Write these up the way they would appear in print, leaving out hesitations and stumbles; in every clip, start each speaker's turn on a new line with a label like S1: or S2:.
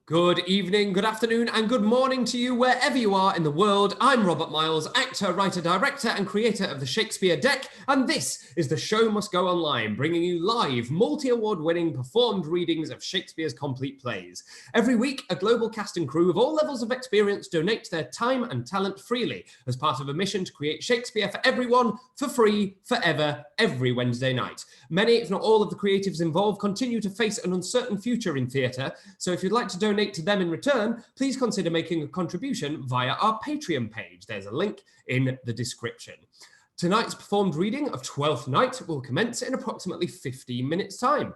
S1: Good evening, good afternoon, and good morning to you wherever you are in the world. I'm Robert Miles, actor, writer, director, and creator of the Shakespeare Deck, and this is The Show Must Go Online, bringing you live, multi-award-winning performed readings of Shakespeare's complete plays. Every week, a global cast and crew of all levels of experience donate their time and talent freely as part of a mission to create Shakespeare for everyone, for free, forever, every Wednesday night. Many, if not all, of the creatives involved continue to face an uncertain future in theatre, so if you'd like to donate to them in return, please consider making a contribution via our Patreon page. There's a link in the description. Tonight's performed reading of Twelfth Night will commence in approximately 15 minutes' time.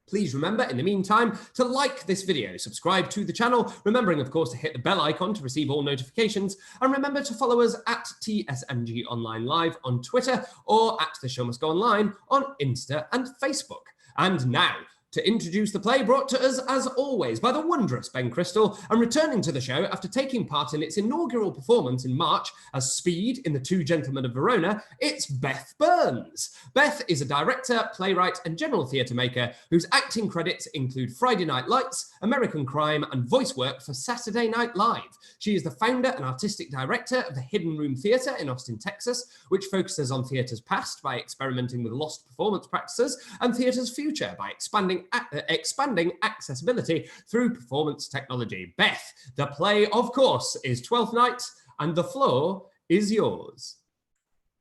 S1: Please remember, in the meantime, to like this video, subscribe to the channel, remembering, of course, to hit the bell icon to receive all notifications, and remember to follow us at TSMG Online Live on Twitter or at The Show Must Go Online on Insta and Facebook. And now, to introduce the play brought to us, as always, by the wondrous Ben Crystal, and returning to the show after taking part in its inaugural performance in March as Speed in The Two Gentlemen of Verona, it's Beth Burns. Beth is a director, playwright, and general theatre maker whose acting credits include Friday Night Lights, American Crime, and voice work for Saturday Night Live. She is the founder and artistic director of the Hidden Room Theatre in Austin, Texas, which focuses on theatre's past by experimenting with lost performance practices and theatre's future by expanding accessibility through performance technology. Beth, the play, of course, is Twelfth Night, and the floor is yours.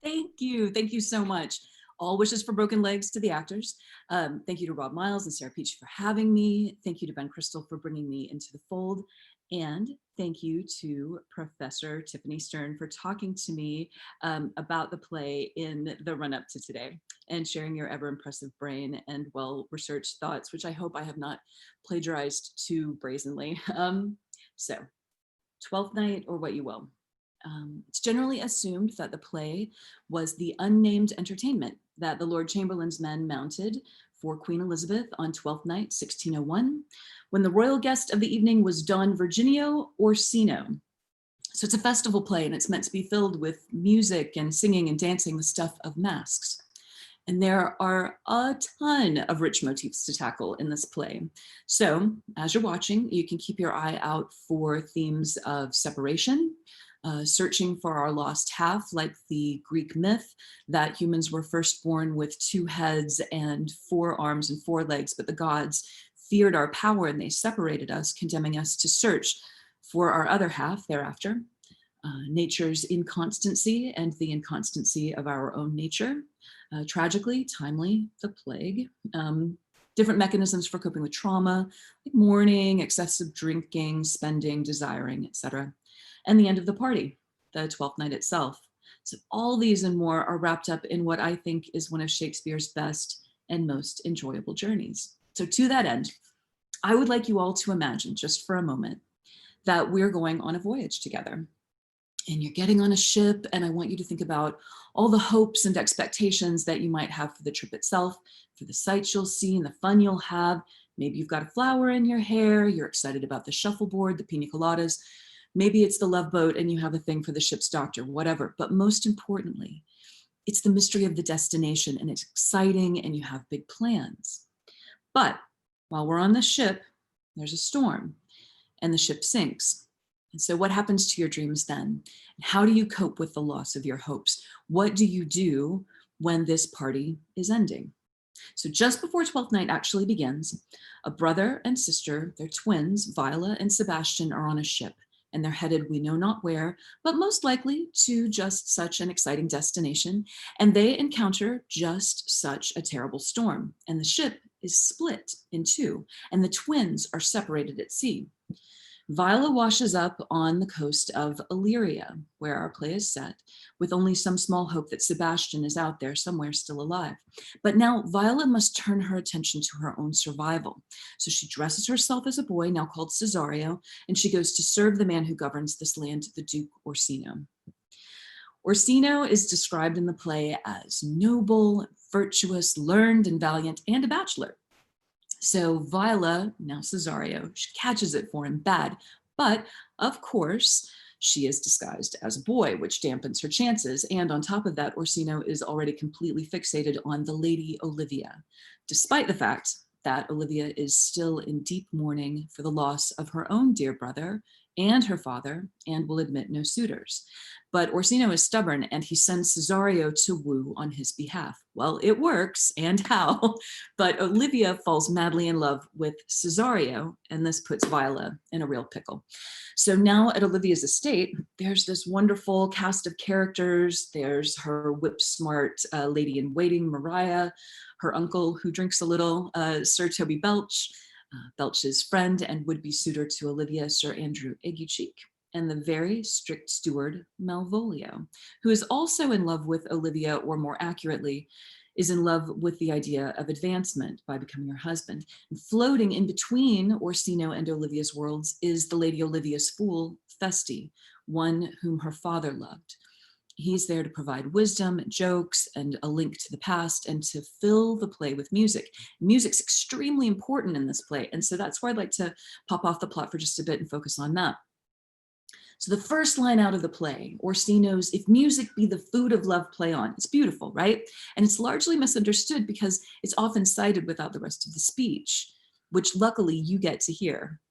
S2: Thank you. Thank you so much. All wishes for broken legs to the actors. Thank you to Rob Miles and Sarah Peach for having me. Thank you to Ben Crystal for bringing me into the fold. And thank you to Professor Tiffany Stern for talking to me about the play in the run-up to today and sharing your ever-impressive brain and well-researched thoughts, which I hope I have not plagiarized too brazenly. So, Twelfth Night, or what you will. It's generally assumed that the play was the unnamed entertainment that the Lord Chamberlain's men mounted for Queen Elizabeth on Twelfth Night, 1601, when the royal guest of the evening was Don Virginio Orsino. So it's a festival play, and it's meant to be filled with music and singing and dancing, the stuff of masks. And there are a ton of rich motifs to tackle in this play. So as you're watching, you can keep your eye out for themes of separation, searching for our lost half, like the Greek myth that humans were first born with 2 heads and 4 arms and 4 legs, but the gods feared our power and they separated us, condemning us to search for our other half thereafter. Nature's inconstancy and the inconstancy of our own nature. Tragically, timely, the plague. Different mechanisms for coping with trauma, like mourning, excessive drinking, spending, desiring, etc. And the end of the party, the Twelfth Night itself. So all these and more are wrapped up in what I think is one of Shakespeare's best and most enjoyable journeys. So to that end, I would like you all to imagine, just for a moment, that we're going on a voyage together. And you're getting on a ship, and I want you to think about all the hopes and expectations that you might have for the trip itself, for the sights you'll see and the fun you'll have. Maybe you've got a flower in your hair, you're excited about the shuffleboard, the pina coladas. Maybe it's the love boat and you have a thing for the ship's doctor, whatever. But most importantly, it's the mystery of the destination, and it's exciting and you have big plans. But while we're on the ship, there's a storm and the ship sinks. And so what happens to your dreams then? And how do you cope with the loss of your hopes? What do you do when this party is ending? So just before Twelfth Night actually begins, a brother and sister, they're twins, VIOLA and SEBASTIAN, are on a ship. And they're headed we know not where, but most likely to just such an exciting destination. And they encounter just such a terrible storm. And the ship is split in 2, and the twins are separated at sea. VIOLA washes up on the coast of Illyria, where our play is set, with only some small hope that SEBASTIAN is out there somewhere still alive. But now VIOLA must turn her attention to her own survival. So she dresses herself as a boy, now called Cesario, and she goes to serve the man who governs this land, the Duke Orsino. Orsino is described in the play as noble, virtuous, learned, and valiant, and a bachelor. So VIOLA, now Cesario, she catches it for him bad, but of course, she is disguised as a boy, which dampens her chances. And on top of that, Orsino is already completely fixated on the Lady Olivia, despite the fact that Olivia is still in deep mourning for the loss of her own dear brother and her father, and will admit no suitors. But Orsino is stubborn, and he sends Cesario to woo on his behalf. Well, it works, and how? But Olivia falls madly in love with Cesario, and this puts Viola in a real pickle. So now at Olivia's estate, there's this wonderful cast of characters. There's her whip-smart lady-in-waiting, Mariah, her uncle who drinks a little, Sir Toby Belch, Belch's friend and would-be suitor to Olivia, Sir Andrew Aguecheek, and the very strict steward, Malvolio, who is also in love with Olivia, or more accurately, is in love with the idea of advancement by becoming her husband. And floating in between Orsino and Olivia's worlds is the Lady Olivia's fool, FESTE, one whom her father loved. He's there to provide wisdom, jokes, and a link to the past, and to fill the play with music. Music's extremely important in this play, and so that's why I'd like to pop off the plot for just a bit and focus on that. So the first line out of the play, Orsino's "If music be the food of love, play on." It's beautiful, right? And it's largely misunderstood because it's often cited without the rest of the speech, which luckily you get to hear.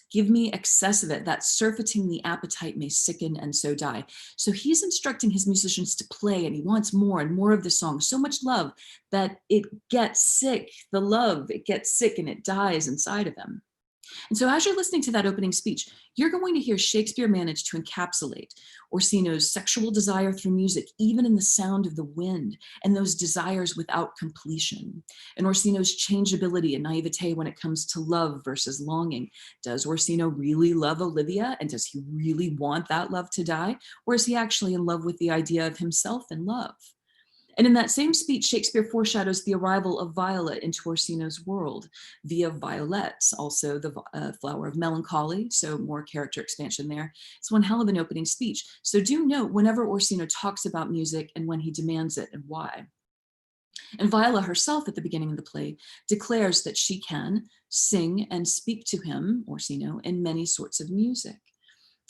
S2: "Give me excess of it, that surfeiting the appetite may sicken and so die." So he's instructing his musicians to play, and he wants more and more of the song, so much love that it gets sick, the love, it gets sick and it dies inside of him. And so as you're listening to that opening speech, you're going to hear Shakespeare manage to encapsulate Orsino's sexual desire through music, even in the sound of the wind, and those desires without completion, and Orsino's changeability and naivete when it comes to love versus longing. Does Orsino really love Olivia, and does he really want that love to die? Or is he actually in love with the idea of himself in love? And in that same speech, Shakespeare foreshadows the arrival of Viola into Orsino's world via violets, also the flower of melancholy, so more character expansion there. It's one hell of an opening speech. So do note whenever Orsino talks about music and when he demands it and why. And Viola herself at the beginning of the play declares that she can sing and speak to him, Orsino, in many sorts of music.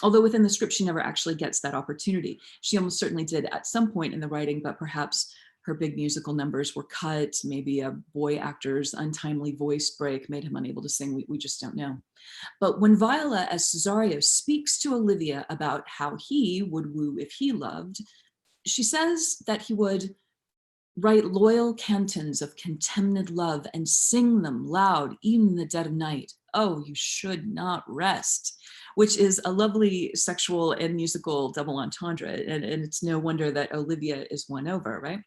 S2: Although within the script, she never actually gets that opportunity. She almost certainly did at some point in the writing, but perhaps her big musical numbers were cut. Maybe a boy actor's untimely voice break made him unable to sing. We just don't know. But when Viola, as Cesario, speaks to Olivia about how he would woo if he loved, she says that he would write loyal cantons of contemned love and sing them loud, even in the dead of night. Oh, you should not rest, which is a lovely sexual and musical double entendre. And it's no wonder that Olivia is won over, right?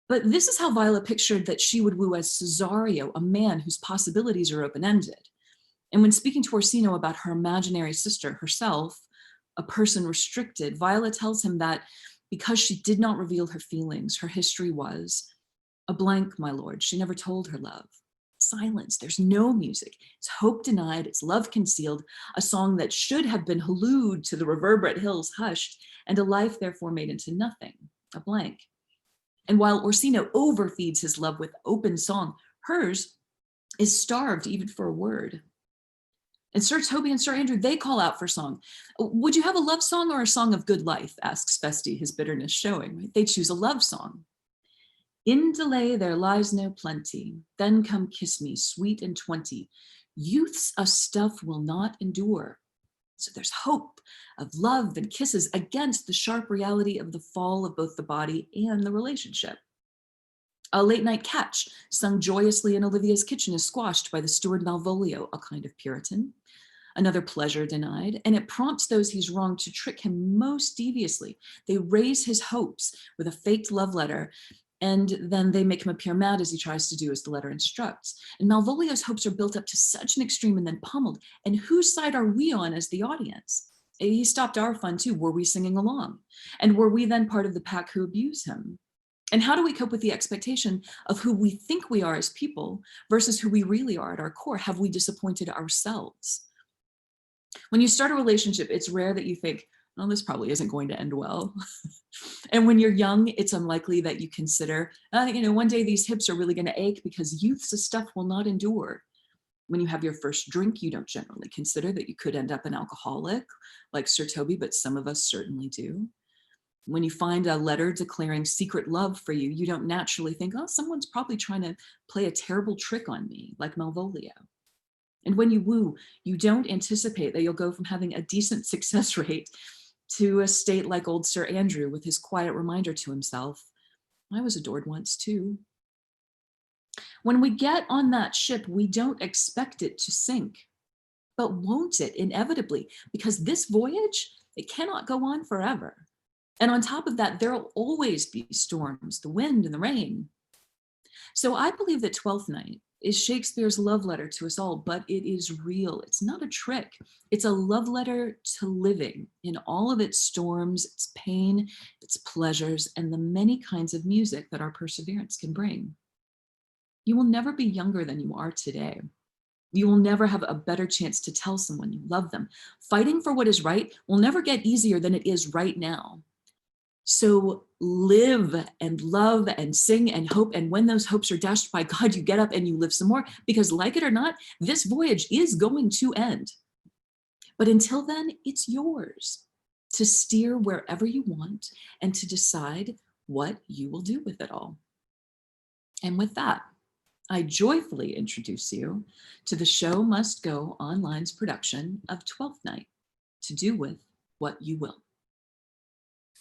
S2: But this is how Viola pictured that she would woo as Cesario, a man whose possibilities are open-ended. And when speaking to Orsino about her imaginary sister, herself, a person restricted, Viola tells him that because she did not reveal her feelings, her history was a blank, my lord. She never told her love. Silence, there's no music. It's hope denied, it's love concealed, a song that should have been hallooed to the reverberate hills hushed, and a life therefore made into nothing, a blank. And while Orsino overfeeds his love with open song, hers is starved even for a word. And Sir Toby and Sir Andrew, they call out for song. "Would you have a love song or a song of good life?" asks FESTE, his bitterness showing. Right? They choose a love song. "In delay there lies no plenty, then come kiss me, sweet and 20. Youth's a stuff will not endure." So there's hope of love and kisses against the sharp reality of the fall of both the body and the relationship. A late night catch sung joyously in Olivia's kitchen is squashed by the steward Malvolio, a kind of Puritan. Another pleasure denied, and it prompts those he's wronged to trick him most deviously. They raise his hopes with a faked love letter, and then they make him appear mad as he tries to do as the letter instructs. And Malvolio's hopes are built up to such an extreme and then pummeled. And whose side are we on as the audience? He stopped our fun too. Were we singing along? And were we then part of the pack who abuse him? And how do we cope with the expectation of who we think we are as people versus who we really are at our core? Have we disappointed ourselves? When you start a relationship, it's rare that you think, "Oh, this probably isn't going to end well." And when you're young, it's unlikely that you consider, one day these hips are really going to ache because youth's stuff will not endure. When you have your first drink, you don't generally consider that you could end up an alcoholic like Sir Toby, but some of us certainly do. When you find a letter declaring secret love for you, you don't naturally think, oh, someone's probably trying to play a terrible trick on me, like Malvolio. And when you woo, you don't anticipate that you'll go from having a decent success rate to a state like old Sir Andrew with his quiet reminder to himself, I was adored once too. When we get on that ship, we don't expect it to sink, but won't it inevitably? Because this voyage, it cannot go on forever. And on top of that, there'll always be storms, the wind and the rain. So I believe that Twelfth Night is Shakespeare's love letter to us all, but it is real. It's not a trick. It's a love letter to living in all of its storms, its pain, its pleasures, and the many kinds of music that our perseverance can bring. You will never be younger than you are today. You will never have a better chance to tell someone you love them. Fighting for what is right will never get easier than it is right now. So live and love and sing and hope. And when those hopes are dashed by God, you get up and you live some more, because like it or not, this voyage is going to end. But until then, it's yours to steer wherever you want and to decide what you will do with it all. And with that, I joyfully introduce you to the Show Must Go Online's production of Twelfth Night, to do with what you will.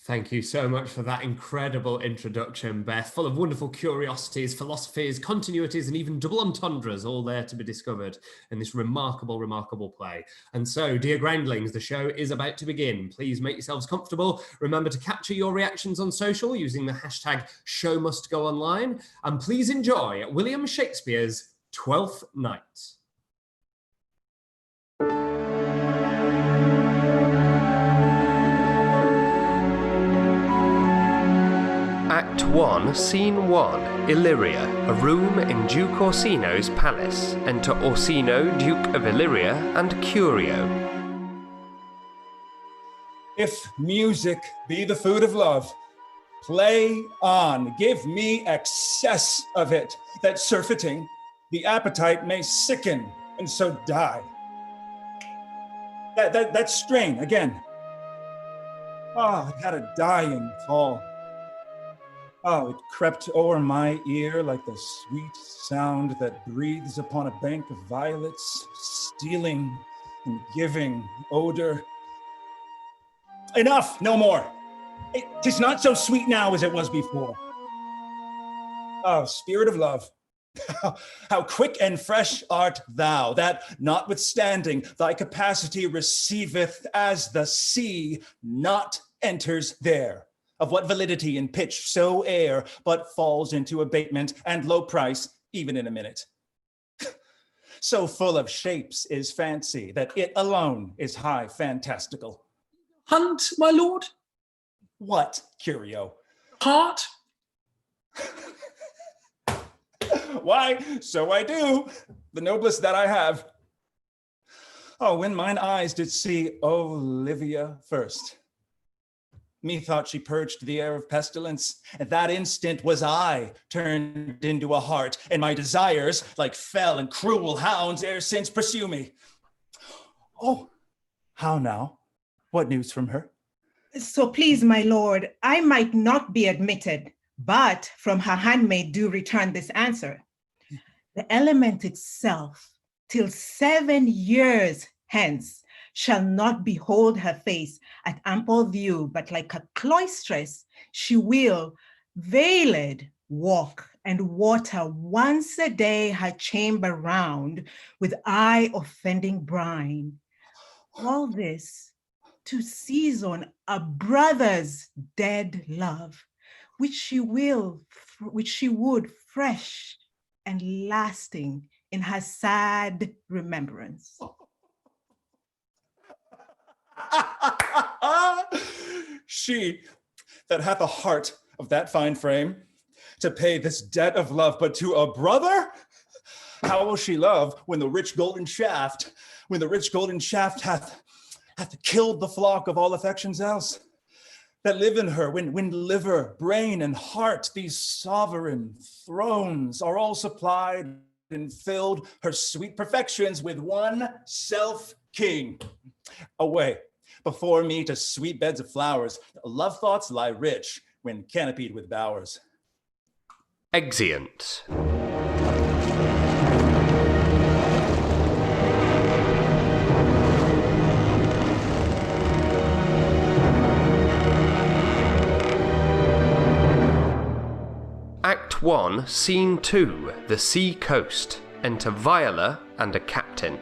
S1: Thank you so much for that incredible introduction, Beth, full of wonderful curiosities, philosophies, continuities, and even double entendres, all there to be discovered in this remarkable, remarkable play. And so, dear groundlings, the show is about to begin. Please make yourselves comfortable. Remember to capture your reactions on social using the hashtag #ShowMustGoOnline. And please enjoy William Shakespeare's Twelfth Night.
S3: Act 1, Scene 1, Illyria, a room in Duke Orsino's palace. Enter Orsino, Duke of Illyria, and Curio.
S4: If music be the food of love, play on, give me excess of it, that surfeiting, the appetite may sicken and so die. That strain again. Oh, it had a dying fall. Oh, it crept o'er my ear like the sweet sound that breathes upon a bank of violets, stealing and giving odor. Enough, no more. 'Tis not so sweet now as it was before. Oh, spirit of love, how quick and fresh art thou, that notwithstanding thy capacity receiveth as the sea, not enters there. Of what validity and pitch soe'er, but falls into abatement and low price, even in a minute. So full of shapes is fancy, that it alone is high fantastical.
S5: Hunt, my lord?
S4: What, Curio?
S5: Heart?
S4: Why, so I do, the noblest that I have. Oh, when mine eyes did see Olivia first, methought she purged the air of pestilence. At that instant was I turned into a hart, and my desires, like fell and cruel hounds, ere since pursue me. Oh, how now? What news from her?
S6: So please, my lord, I might not be admitted, but from her handmaid do return this answer. The element itself, till 7 years hence, shall not behold her face at ample view, but like a cloistress, she will veiled walk and water once a day her chamber round with eye offending brine. All this to season a brother's dead love, which she would fresh and lasting in her sad remembrance.
S4: She that hath a heart of that fine frame, to pay this debt of love, but to a brother? How will she love when the rich golden shaft hath killed the flock of all affections else that live in her, when liver, brain, and heart, these sovereign thrones, are all supplied and filled her sweet perfections with one self-king? Away, Before me to sweet beds of flowers, love thoughts lie rich when canopied with bowers.
S3: Exeunt. Act 1, Scene 2, The Sea Coast. Enter VIOLA and a captain.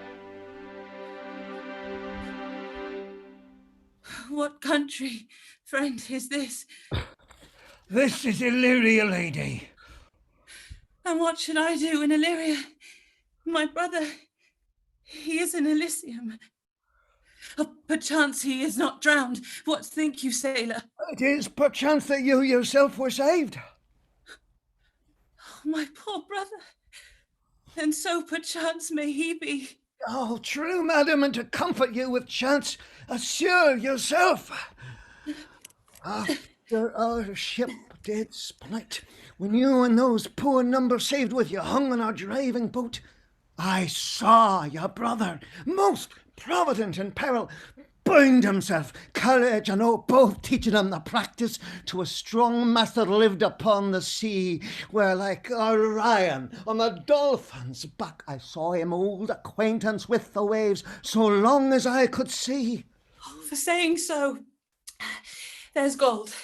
S7: What country, friend, is this?
S8: This is Illyria, lady.
S7: And what should I do in Illyria? My brother, he is in Elysium. Oh, perchance he is not drowned. What think you, sailor?
S8: It is perchance that you yourself were saved.
S7: Oh, my poor brother. And so perchance may he be.
S8: Oh, true, madam, and to comfort you with chance, assure yourself. After our ship did split, when you and those poor numbers saved with you hung on our driving boat, I saw your brother, most provident in peril, bound himself, courage and oath both teaching him the practice to a strong master lived upon the sea, where like Orion on the dolphin's back I saw him old acquaintance with the waves so long as I could see.
S7: Oh, for saying so, there's gold.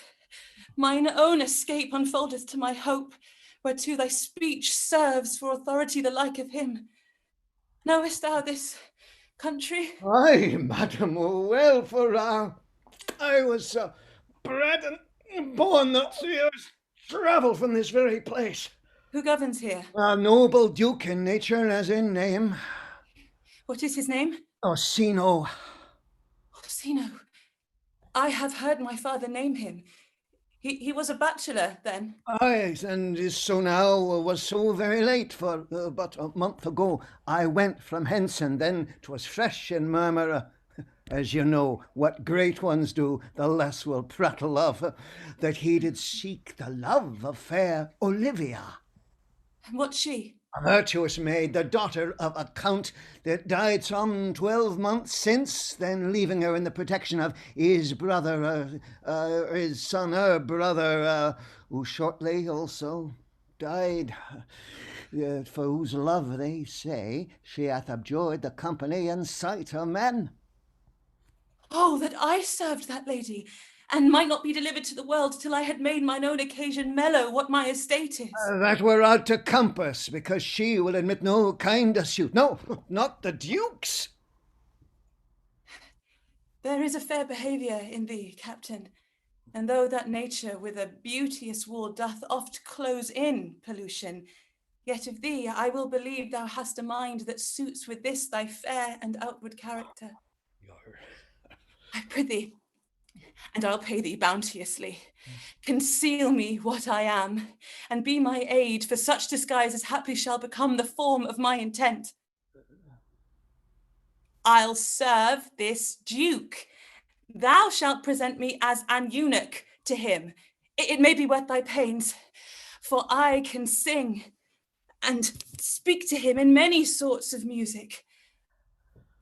S7: Mine own escape unfoldeth to my hope, whereto thy speech serves for authority the like of him. Knowest thou this country?
S8: Aye, madam, well, for I was bred and born that years travel from this very place.
S7: Who governs here?
S8: A noble duke in nature as in name.
S7: What is his name?
S8: Orsino.
S7: Orsino. I have heard my father name him. He was a bachelor then.
S8: Aye, and is so now, was so very late, for but a month ago I went from hence, and then 'twas fresh in murmur, as you know, what great ones do, the less will prattle of, that he did seek the love of fair Olivia.
S7: And what's she?
S8: A virtuous maid, the daughter of a count that died some 12 months since, then leaving her in the protection of his brother, his son, her brother, who shortly also died, for whose love, they say, she hath abjured the company and sight of men.
S7: Oh, that I served that lady, and might not be delivered to the world till I had made mine own occasion mellow what my estate is.
S8: That were out to compass, because she will admit no kinder suit. No, not the Duke's.
S7: There is a fair behaviour in thee, captain, and though that nature with a beauteous wall doth oft close in pollution, yet of thee I will believe thou hast a mind that suits with this thy fair and outward character. I prithee, and I'll pay thee bounteously, conceal me what I am, and be my aid for such disguise as haply shall become the form of my intent. I'll serve this duke. Thou shalt present me as an eunuch to him. It may be worth thy pains, for I can sing and speak to him in many sorts of music,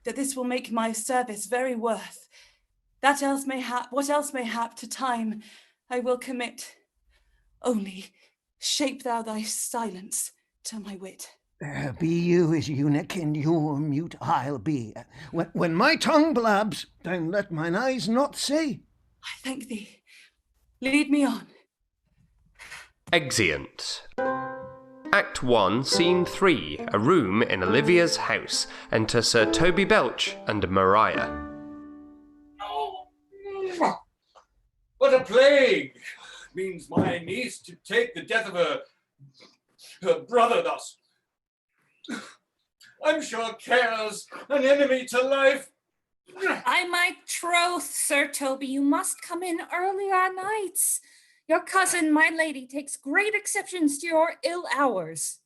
S7: that this will make my service very worth. That else may what else may hap to time I will commit. Only shape thou thy silence to my wit.
S8: Be you his eunuch, and your mute I'll be. When my tongue blabs, then let mine eyes not see.
S7: I thank thee. Lead me on.
S3: Exeunt. Act 1, Scene 3, a room in Olivia's house. Enter Sir Toby Belch and Maria.
S9: What a plague! Means my niece to take the death of her brother thus. I'm sure Carys, an enemy to life.
S10: By my troth, Sir Toby, you must come in earlier nights. Your cousin, my lady, takes great exceptions to your ill hours.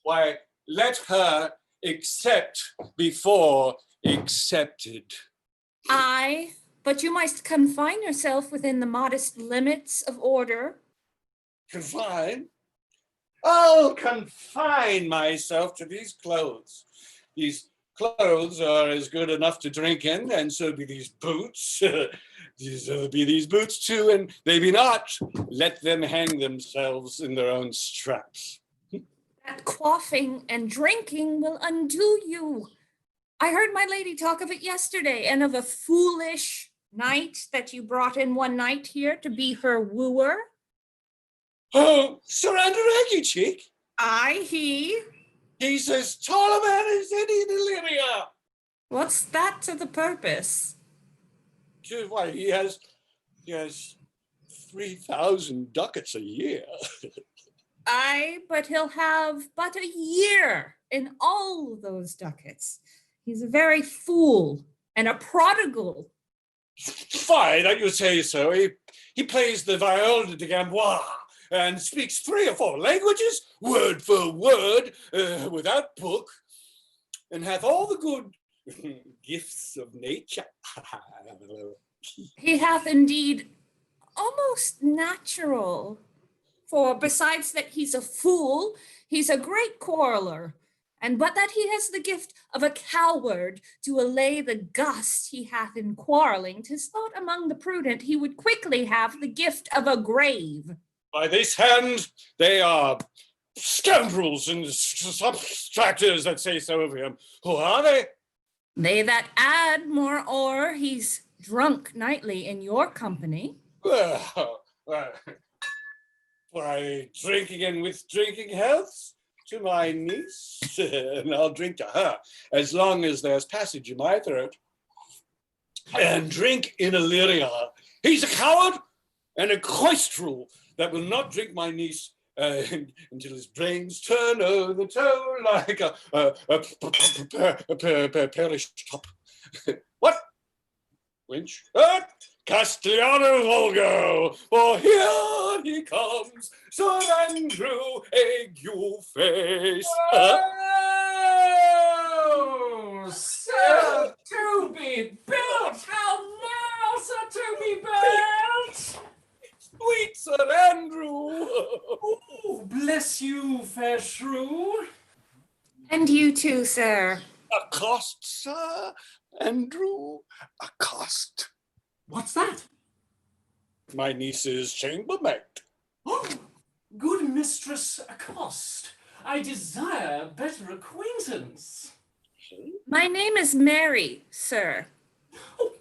S9: Why, let her accept before accepted.
S10: Aye, but you must confine yourself within the modest limits of order.
S9: Confine? I'll confine myself to these clothes, these clothes are as good enough to drink in, and so be these boots. Be these boots too, and they be not. Let them hang themselves in their own straps.
S10: That quaffing and drinking will undo you. I heard my lady talk of it yesterday, and of a foolish knight that you brought in one night here to be her wooer.
S9: Oh, Sir Andrew Cheek?
S10: Aye, he.
S9: He's as tall a man as any in Lydia.
S10: What's that to the purpose?
S9: Why, he has 3,000 ducats a year.
S10: Aye, but he'll have but a year in all those ducats. He's a very fool and a prodigal.
S9: Fine, that you say so. He plays the viola de gambois and speaks 3 or 4 languages, word for word, without book, and hath all the good gifts of nature.
S10: He hath indeed almost natural, for besides that he's a fool, he's a great quarreler, and but that he has the gift of a coward to allay the gust he hath in quarreling, 'tis thought among the prudent he would quickly have the gift of a grave.
S9: By this hand, they are scoundrels and subtractors that say so of him. Who are they?
S10: They that add more o'er he's drunk nightly in your company.
S9: Well, why, drinking and with drinking health to my niece, and I'll drink to her as long as there's passage in my throat. And drink in Illyria. He's a coward and a coistrel that will not drink my niece until his brains turn over the toe like a perished top. What? Winch? Castellano Volgo, for here he comes, Sir Andrew Ague-face.
S5: Oh, Sir Toby built! How now, Sir Toby built!
S9: Sweet Sir Andrew!
S5: Oh, bless you, fair shrew.
S10: And you too, sir.
S9: Accost, Sir Andrew, accost.
S5: What's that?
S9: My niece's chambermaid.
S5: Oh, good mistress, accost. I desire better acquaintance.
S10: My name is Mary, sir.
S5: Oh,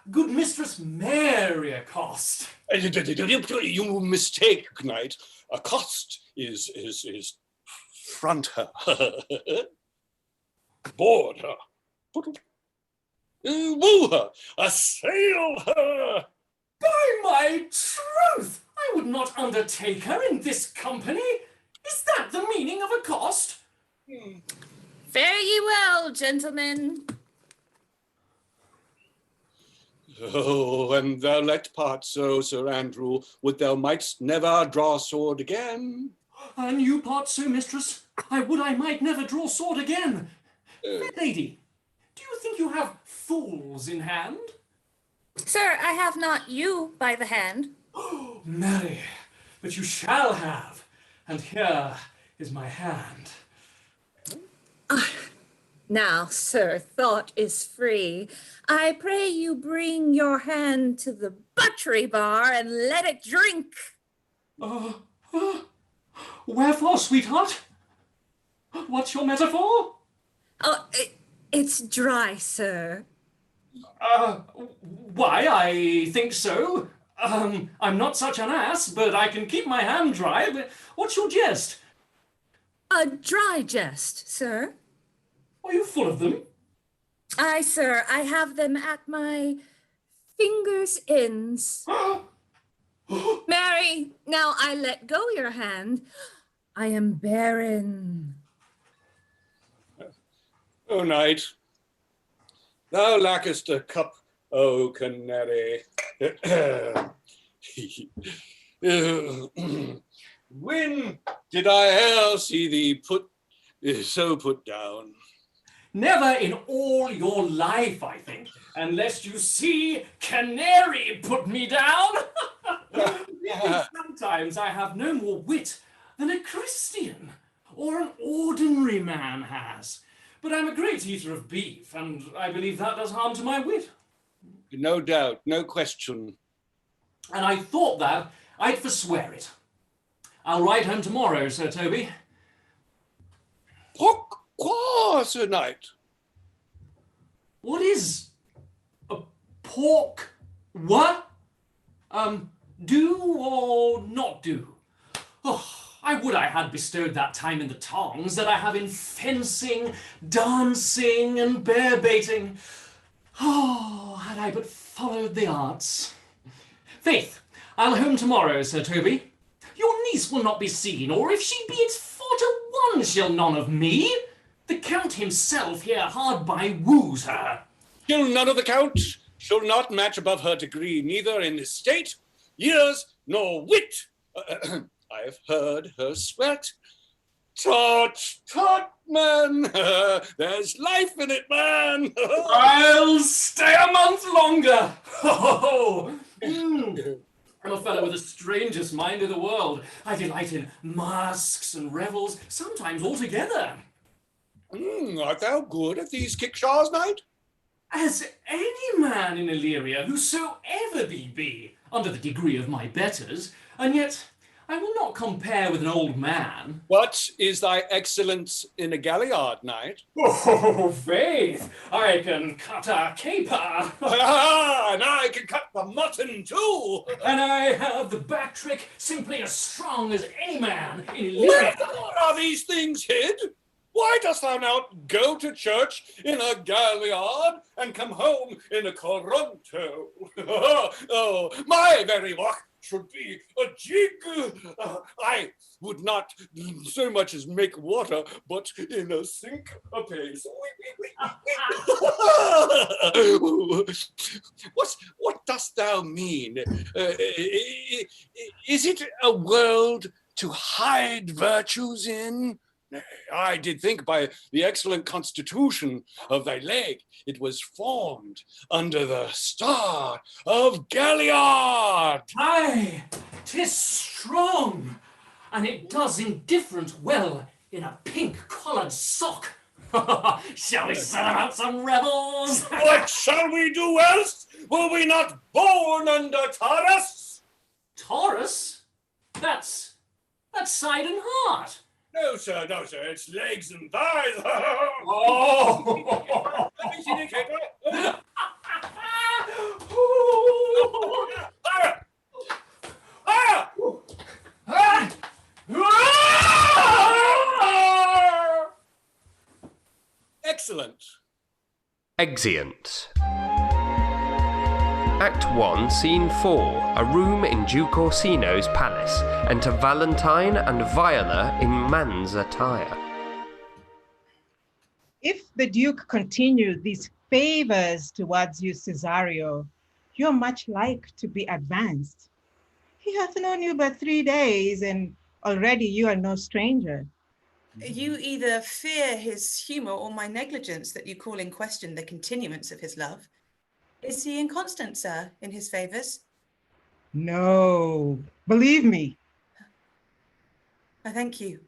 S5: good mistress Mary accost.
S9: You mistake, knight. Accost is front her. Board her. Woo her. Assail her.
S5: By my truth, I would not undertake her in this company. Is that the meaning of accost?
S10: Fare ye well, gentlemen.
S9: Oh, and thou let part so, Sir Andrew, would thou mightst never draw sword again.
S5: And you part so, mistress, I would I might never draw sword again. Fair lady, do you think you have fools in hand?
S10: Sir, I have not you by the hand.
S5: Oh, marry, but you shall have, and here is my hand.
S10: Now, sir, thought is free. I pray you bring your hand to the buttery bar and let it drink.
S5: Wherefore, sweetheart? What's your metaphor?
S10: Oh, it's dry, sir.
S5: Why, I think so. I'm not such an ass, but I can keep my hand dry. But what's your jest?
S10: A dry jest, sir.
S5: Are you full of them?
S10: Aye, sir, I have them at my fingers' ends. Mary, now I let go your hand. I am barren.
S9: O knight, thou lackest a cup, O canary. When did I e'er see thee put down?
S5: Never in all your life, I think, unless you see canary put me down. Sometimes I have no more wit than a Christian or an ordinary man has. but I'm a great eater of beef, and I believe that does harm to my wit.
S9: No doubt, no question.
S5: And I thought that I'd forswear it. I'll ride home tomorrow, Sir Toby.
S9: Pourquoi, Sir Knight?
S5: What is a pork? What? Do or not do? Oh, I would I had bestowed that time in the tongs that I have in fencing, dancing, and bear baiting. Oh, had I but followed the arts. Faith, I'll home tomorrow, Sir Toby. Your niece will not be seen, or if she be, it's 4 to 1 she'll none of me. The Count himself here hard by woos her.
S9: She'll none of the Count. She'll not match above her degree, neither in estate, years, nor wit. I have heard her sweat. Tut, tut, man. There's life in it, man.
S5: I'll stay a month longer. I'm a fellow with the strangest mind in the world. I delight in masks and revels, sometimes all together.
S9: Art thou good at these kickshaws, Knight?
S5: As any man in Illyria whosoever thee be, under the degree of my betters, and yet I will not compare with an old man.
S9: What is thy excellence in a galliard, Knight?
S5: Oh, faith, I can cut a caper.
S9: And I can cut the mutton too.
S5: And I have the back trick simply as strong as any man in Illyria.
S9: Where are these things hid? Why dost thou not go to church in a galliard and come home in a coronto? Oh, my very walk should be a jig. I would not so much as make water, but in a sink apace. What dost thou mean? Is it a world to hide virtues in? I did think by the excellent constitution of thy leg, it was formed under the star of Galliard.
S5: Aye, 'tis strong, and it does indifferent well in a pink-collared sock. Shall we set about some rebels?
S9: What shall we do else? Were we not born under Taurus?
S5: Taurus? That's side and heart.
S9: No, sir, it's legs and thighs.
S5: Oh!
S9: Let me see the caper. Excellent.
S3: Exeunt. Act 1, Scene 4. A room in Duke Orsino's palace. Enter Valentine and Viola in man's attire.
S6: If the Duke continue these favors towards you, Cesario, you're much like to be advanced. He hath known you but 3 days, and already you are no stranger.
S7: You either fear his humour or my negligence that you call in question the continuance of his love. Is he inconstant, sir, in his favours?
S6: No, believe me.
S7: I thank you.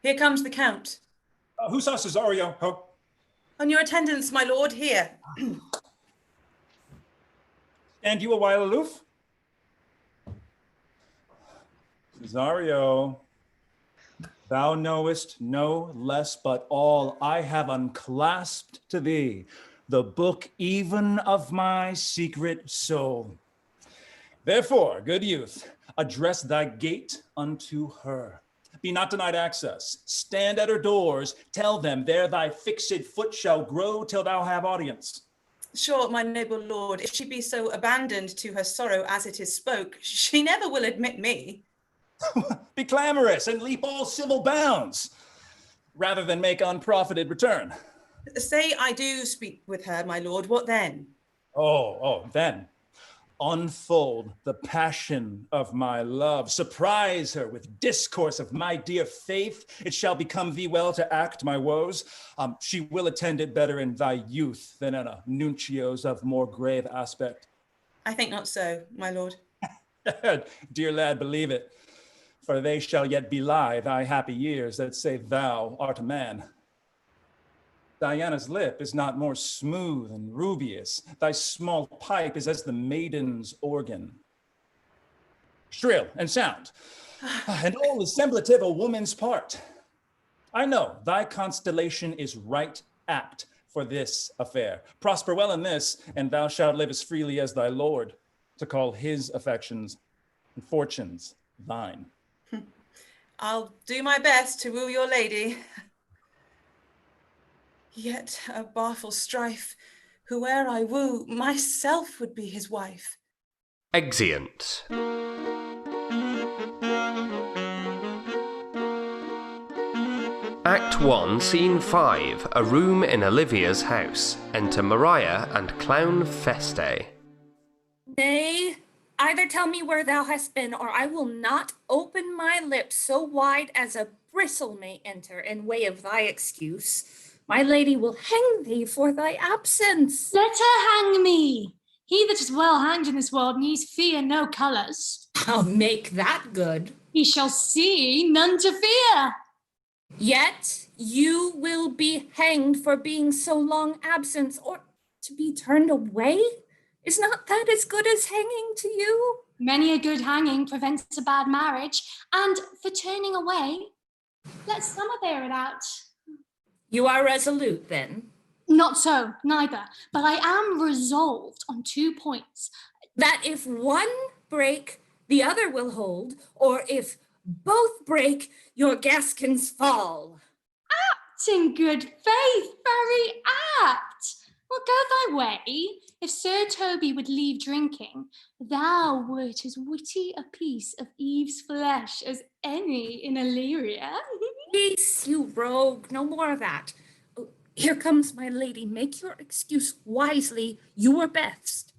S7: Here comes the Count.
S4: Who saw Cesario? Oh.
S7: On your attendance, my lord, here.
S4: And you a while aloof? Cesario, thou knowest no less but all I have unclasped to thee, the book even of my secret soul. Therefore, good youth, address thy gate unto her. Be not denied access. Stand at her doors. Tell them there thy fixed foot shall grow till thou have audience.
S7: Sure, my noble lord, if she be so abandoned to her sorrow as it is spoke, she never will admit me.
S4: Be clamorous and leap all civil bounds, rather than make unprofited return.
S7: Say I do speak with her, my lord, what then?
S4: Then unfold the passion of my love. Surprise her with discourse of my dear faith. It shall become thee well to act my woes. She will attend it better in thy youth than in a nuncio's of more grave aspect.
S7: I think not so, my lord.
S4: Dear lad, believe it, for they shall yet belie thy happy years that say thou art a man. Diana's lip is not more smooth and rubious. Thy small pipe is as the maiden's organ. Shrill and sound, and all assemblative a woman's part. I know thy constellation is right apt for this affair. Prosper well in this, and thou shalt live as freely as thy lord, to call his affections and fortunes thine.
S11: I'll do my best to woo your lady. Yet a barful strife, whoe'er I woo, myself would be his wife.
S3: Exeunt. Act 1, Scene 5, a room in Olivia's house. Enter Maria and Clown Feste.
S10: Nay, either tell me where thou hast been, or I will not open my lips so wide as a bristle may enter in way of thy excuse. My lady will hang thee for thy absence.
S12: Let her hang me. He that is well hanged in this world needs fear no colours.
S10: I'll make that good.
S12: He shall see none to fear.
S10: Yet you will be hanged for being so long absent, or to be turned away? Is not that as good as hanging to you?
S12: Many a good hanging prevents a bad marriage, and for turning away, let summer bear it out.
S10: You are resolute, then?
S12: Not so, neither, but I am resolved on 2 points.
S10: That if one break, the other will hold, or if both break, your gaskins fall.
S12: Apt in good faith, very apt. Well, go thy way. If Sir Toby would leave drinking, thou wert as witty a piece of Eve's flesh as any in Illyria.
S10: Peace, you rogue, no more of that. Oh, here comes my lady. Make your excuse wisely. You were best.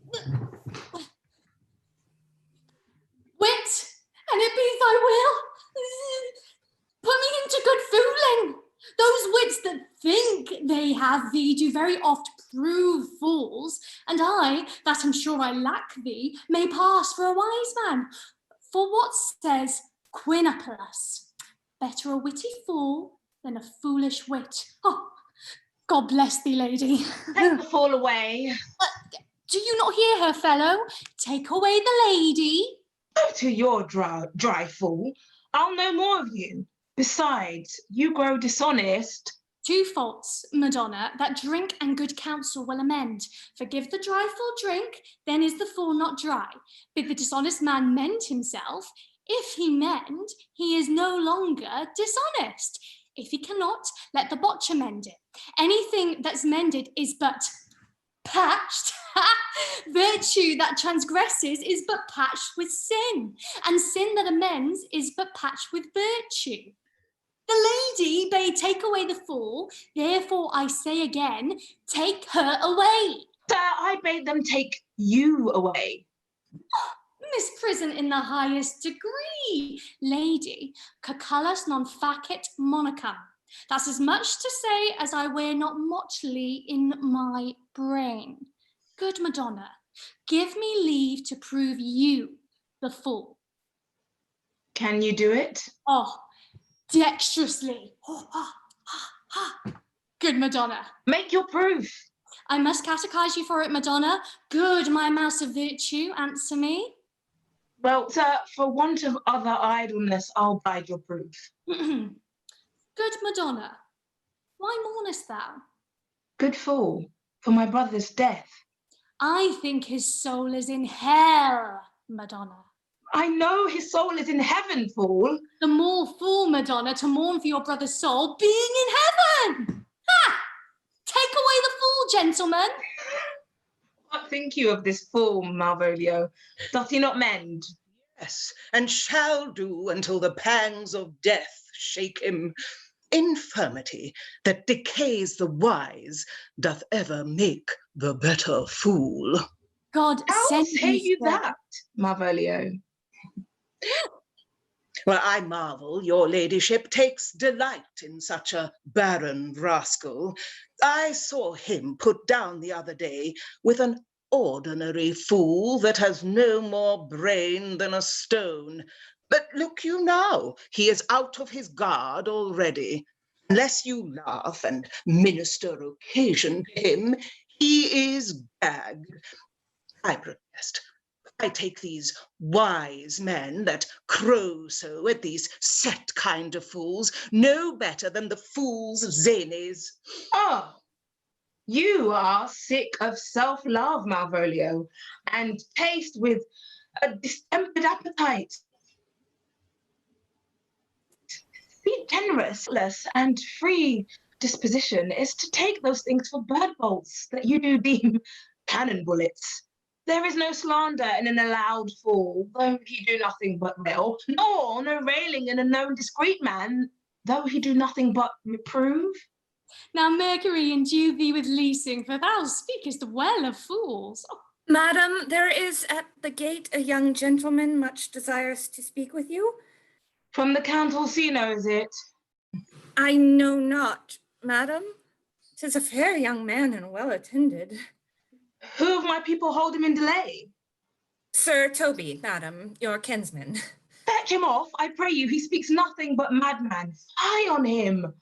S12: Wit, and it be thy will. Put me into good fooling. Those wits that think they have thee do very oft prove fools, and I, that am sure I lack thee, may pass for a wise man. For what says Quinapalus? Better a witty fool than a foolish wit. Oh, God bless thee, lady.
S6: Take the fool away.
S12: Do you not hear her, fellow? Take away the lady.
S6: Go to your dry fool. I'll know more of you. Besides, you grow dishonest.
S12: 2 faults, Madonna, that drink and good counsel will amend. Forgive the dry fool drink, then is the fool not dry. Bid the dishonest man mend himself. If he mend, he is no longer dishonest. If he cannot, let the botcher mend it. Anything that's mended is but patched. Virtue that transgresses is but patched with sin, and sin that amends is but patched with virtue. The lady bade take away the fool, therefore I say again, take her away.
S6: Sir, I bade them take you away.
S12: Misprison in the highest degree. Lady, caculus non facit monachum. That's as much to say as I wear not motley in my brain. Good Madonna, give me leave to prove you the fool.
S6: Can you do it?
S12: Oh, dexterously. Good Madonna.
S6: Make your proof.
S12: I must catechize you for it, Madonna. Good, my mouse of virtue, answer me.
S6: Well, sir, for want of other idleness, I'll bide your proof.
S12: Good Madonna, why mournest thou?
S6: Good fool, for my brother's death.
S12: I think his soul is in hell, Madonna.
S6: I know his soul is in heaven, fool.
S12: The more fool, Madonna, to mourn for your brother's soul being in heaven. Ha! Take away the fool, gentlemen.
S6: What think you of this fool, Malvolio? Doth he not mend?
S13: Yes, and shall do until the pangs of death shake him. Infirmity that decays the wise doth ever make the better fool.
S12: God
S6: How
S12: send
S6: say you
S12: sir.
S6: that, Malvolio?
S13: Well, I marvel your ladyship takes delight in such a barren rascal. I saw him put down the other day with an ordinary fool that has no more brain than a stone. But look you now, he is out of his guard already. Unless you laugh and minister occasion to him, he is gagged. I protest. I take these wise men that crow so at these set kind of fools no better than the fools of zanies.
S6: Oh, you are sick of self-love, Malvolio, and taste with a distempered appetite. Be generous, and free disposition is to take those things for bird bolts that you do deem cannon bullets. There is no slander in an allowed fool, though he do nothing but rail, nor no railing in a known discreet man, though he do nothing but reprove.
S12: Now Mercury endue thee with leasing, for thou speakest well of fools. Oh.
S10: Madam, there is at the gate a young gentleman much desires to speak with you.
S6: From the Count Orsino, is it?
S10: I know not, madam. 'Tis a fair young man and well attended.
S6: Who of my people hold him in delay?
S10: Sir Toby, madam, your kinsman.
S6: Fetch him off, I pray you. He speaks nothing but madman. Fie on him.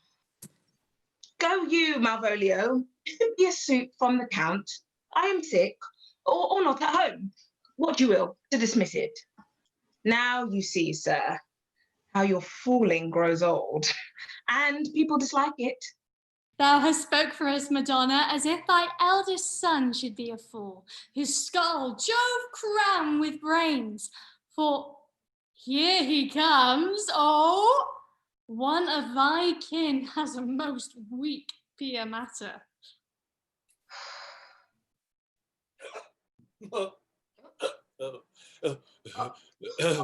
S6: Go you, Malvolio. If it be a suit from the Count, I am sick, or not at home. What you will, to dismiss it. Now you see, sir, how your fooling grows old, and people dislike it.
S12: Thou hast spoke for us, Madonna, as if thy eldest son should be a fool, his skull Jove crown with brains. For here he comes, oh, one of thy kin has a most weak peer matter.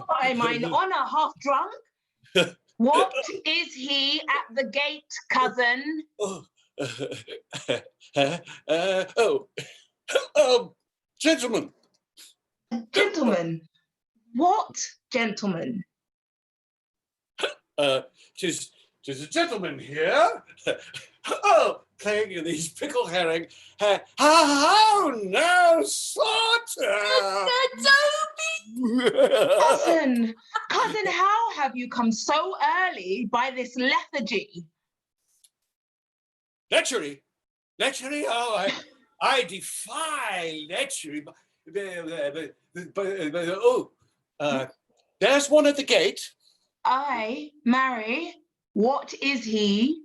S6: By mine honour, half drunk. What is he at the gate, cousin?
S9: Gentlemen.
S6: Gentlemen? What gentleman?
S9: 'Tis a gentleman here. Oh, playing you these pickle herring. How now, slaughter!
S6: Cousin, how have you come so early by this lethargy?
S9: Lechery? Oh, I defy lechery. There's one at the gate.
S6: Aye, marry. What is he?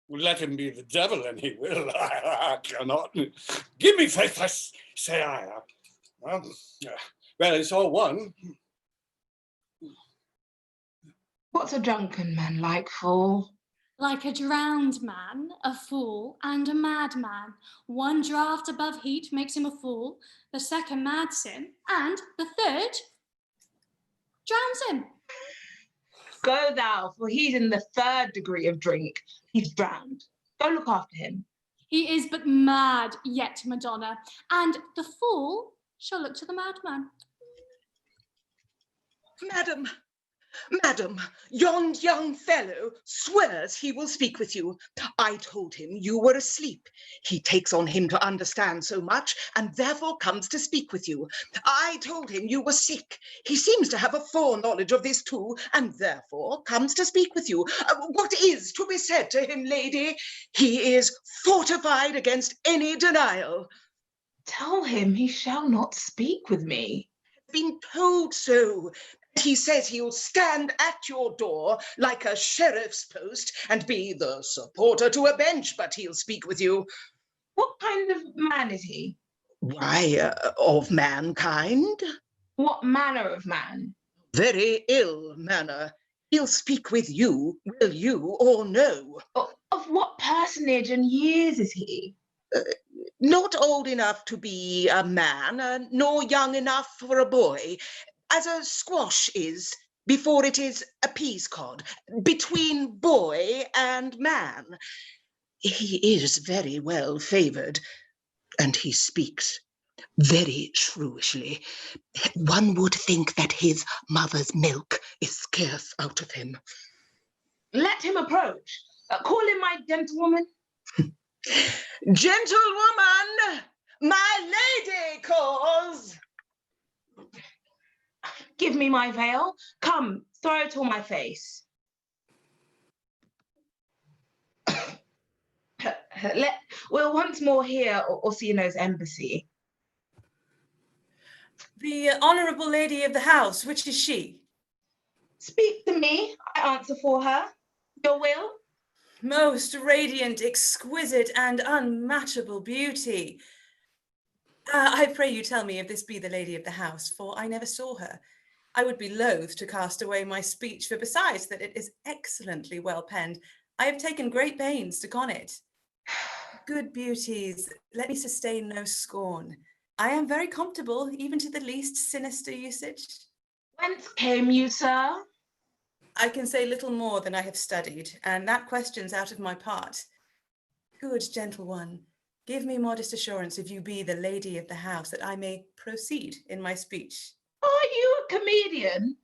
S9: Let him be the devil, and he will. I cannot. Give me faith, I say I. Well, it's all one.
S6: What's a drunken man like, fool?
S12: Like a drowned man, a fool, and a madman. One draught above heat makes him a fool, the second mads him, and the third drowns him.
S6: Go thou, for he's in the 3rd degree of drink. He's drowned. Go look after him.
S12: He is but mad yet, Madonna, and the fool shall look to the madman.
S13: Madam, yon young fellow swears he will speak with you. I told him you were asleep. He takes on him to understand so much, and therefore comes to speak with you. I told him you were sick. He seems to have a foreknowledge of this too, and therefore comes to speak with you. What is to be said to him, lady? He is fortified against any denial.
S6: Tell him he shall not speak with me.
S13: Been told so. He says he'll stand at your door like a sheriff's post and be the supporter to a bench, but he'll speak with you.
S6: What kind of man is he?
S13: Why, of mankind.
S6: What manner of man?
S13: Very ill manner. He'll speak with you, will you or no?
S6: Of what personage and years is he?
S13: Not old enough to be a man, nor young enough for a boy. As a squash is, before it is a peas cod, between boy and man. He is very well favoured, and he speaks very shrewishly. One would think that his mother's milk is scarce out of him.
S6: Let him approach. Call him my gentlewoman.
S13: Gentlewoman, my lady calls.
S6: Give me my veil. Come, throw it on my face.
S13: We'll once more hear Orsino's embassy.
S11: The honourable lady of the house, which is she?
S13: Speak to me, I answer for her. Your will?
S11: Most radiant, exquisite, and unmatchable beauty. I pray you tell me if this be the lady of the house, for I never saw her. I would be loath to cast away my speech, for besides that it is excellently well penned, I have taken great pains to con it. Good beauties, let me sustain no scorn. I am very comfortable, even to the least sinister usage.
S13: Whence came you, sir?
S11: I can say little more than I have studied, and that question's out of my part. Good gentle one, give me modest assurance if you be the lady of the house, that I may proceed in my speech.
S13: Are you a comedian?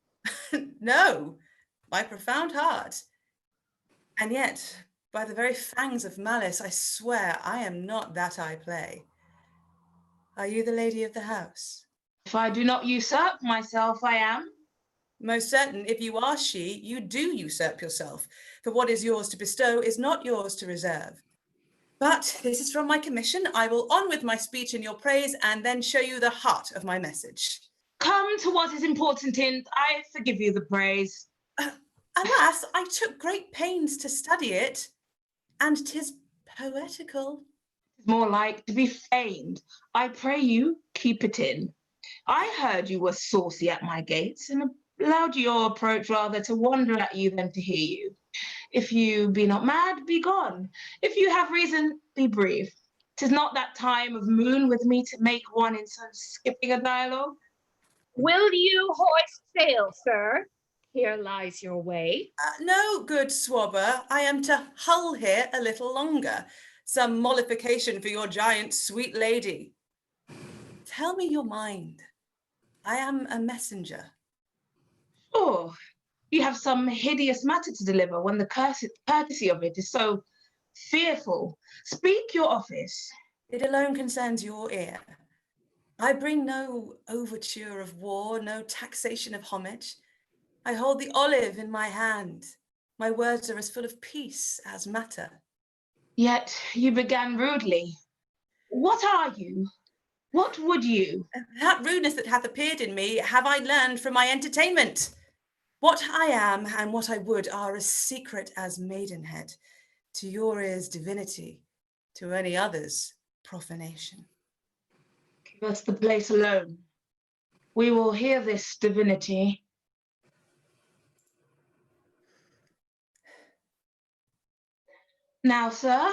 S11: No, my profound heart. And yet, by the very fangs of malice, I swear I am not that I play. Are you the lady of the house?
S13: If I do not usurp myself, I am.
S11: Most certain, if you are she, you do usurp yourself, for what is yours to bestow is not yours to reserve. But this is from my commission. I will on with my speech in your praise, and then show you the heart of my message.
S13: Come to what is important in, I forgive you the praise.
S11: Alas, I took great pains to study it, and 'tis poetical.
S13: More like to be feigned. I pray you, keep it in. I heard you were saucy at my gates, and allowed your approach rather to wonder at you than to hear you. If you be not mad, be gone. If you have reason, be brief. 'Tis not that time of moon with me to make one in so skipping a dialogue.
S10: Will you hoist sail, sir? Here lies your way.
S11: No, good swabber, I am to hull here a little longer. Some mollification for your giant sweet lady. Tell me your mind. I am a messenger.
S13: Oh, you have some hideous matter to deliver when the courtesy of it is so fearful. Speak your office.
S11: It alone concerns your ear. I bring no overture of war, no taxation of homage. I hold the olive in my hand. My words are as full of peace as matter.
S13: Yet you began rudely. What are you? What would you?
S11: That rudeness that hath appeared in me have I learned from my entertainment. What I am and what I would are as secret as maidenhead. To your ears, divinity. To any others, profanation.
S13: Give us the place alone. We will hear this divinity. Now, sir,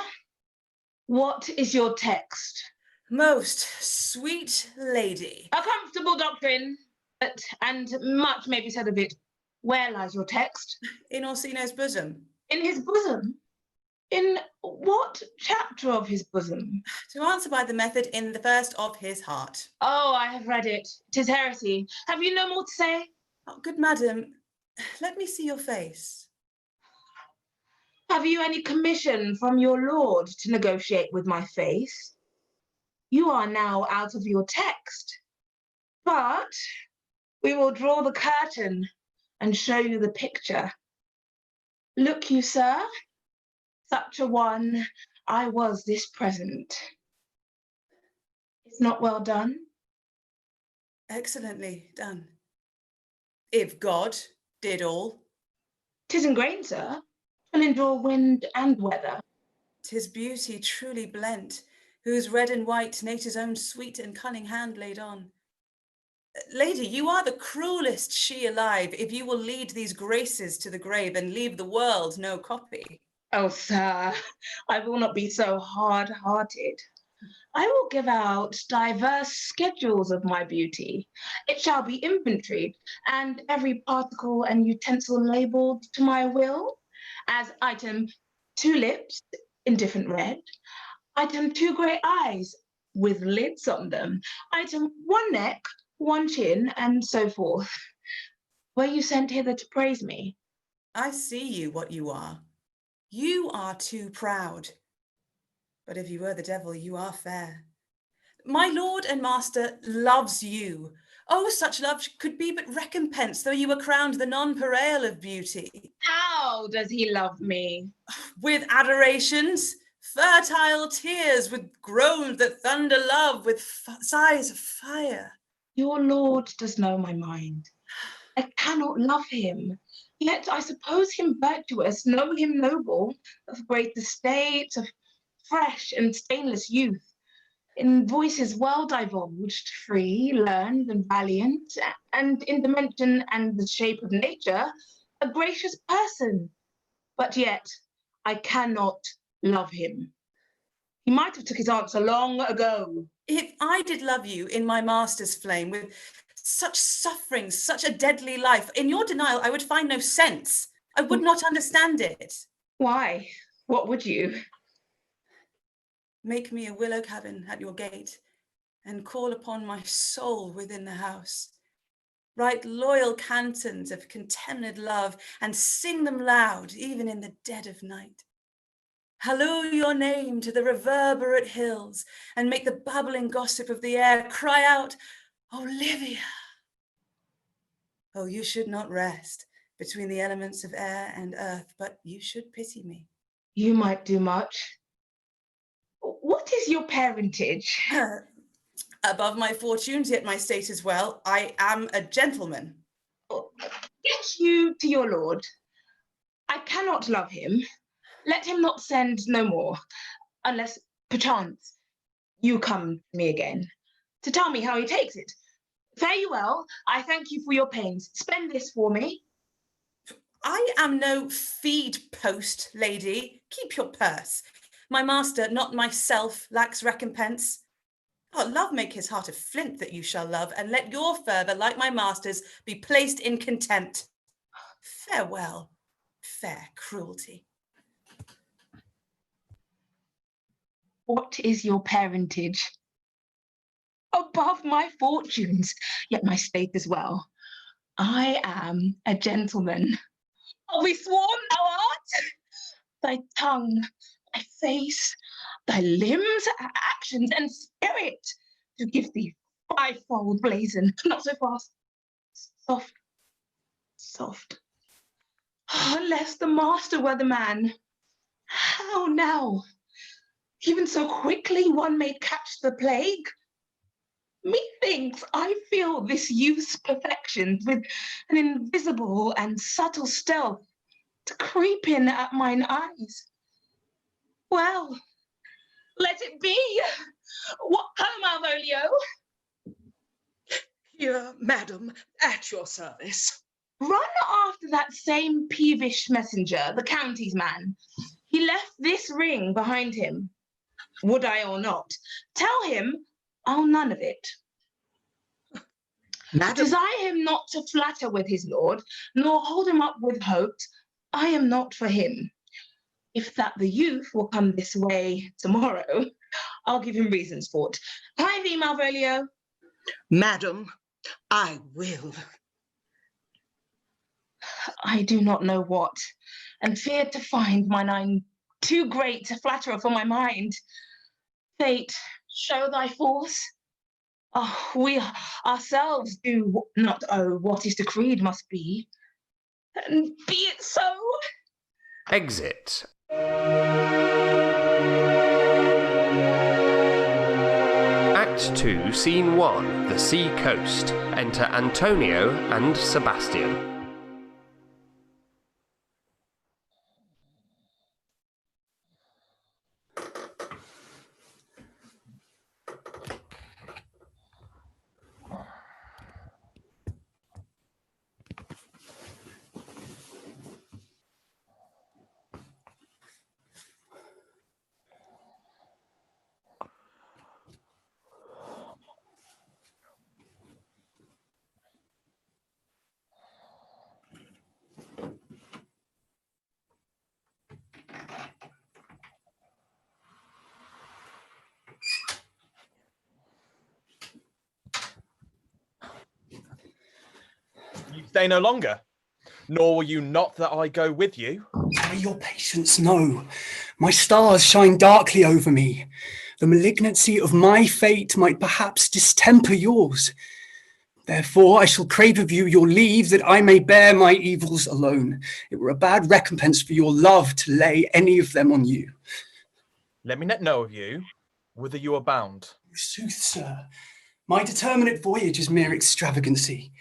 S13: what is your text?
S11: Most sweet lady.
S13: A comfortable doctrine, and much may be said of it. Where lies your text?
S11: In Orsino's bosom.
S13: In his bosom? In what chapter of his bosom?
S11: To answer by the method, in the first of his heart.
S13: Oh, I have read it. 'Tis heresy. Have you no more to say?
S11: Oh, good madam, let me see your face.
S13: Have you any commission from your lord to negotiate with my face? You are now out of your text, but we will draw the curtain and show you the picture. Look you, sir, such a one I was this present. It's not well done?
S11: Excellently done. If God did all.
S13: 'Tis ingrained, sir, shall endure wind and weather.
S11: 'Tis beauty truly blent, whose red and white nature's own sweet and cunning hand laid on. Lady, you are the cruelest she alive, if you will lead these graces to the grave and leave the world no copy.
S13: Oh, sir, I will not be so hard-hearted. I will give out diverse schedules of my beauty. It shall be inventoried, and every particle and utensil labeled to my will, as item 2 lips, indifferent red, item 2 grey eyes, with lids on them, item 1 neck, 1 chin, and so forth. Were you sent hither to praise me?
S11: I see you what you are. You are too proud. But if you were the devil, you are fair. My lord and master loves you. Oh, such love could be but recompense, though you were crowned the nonpareil of beauty.
S13: How does he love me?
S11: With adorations, fertile tears with groans that thunder love with sighs of fire.
S14: Your lord does know my mind. I cannot love him, yet I suppose him virtuous, know him noble, of great estate, of fresh and stainless youth, in voices well divulged, free, learned, and valiant, and in dimension and the shape of nature, a gracious person. But yet, I cannot love him. He might have took his answer long ago.
S11: If I did love you in my master's flame, with such suffering, such a deadly life, in your denial I would find no sense. I would not understand it.
S14: Why? What would you?
S11: Make me a willow cabin at your gate, and call upon my soul within the house. Write loyal cantons of contemned love, and sing them loud, even in the dead of night. Halloo your name to the reverberate hills, and make the babbling gossip of the air cry out, Olivia. Oh, you should not rest between the elements of air and earth, but you should pity me.
S14: You might do much. What is your parentage?
S11: Above my fortunes, yet my state is well. I am a gentleman.
S14: Get you to your lord. I cannot love him. Let him not send no more, unless, perchance, you come to me again, to tell me how he takes it. Fare you well. I thank you for your pains. Spend this for me.
S11: I am no feed post, lady. Keep your purse. My master, not myself, lacks recompense. Oh, love make his heart of flint that you shall love, and let your fervour, like my master's, be placed in contempt. Farewell, fair cruelty.
S14: What is your parentage? Above my fortunes, yet my state is well. I am a gentleman. Are we sworn thou art? Thy tongue, thy face, thy limbs, actions, and spirit to give thee fivefold blazon. Not so fast. Soft, soft. Unless the master were the man. How now? Even so quickly one may catch the plague? Methinks I feel this youth's perfections with an invisible and subtle stealth to creep in at mine eyes. Well, let it be. What Malvolio?
S13: Here, madam, at your service.
S14: Run after that same peevish messenger, the county's man. He left this ring behind him. Would I or not? Tell him I'll none of it.
S13: Madam.
S14: Desire him not to flatter with his lord, nor hold him up with hopes. I am not for him. If that the youth will come this way tomorrow, I'll give him reasons for it. Hie thee, Malvolio.
S13: Madam, I will.
S14: I do not know what, and fear to find mine eye too great a flatterer for my mind. Fate, show thy force. Oh, we ourselves do not owe what is decreed must be. And be it so.
S3: Exit. Act 2, Scene 1, The Sea Coast. Enter Antonio and Sebastian.
S15: Stay no longer, nor will you not that I go with you.
S5: Carry your patience, no. My stars shine darkly over me. The malignancy of my fate might perhaps distemper yours. Therefore, I shall crave of you your leave that I may bear my evils alone. It were a bad recompense for your love to lay any of them on you.
S15: let me net know of you, whither you are bound.
S16: Sooth, sir, my determinate voyage is mere extravagancy.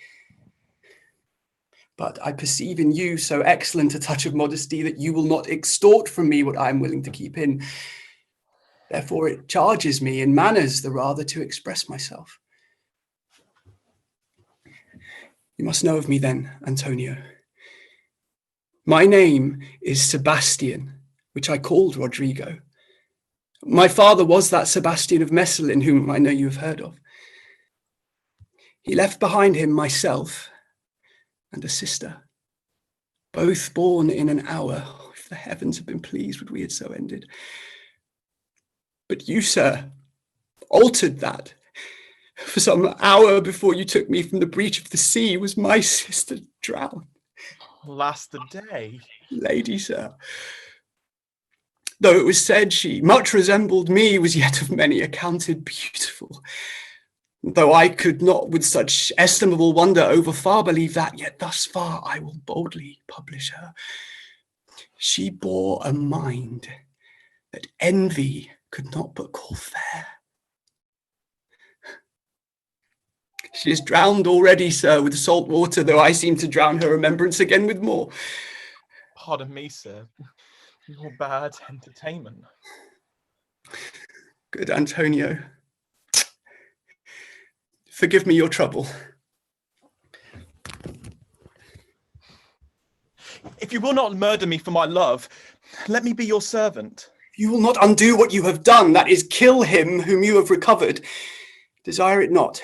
S16: But I perceive in you so excellent a touch of modesty that you will not extort from me what I am willing to keep in. Therefore it charges me in manners the rather to express myself. You must know of me then, Antonio. My name is Sebastian, which I called Rodrigo. My father was that Sebastian of Messalin, whom I know you have heard of. He left behind him myself and a sister, both born in an hour. Oh, if the heavens had been pleased, would we had so ended. But you, sir, altered that. For some hour before you took me from the breach of the sea, was my sister drowned.
S15: Last the day.
S16: Lady, sir. Though it was said she much resembled me, was yet of many accounted beautiful. Though I could not with such estimable wonder over far believe that, yet thus far I will boldly publish her. She bore a mind that envy could not but call fair. She is drowned already, sir, with salt water, though I seem to drown her remembrance again with more.
S15: Pardon me, sir. Your bad entertainment.
S16: Good Antonio. Forgive me your trouble.
S15: If you will not murder me for my love, let me be your servant.
S16: You will not undo what you have done, that is, kill him whom you have recovered. Desire it not.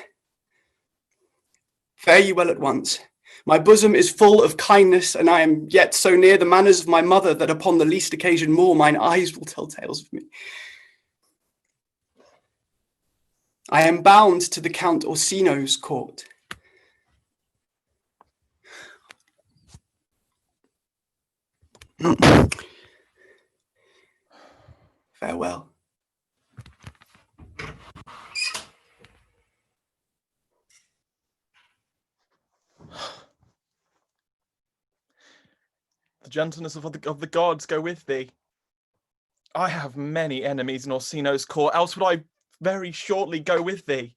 S16: Fare ye well at once. My bosom is full of kindness, and I am yet so near the manners of my mother that upon the least occasion more mine eyes will tell tales of me. I am bound to the Count Orsino's court. Farewell.
S15: The gentleness of the gods go with thee. I have many enemies in Orsino's court, else would I very shortly go with thee.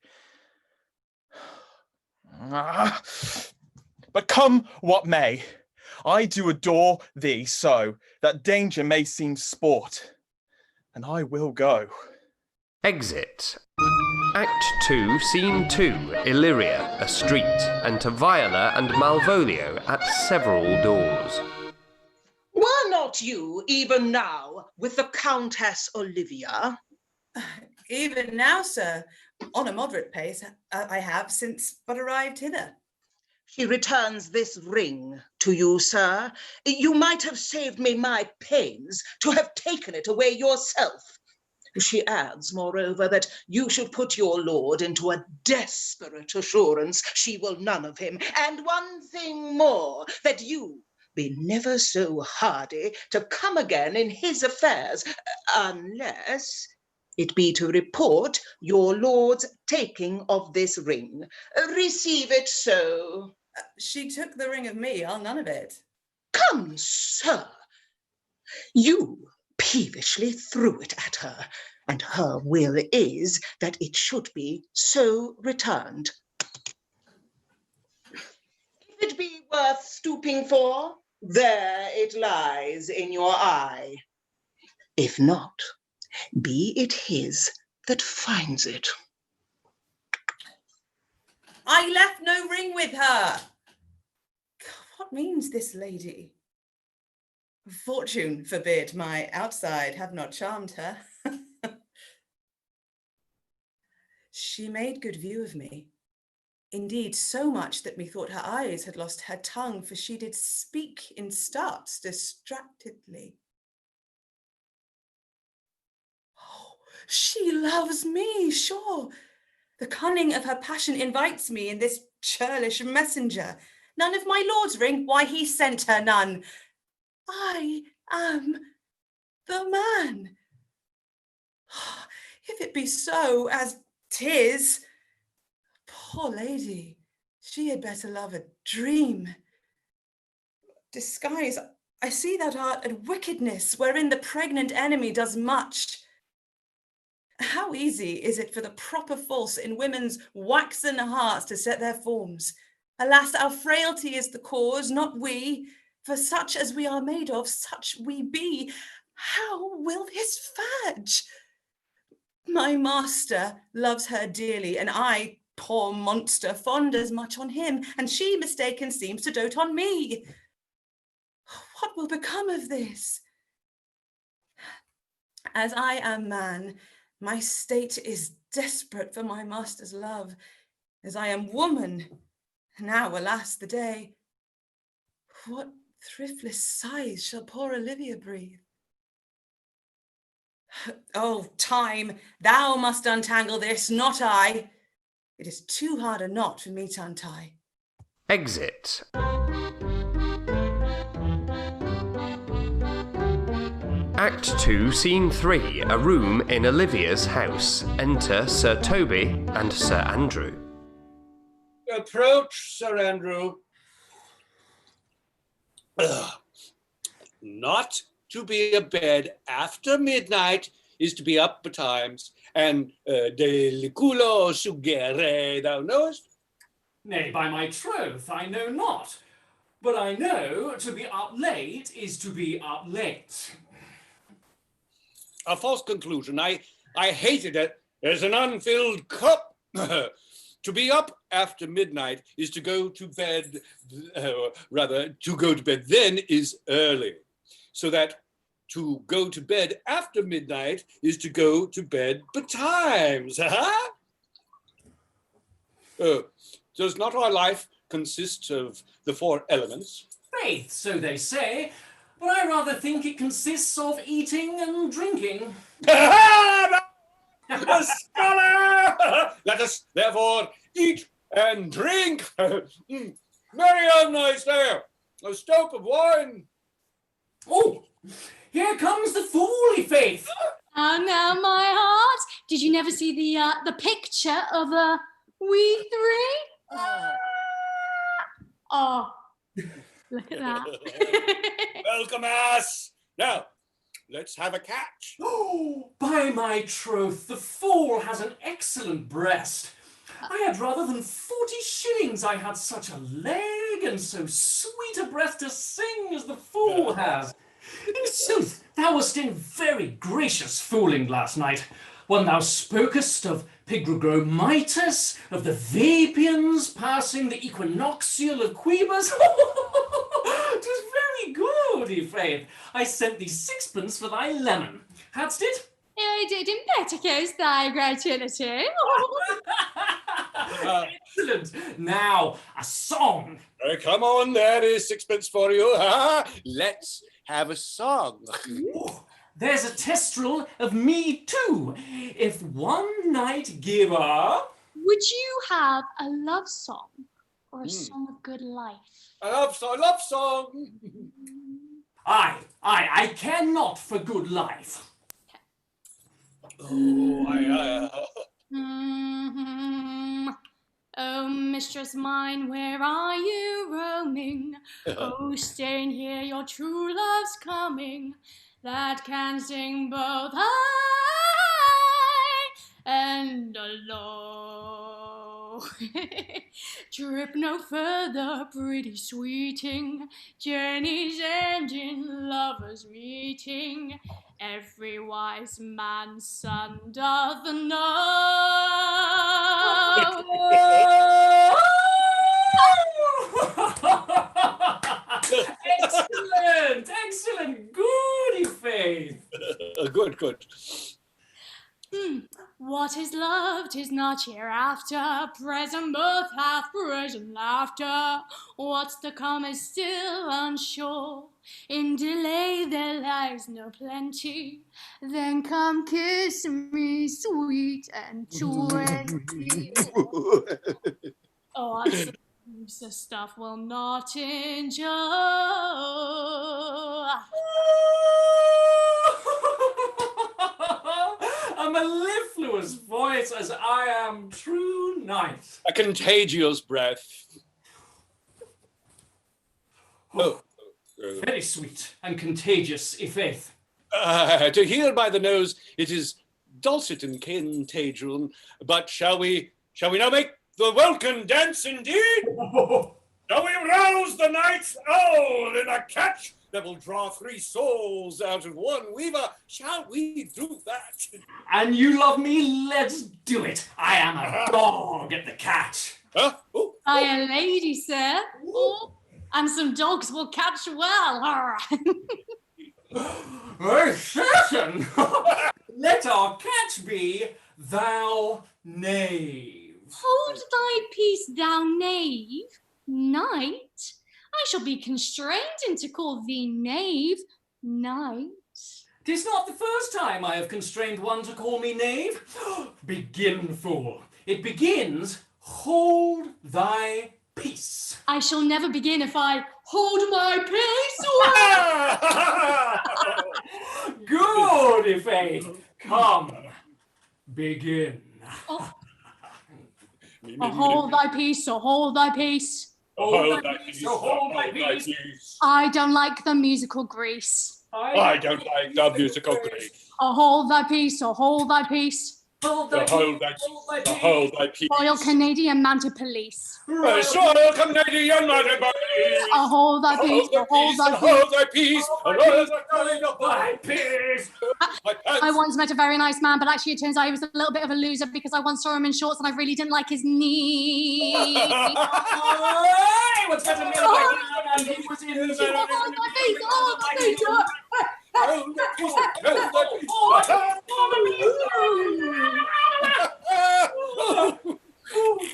S15: But come what may, I do adore thee so, that danger may seem sport, and I will go.
S3: Exit. Act 2, Scene 2, Illyria, a street. Enter VIOLA and MALVOLIO at several doors.
S13: Were not you, even now, with the Countess Olivia?
S11: Even now, sir, on a moderate pace, I have since but arrived hither.
S13: She returns this ring to you, sir. You might have saved me my pains to have taken it away yourself. She adds, moreover, that you should put your lord into a desperate assurance she will none of him, and one thing more, that you be never so hardy to come again in his affairs, unless it be to report your lord's taking of this ring. Receive it so.
S11: She took the ring of me, I'll none of it.
S13: Come, sir. You peevishly threw it at her, and her will is that it should be so returned. If it be worth stooping for, there it lies in your eye. If not, be it his that finds it.
S11: I left no ring with her. What means this lady? Fortune forbid my outside have not charmed her. She made good view of me. Indeed, so much that methought her eyes had lost her tongue, for she did speak in starts distractedly. Oh, she loves me, sure. The cunning of her passion invites me in this churlish messenger. None of my lord's ring, why he sent her none. I am the man. If it be so as 'tis, poor lady, she had better love a dream. Disguise, I see that art at wickedness, wherein the pregnant enemy does much. How easy is it for the proper false in women's waxen hearts to set their forms? Alas, our frailty is the cause, not we. For such as we are made of, such we be. How will this fudge? My master loves her dearly, and I, poor monster, fond as much on him, and she mistaken seems to dote on me. What will become of this? As I am man, my state is desperate for my master's love. As I am woman, now, alas, the day. What thriftless sighs shall poor Olivia breathe? Oh, time, thou must untangle this, not I. It is too hard a knot for me to untie.
S3: Exit. Act 2, Scene 3, a room in Olivia's house. Enter Sir Toby and Sir Andrew.
S9: Approach, Sir Andrew. Not to be abed after midnight is to be up betimes, and deliculo sugere, thou knowest?
S5: Nay, by my troth, I know not. But I know to be up late is to be up late.
S9: A false conclusion. I hated it as an unfilled cup. To be up after midnight is to go to bed, rather, to go to bed then is early. So that to go to bed after midnight is to go to bed betimes. Does not our life consist of the 4 elements?
S5: Faith, so they say, but I rather think it consists of eating and drinking.
S9: A scholar! Let us therefore eat and drink. Merry on nice there, a stoup of wine.
S5: Oh, here comes the fooly faith.
S12: Oh, now, my heart, did you never see the picture of we three? Oh, look at that.
S9: Welcome us. Now, let's have a catch.
S5: Oh, by my troth, the fool has an excellent breast. I had rather than 40 shillings I had such a leg and so sweet a breath to sing as the fool has. In sooth, thou wast in very gracious fooling last night, when thou spokest of Pigrogromitis, of the Vapians passing the equinoxial of Quibus. 'Twas very good, i' faith. I sent thee 6pence for thy lemon. Hadst it?
S12: I did in better case thy gratuity.
S5: Excellent. Now, a song.
S9: Come on, there is 6pence for you. Let's have a song.
S5: Ooh, there's a testrel of me too. If one night giver...
S12: Would you have a love song or a song of good life?
S9: A love song.
S5: I care not for good life.
S12: Oh, mistress mine, where are you roaming? Oh, staying here, your true love's coming, that can sing both high and low. Trip no further, pretty sweeting, journey's ending, lovers meeting. Every wise man's son doth know.
S5: Excellent, goody faith.
S9: Good.
S12: What is love? 'Tis not hereafter. Present birth hath present laughter. What's to come is still unsure. In delay there lies no plenty. Then come kiss me, sweet and 20. Oh, the stuff will not endure.
S5: A mellifluous voice as I am true knight.
S9: A contagious breath.
S5: Very sweet and contagious, i' faith.
S9: To hear by the nose, it is dulcet and cantagion, but shall we now make the welkin dance indeed? Shall we rouse the night's owl in a catch that will draw 3 souls out of one weaver? Shall we do that?
S5: And you love me? Let's do it. I am a dog at the catch.
S9: Huh? Oh.
S12: I a lady, sir. Oh, and some dogs will catch well.
S5: Oh, certain. Let our catch be thou knave.
S12: Hold thy peace, thou knave. Knight, I shall be constrained to call thee knave, knight.
S5: 'Tis not the first time I have constrained one to call me knave. Begin, fool. It begins, hold thy peace.
S12: I shall never begin if I hold my peace.
S5: Good, Faith. Come, begin.
S12: Oh, hold thy peace, so hold thy peace.
S5: Hold thy peace, hold thy peace.
S12: I don't like the musical grease.
S9: I don't like the musical grease.
S12: Hold thy peace, so hold thy peace.
S5: Hold
S9: thy peace, hold thy peace.
S12: Royal Canadian Mounted Police.
S9: Royal Canadian Mounted Police.
S12: Hold thy peace, hold thy peace.
S9: Hold thy peace, hold
S5: thy peace.
S12: I once met a very nice man, but actually it turns out he was a little bit of a loser because I once saw him in shorts and I really didn't like his knees.
S5: What's better than and he was in the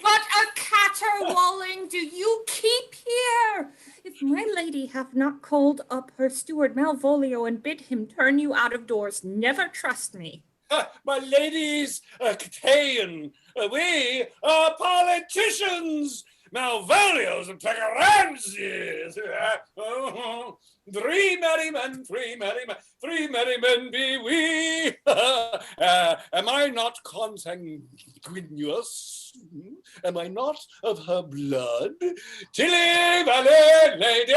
S10: But a caterwauling do you keep here? If my lady have not called up her steward Malvolio and bid him turn you out of doors, never trust me.
S9: My ladies, Cataean, we are politicians, Malvolios and Pecaranzis. 3 merry men, 3 merry men be we. Am I not consanguineous? Am I not of her blood? Tilly Valley lady,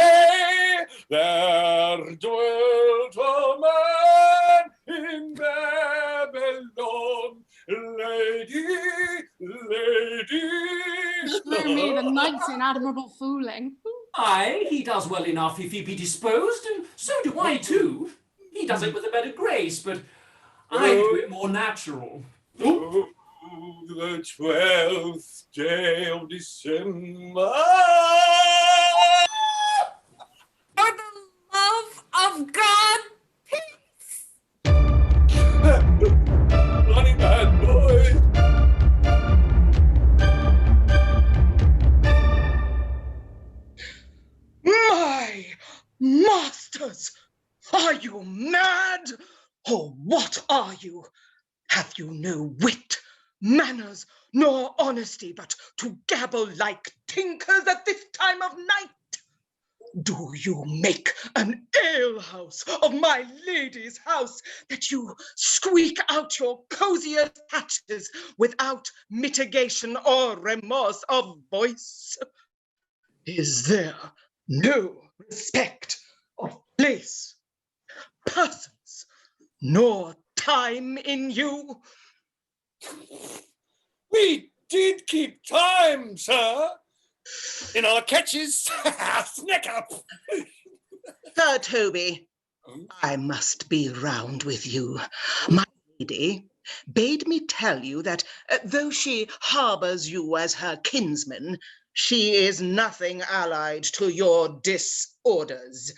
S9: there dwelt a man in Babylon. Lady.
S12: Screw me, the knight's in admirable fooling.
S5: Aye, he does well enough if he be disposed, and so do I too. He does it with a better grace, but I do it more natural.
S9: Oh, the 12th day of December.
S10: For the love of God, peace.
S9: Bloody bad boy.
S13: My masters, are you mad? Or what are you? Have you no wit, manners, nor honesty, but to gabble like tinkers at this time of night? Do you make an alehouse of my lady's house, that you squeak out your coziest patches without mitigation or remorse of voice? Is there no respect of place, persons, nor time in you?
S9: We did keep time, sir. In our catches, snack up.
S13: Sir Toby, I must be round with you. My lady bade me tell you that though she harbours you as her kinsman, she is nothing allied to your disorders.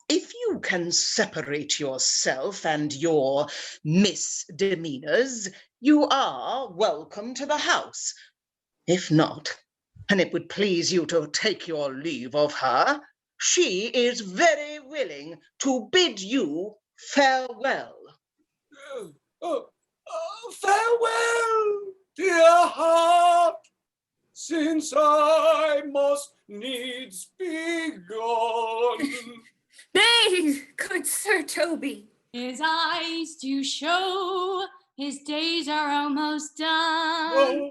S13: If you can separate yourself and your misdemeanors, you are welcome to the house. If not, and it would please you to take your leave of her, she is very willing to bid you farewell.
S9: Farewell, dear heart, since I must needs be gone.
S10: Nay, good Sir Toby.
S12: His eyes do show his days are almost done.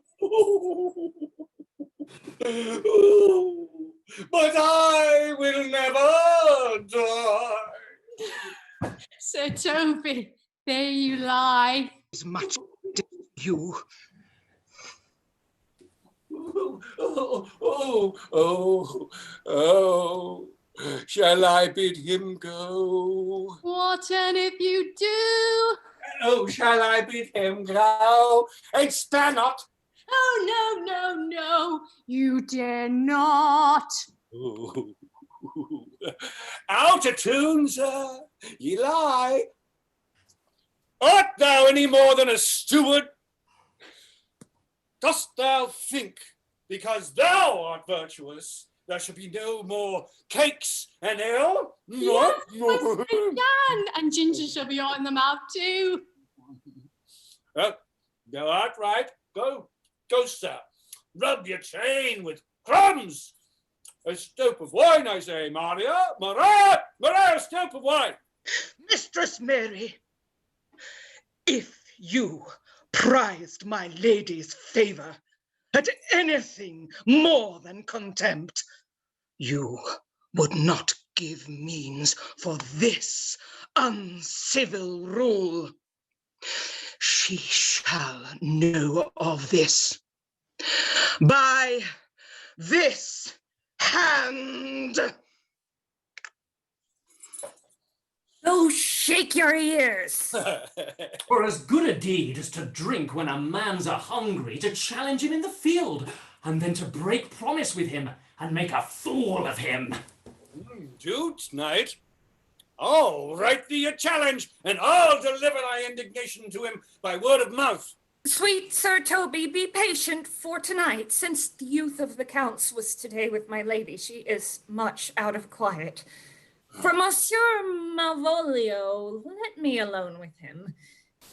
S9: But I will never die.
S12: Sir Toby, there you lie.
S13: is much to you.
S9: Oh, shall I bid him go?
S12: What and if you do?
S9: Oh, shall I bid him go? And spare not.
S12: Oh, no, you dare not.
S9: Oh. Out of tune, sir, ye lie. Art thou any more than a steward? Dost thou think, because thou art virtuous, there shall be no more cakes and ale?
S12: Yes, and ginger shall be out in the mouth too.
S9: Well, thou art right. Go, sir. Rub your chain with crumbs. A stoup of wine, I say, Maria. Maria, a stoup of wine.
S13: Mistress Mary, if you prized my lady's favor at anything more than contempt, you would not give means for this uncivil rule. She shall know of this by this hand.
S10: Oh, shake your ears.
S5: For as good a deed as to drink when a man's a-hungry, to challenge him in the field, and then to break promise with him and make a fool of him.
S9: Dude, knight, I'll write thee a challenge, and I'll deliver thy indignation to him by word of mouth.
S10: Sweet Sir Toby, be patient for tonight. Since the youth of the counts was today with my lady, she is much out of quiet. For Monsieur Malvolio, let me alone with him.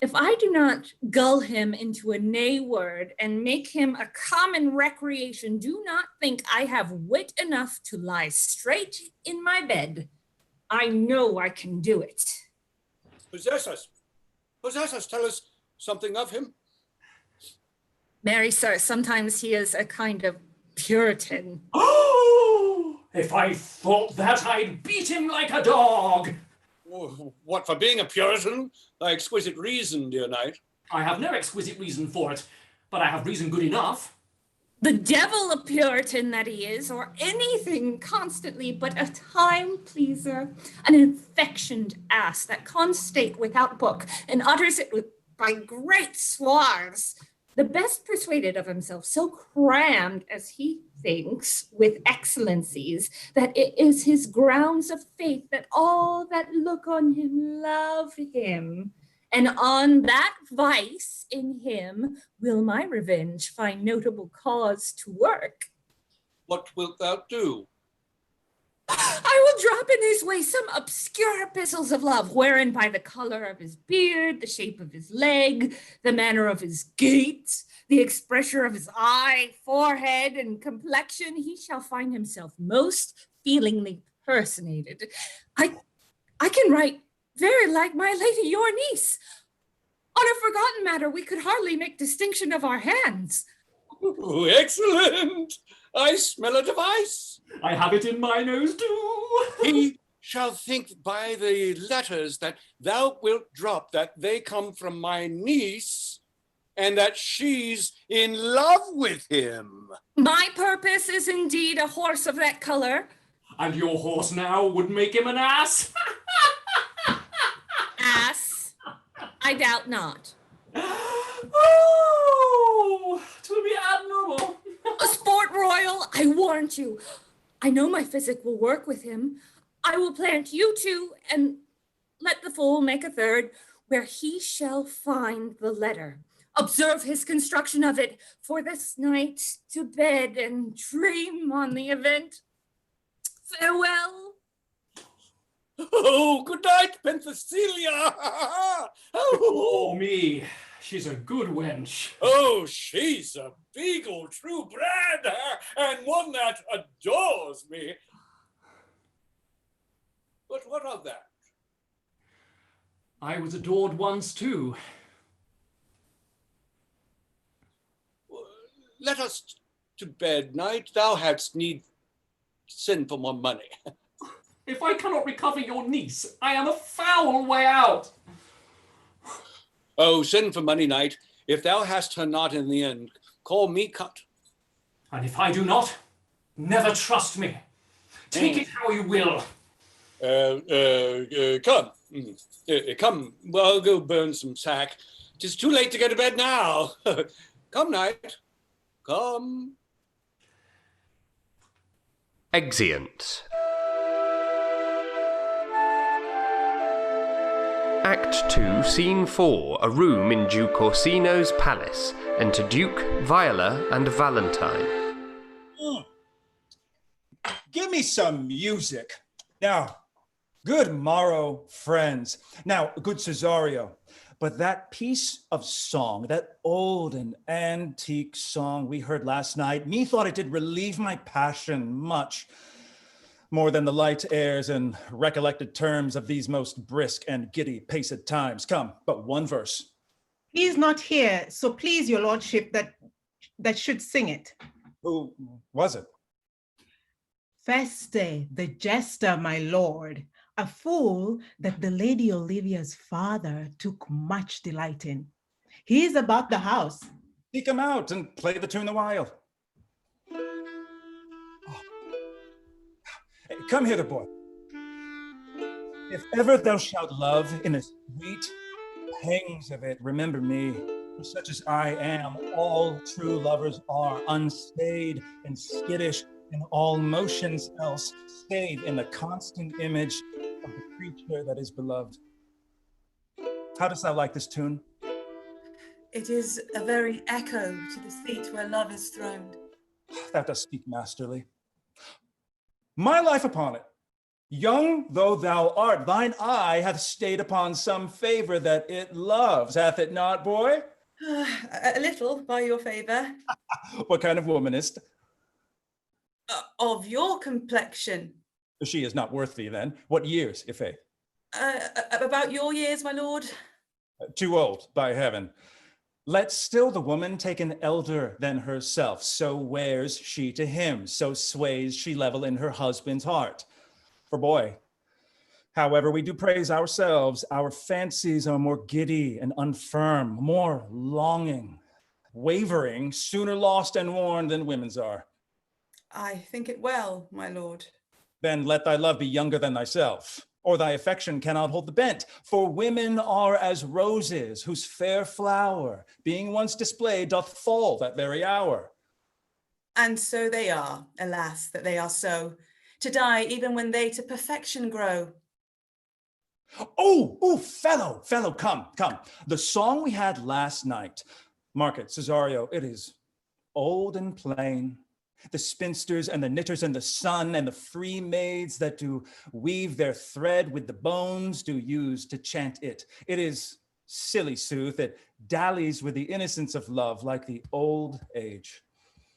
S10: If I do not gull him into a nay word and make him a common recreation, do not think I have wit enough to lie straight in my bed. I know I can do it.
S9: Possess us, tell us something of him.
S10: Marry, sir, sometimes he is a kind of Puritan.
S5: Oh, if I thought that, I'd beat him like a dog.
S9: Oh, what, for being a Puritan? Thy exquisite reason, dear knight.
S5: I have no exquisite reason for it, but I have reason good enough.
S10: The devil a Puritan that he is, or anything constantly but a time pleaser, an affectioned ass that constate without book and utters it by great swaths. The best persuaded of himself, so crammed as he thinks with excellencies, that it is his grounds of faith that all that look on him love him. And on that vice in him will my revenge find notable cause to work.
S9: What wilt thou do?
S10: I will drop in his way some obscure epistles of love, wherein by the color of his beard, the shape of his leg, the manner of his gait, the expression of his eye, forehead, and complexion, he shall find himself most feelingly personated. I can write very like my lady, your niece. On a forgotten matter, we could hardly make distinction of our hands.
S9: Oh, excellent! I smell a device.
S5: I have it in my nose too.
S9: He shall think by the letters that thou wilt drop that they come from my niece and that she's in love with him.
S10: My purpose is indeed a horse of that color.
S5: And your horse now would make him an ass?
S10: Ass? I doubt not.
S5: Oh, 'twill be admirable.
S10: A sport royal, I warrant you. I know my physic will work with him. I will plant you two and let the fool make a third, where he shall find the letter. Observe his construction of it for this night, to bed and dream on the event. Farewell.
S9: Oh, good night, Penthesilea.
S5: Oh, me. She's a good wench.
S9: Oh, she's a beagle, true bred, and one that adores me. But what of that?
S5: I was adored once too.
S9: Let us to bed, knight. Thou hadst need send for more money.
S5: If I cannot recover your niece, I am a foul way out.
S9: Oh, send for money, knight. If thou hast her not in the end, call me cut.
S5: And if I do not, never trust me. Take it how you will.
S9: Come. Come, well, I'll go burn some sack. 'Tis too late to go to bed now. Come, knight. Come.
S3: Exeunt. Act 2, Scene 4, a room in Duke Orsino's palace. Enter Duke, Viola, and Valentine.
S4: Give me some music. Now, good morrow, friends. Now, good Cesario, but that piece of song, that old and antique song we heard last night, methought it did relieve my passion much more than the light airs and recollected terms of these most brisk and giddy paced times. Come, but one verse.
S6: He is not here, so please your lordship that should sing it.
S4: Who was it?
S6: Feste, the jester, my lord, a fool that the Lady Olivia's father took much delight in. He is about the house.
S4: Seek him out and play the tune the while. Hey, come hither, boy. If ever thou shalt love in the sweet pangs of it, remember me. For such as I am, all true lovers are unstayed and skittish in all motions else, stayed in the constant image of the creature that is beloved. How dost thou like this tune?
S11: It is a very echo to the seat where love is throned.
S4: Thou dost speak masterly. My life upon it. Young though thou art, thine eye hath stayed upon some favor that it loves, hath it not, boy?
S11: A little, by your favor.
S4: What kind of woman is't?
S11: Of your complexion.
S4: She is not worth thee then. What years, if a?
S11: About your years, my lord.
S4: Too old, by heaven. Let still the woman take an elder than herself, so wears she to him, so sways she level in her husband's heart. For boy, however we do praise ourselves, our fancies are more giddy and unfirm, more longing, wavering, sooner lost and worn than women's are.
S11: I think it well, my lord.
S4: Then let thy love be younger than thyself, or thy affection cannot hold the bent. For women are as roses, whose fair flower, being once displayed, doth fall that very hour.
S11: And so they are, alas, that they are so, to die even when they to perfection grow.
S4: Oh, fellow, come. The song we had last night, mark it, Cesario, it is old and plain. The spinsters and the knitters and the sun and the free maids that do weave their thread with the bones do use to chant it. It is silly sooth, it dallies with the innocence of love like the old age.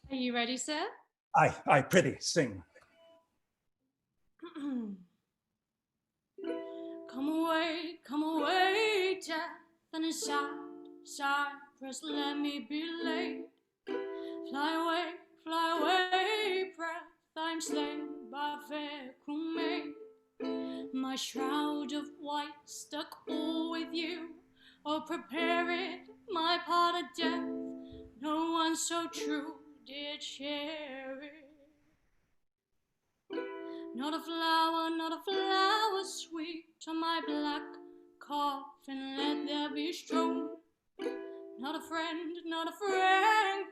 S12: Are you ready, sir?
S4: Aye, prithee, sing.
S12: Come away, death, and a sad cypress, let me be laid. Fly away, breath, I'm slain by fair crewmate. My shroud of white stuck all with you, oh prepare it, my part of death, no one so true did share it. Not a flower sweet on my black coffin, let there be strewn. Not a friend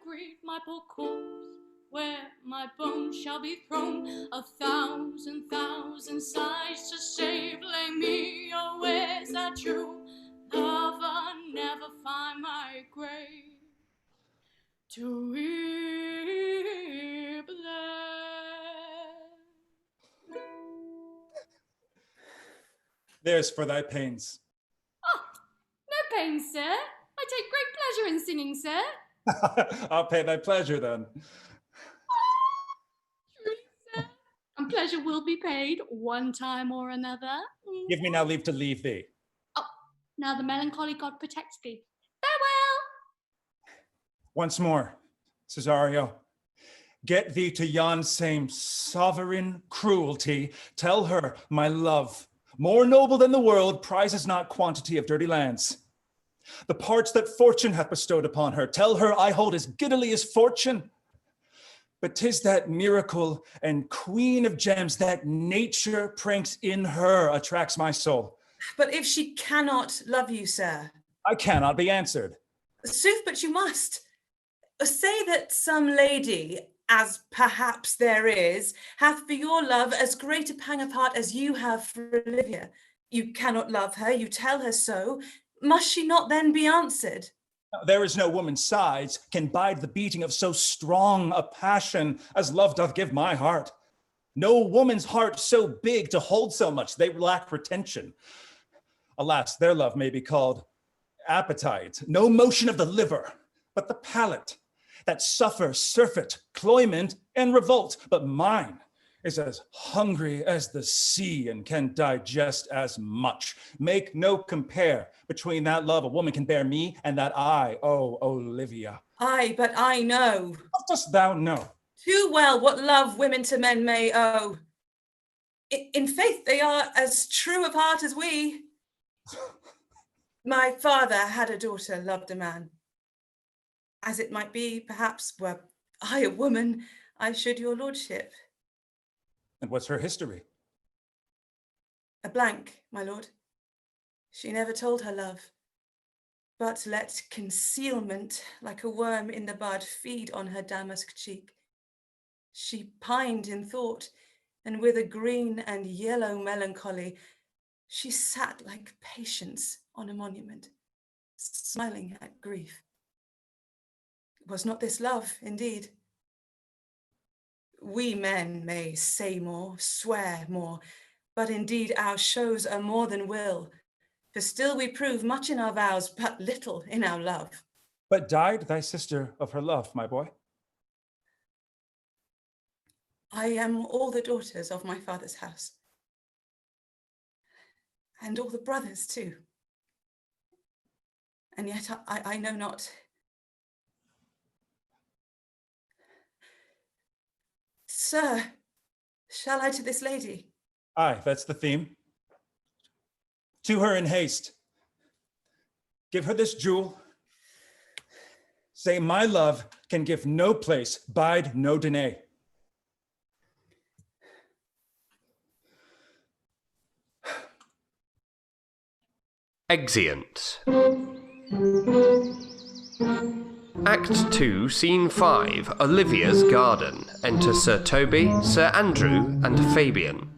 S12: greet my poor corpse, where my bones shall be thrown. 1,000 sighs to save, lay me, oh where's that true lover, never find my grave to weep there.
S4: There's for thy pains.
S12: Oh, no pain, sir. I take great pleasure in singing, sir.
S4: I'll pay thy pleasure then.
S12: Truly, sir. And pleasure will be paid one time or another.
S4: Give me now leave to leave thee.
S12: Oh, now the melancholy god protects thee. Farewell.
S4: Once more, Cesario, get thee to yon same sovereign cruelty. Tell her, my love, more noble than the world, prizes not quantity of dirty lands. The parts that fortune hath bestowed upon her, tell her I hold as giddily as fortune. But 'tis that miracle and queen of gems that nature pranks in her attracts my soul.
S11: But if she cannot love you, sir?
S4: I cannot be answered.
S11: Sooth, but you must. Say that some lady, as perhaps there is, hath for your love as great a pang of heart as you have for Olivia. You cannot love her, you tell her so. Must she not then be answered?
S4: There is no woman's sides can bide the beating of so strong a passion as love doth give my heart. No woman's heart so big to hold so much, they lack retention. Alas, their love may be called appetite, no motion of the liver, but the palate, that suffer surfeit, cloyment, and revolt. But mine is as hungry as the sea and can digest as much. Make no compare between that love a woman can bear me and that I owe Olivia.
S11: Aye, but I know.
S4: What dost thou know?
S11: Too well what love women to men may owe. In faith, they are as true of heart as we. My father had a daughter, loved a man. As it might be, perhaps, were I a woman, I should your lordship.
S4: And what's her history?
S11: A blank, my lord. She never told her love, but let concealment, like a worm in the bud, feed on her damask cheek. She pined in thought, and with a green and yellow melancholy, she sat like Patience on a monument, smiling at grief. Was not this love, indeed? We men may say more, swear more, but indeed our shows are more than will, for still we prove much in our vows, but little in our love.
S4: But died thy sister of her love, my boy?
S11: I am all the daughters of my father's house, and all the brothers too. And yet I know not. Sir, shall I to this lady?
S4: Aye, that's the theme. To her in haste. Give her this jewel. Say my love can give no place, bide no denay.
S3: Exeunt. Act 2, Scene 5, Olivia's garden. Enter Sir Toby, Sir Andrew, and Fabian.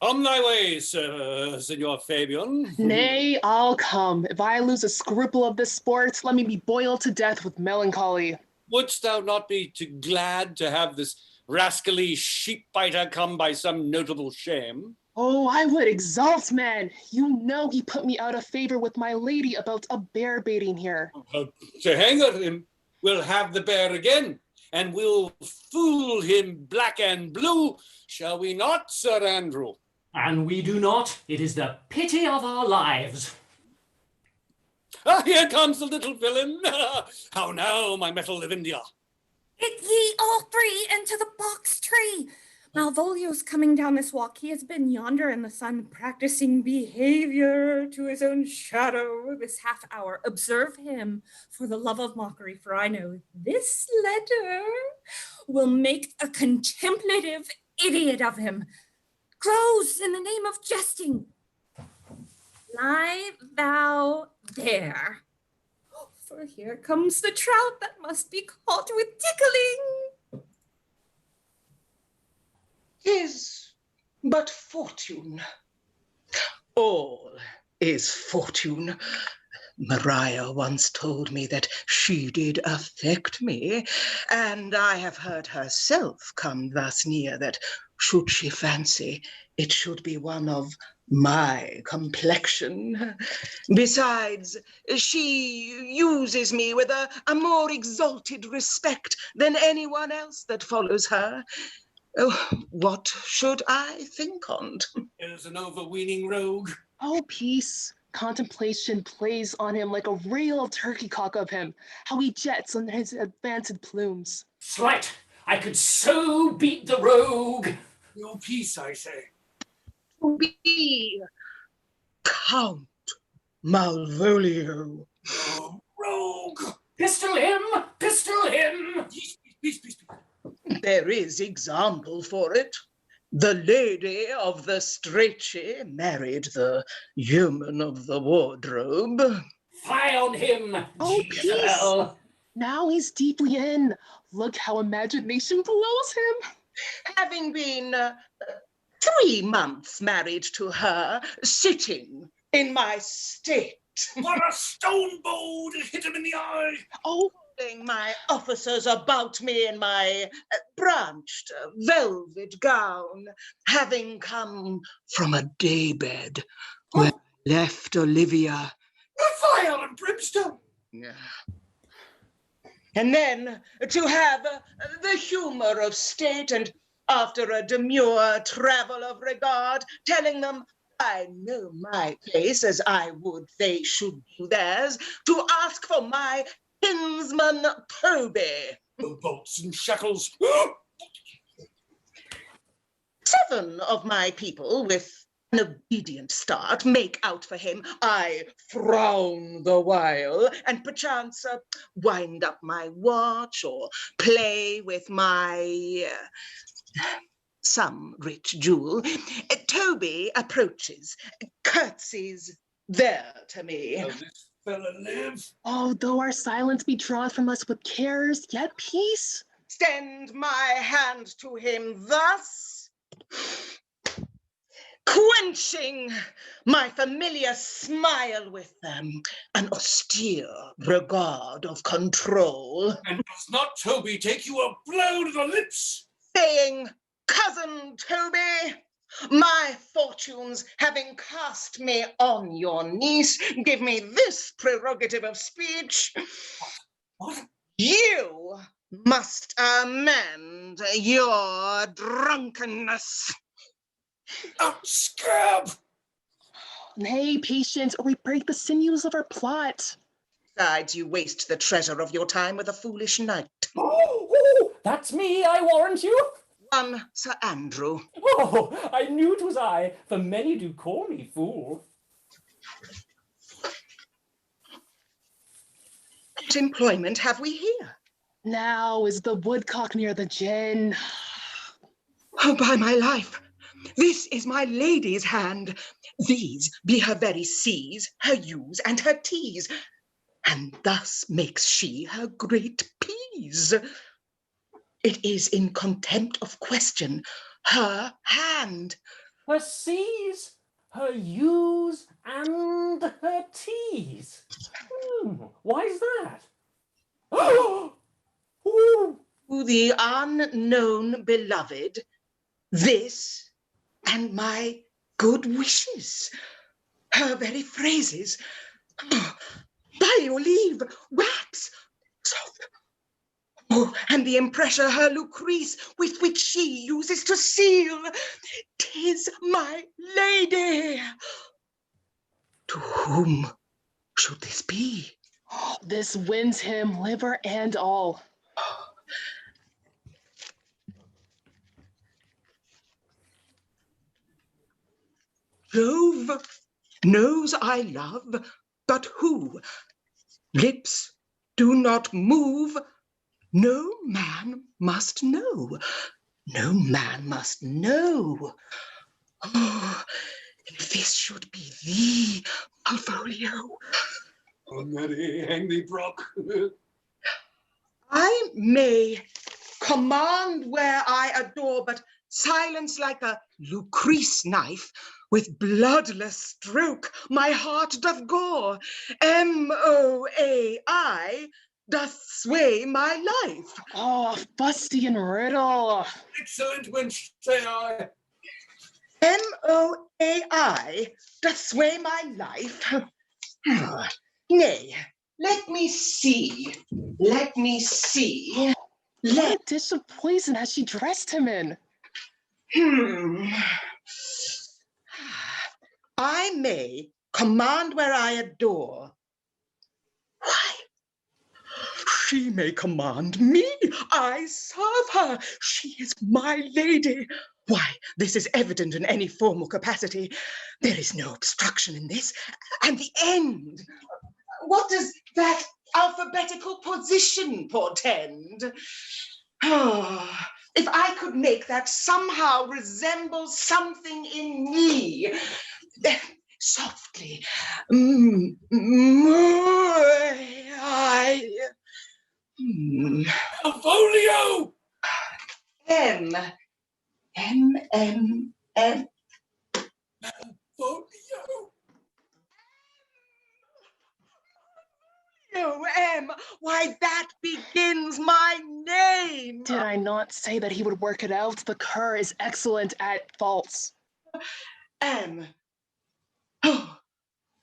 S9: On thy way, sir, Signor Fabian.
S17: Nay, I'll come. If I lose a scruple of this sport, let me be boiled to death with melancholy.
S9: Wouldst thou not be too glad to have this rascally sheep-biter come by some notable shame?
S17: Oh, I would exult, man. You know he put me out of favor with my lady about a bear baiting here.
S9: To hang at him, we'll have the bear again, and we'll fool him black and blue, shall we not, Sir Andrew?
S5: And we do not. It is the pity of our lives.
S9: Ah, here comes the little villain. How now, my metal of India?
S10: Get ye all three into the box tree. Malvolio's coming down this walk. He has been yonder in the sun practicing behavior to his own shadow this half hour. Observe him for the love of mockery, for I know this letter will make a contemplative idiot of him. Close in the name of jesting. Lie thou there. For here comes the trout that must be caught with tickling.
S13: 'Tis but fortune. All is fortune. Maria once told me that she did affect me, and I have heard herself come thus near that should she fancy it should be one of my complexion. Besides, she uses me with a more exalted respect than anyone else that follows her. Oh, what should I think on't?
S9: Is an overweening rogue.
S17: Oh, peace. Contemplation plays on him like a real turkey cock of him, how he jets on his advanced plumes.
S5: Slight, I could so beat the rogue.
S9: No peace, I say.
S13: To be Count Malvolio.
S9: Oh, rogue! Pistol him! Pistol him! Peace.
S13: There is example for it. The lady of the stretchy married the yeoman of the wardrobe.
S5: Fie on him,
S17: Oh,
S5: Jezebel.
S17: peace! Now he's deeply in. Look how imagination blows him.
S13: Having been 3 months married to her, sitting in my state.
S9: What a stone bowl to hit him in the eye!
S13: Oh, my officers about me in my branched velvet gown, having come from a daybed where I left Olivia.
S9: Fire and brimstone!
S13: And then to have the humor of state, and after a demure travel of regard, telling them I know my place as I would they should do theirs, to ask for my kinsman Toby.
S9: Oh, bolts and shackles.
S13: 7 of my people, with an obedient start, make out for him. I frown the while, and perchance wind up my watch, or play with my some rich jewel. Toby approaches, curtsies there to me.
S9: Does this fella live?
S17: Oh, though our silence be drawn from us with cares, yet peace.
S13: Extend my hand to him thus, quenching my familiar smile with an austere regard of control.
S9: And does not Toby take you a blow to the lips?
S13: Saying, cousin Toby, my fortunes having cast me on your niece, give me this prerogative of speech.
S9: What?
S13: You must amend your drunkenness.
S9: Oh, scrub!
S17: Nay, patience, or we break the sinews of our plot.
S13: Besides, you waste the treasure of your time with a foolish knight.
S5: Oh, that's me, I warrant you.
S13: One Sir Andrew.
S5: Oh, I knew 'twas I, for many do call me fool.
S13: What employment have we here?
S17: Now is the woodcock near the gin.
S13: Oh, by my life, this is my lady's hand. These be her very C's, her U's, and her T's. And thus makes she her great P's. It is in contempt of question, her hand.
S5: Her C's, her U's, and her T's. Why's that?
S13: To the unknown beloved, this and my good wishes, her very phrases. By your leave, wax, soft. Oh, and the impressure her Lucrece with which she uses to seal. 'Tis my lady. To whom should this be?
S17: This wins him, liver and all.
S13: Jove knows I love, but who? Lips do not move. No man must know. No man must know. Oh, if this should be thee, Malvolio.
S9: Oh, Mary, hang thee, Brock.
S13: I may command where I adore, but silence like a Lucrece knife, with bloodless stroke my heart doth gore. MOAI doth sway my life.
S17: Oh, fustian riddle.
S9: Excellent wench, say I.
S13: MOAI doth sway my life. Nay, let me see. Let me see.
S17: What a dish of poison has she dressed him in?
S13: I may command where I adore. Why? She may command me. I serve her. She is my lady. Why, this is evident in any formal capacity. There is no obstruction in this. And the end. What does that alphabetical position portend? Oh, if I could make that somehow resemble something in me. Softly.
S9: Malvolio!
S13: M.
S9: Malvolio!
S13: No, M. Why, that begins my name.
S17: Did I not say that he would work it out? The cur is excellent at false.
S13: M. Oh,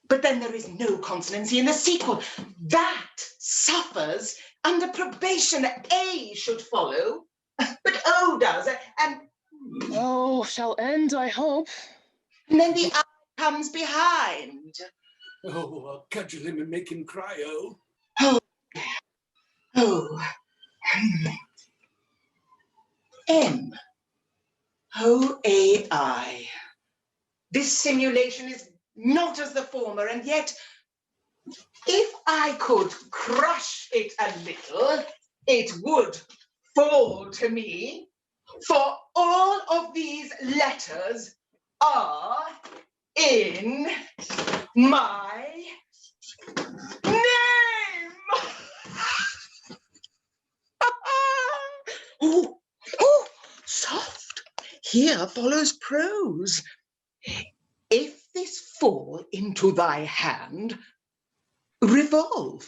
S13: but then there is no consonancy in the sequel. That suffers under probation. A should follow, but O does, and...
S17: Oh, shall end, I hope.
S13: And then the I comes behind.
S9: Oh, I'll cudgel him and make him cry, oh.
S13: M. O-A-I. This simulation is not as the former, and yet, if I could crush it a little, it would fall to me, for all of these letters are in my name. Oh, soft. Here follows prose. If this fall into thy hand, revolve.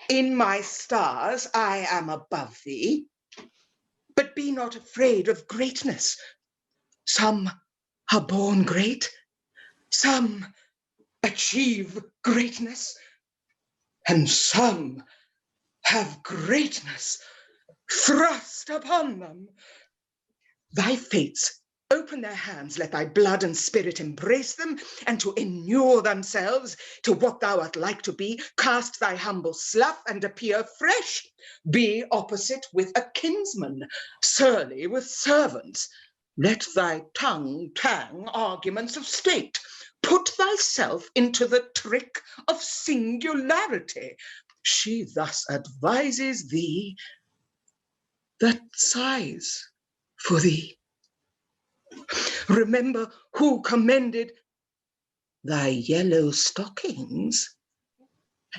S13: In my stars I am above thee, but be not afraid of greatness. Some are born great, some achieve greatness, and some have greatness thrust upon them. Thy fates open their hands, let thy blood and spirit embrace them, and to inure themselves to what thou art like to be, cast thy humble slough and appear fresh. Be opposite with a kinsman, surly with servants. Let thy tongue tang arguments of state. Put thyself into the trick of singularity. She thus advises thee that sighs for thee. Remember who commended thy yellow stockings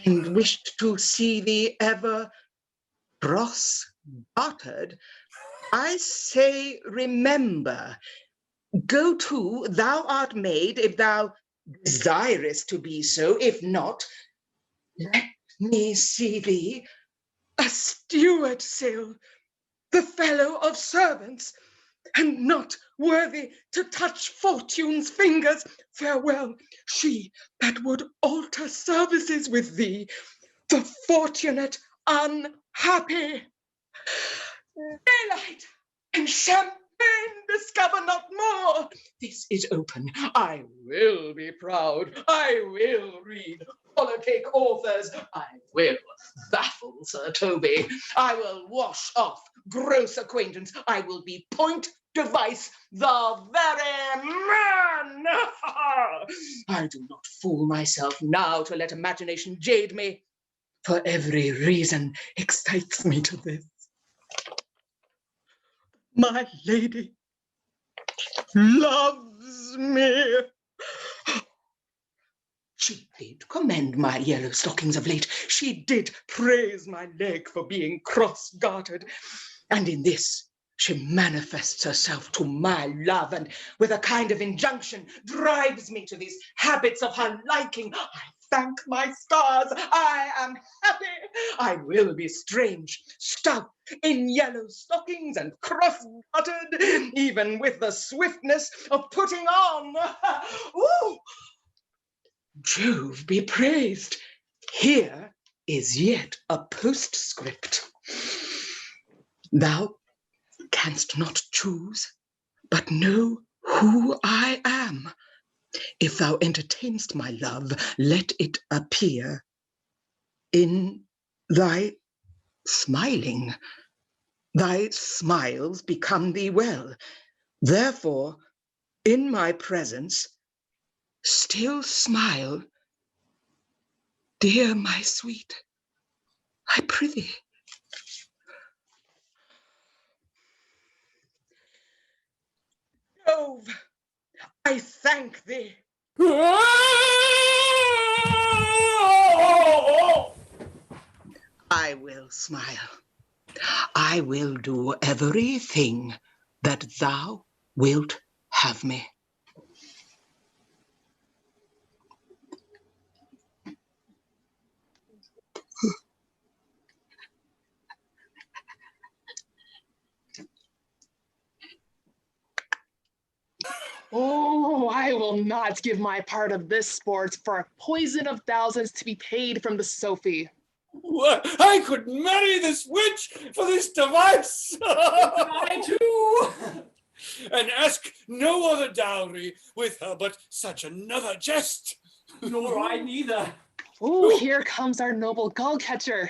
S13: and wished to see thee ever cross-gartered. I say remember. Go to, thou art made, if thou desirest to be so. If not, let me see thee a steward still, the fellow of servants, and not worthy to touch fortune's fingers. Farewell, she that would alter services with thee, the fortunate unhappy. Daylight and champagne discover not more. This is open. I will be proud. I will read politic authors. I will baffle Sir Toby. I will wash off gross acquaintance. I will be point device, the very man. I do not fool myself now to let imagination jade me, for every reason excites me to this. My lady loves me. She did commend my yellow stockings of late. She did praise my leg for being cross-gartered. And in this, she manifests herself to my love, and with a kind of injunction drives me to these habits of her liking. I thank my stars, I am happy. I will be strange, stout, in yellow stockings and cross-gartered, even with the swiftness of putting on. Ooh. Jove be praised. Here is yet a postscript. Thou canst not choose, but know who I am. If thou entertainst my love, let it appear in thy smiling. Thy smiles become thee well. Therefore, in my presence, still smile, dear my sweet, I prithee. Jove, I thank thee. I will smile. I will do everything that thou wilt have me.
S17: Oh, I will not give my part of this sport for a poison of thousands to be paid from the Sophie.
S9: What? I could marry this witch for this device.
S5: I too.
S9: And ask no other dowry with her but such another jest.
S5: Nor I neither.
S17: Oh, here comes our noble gull catcher.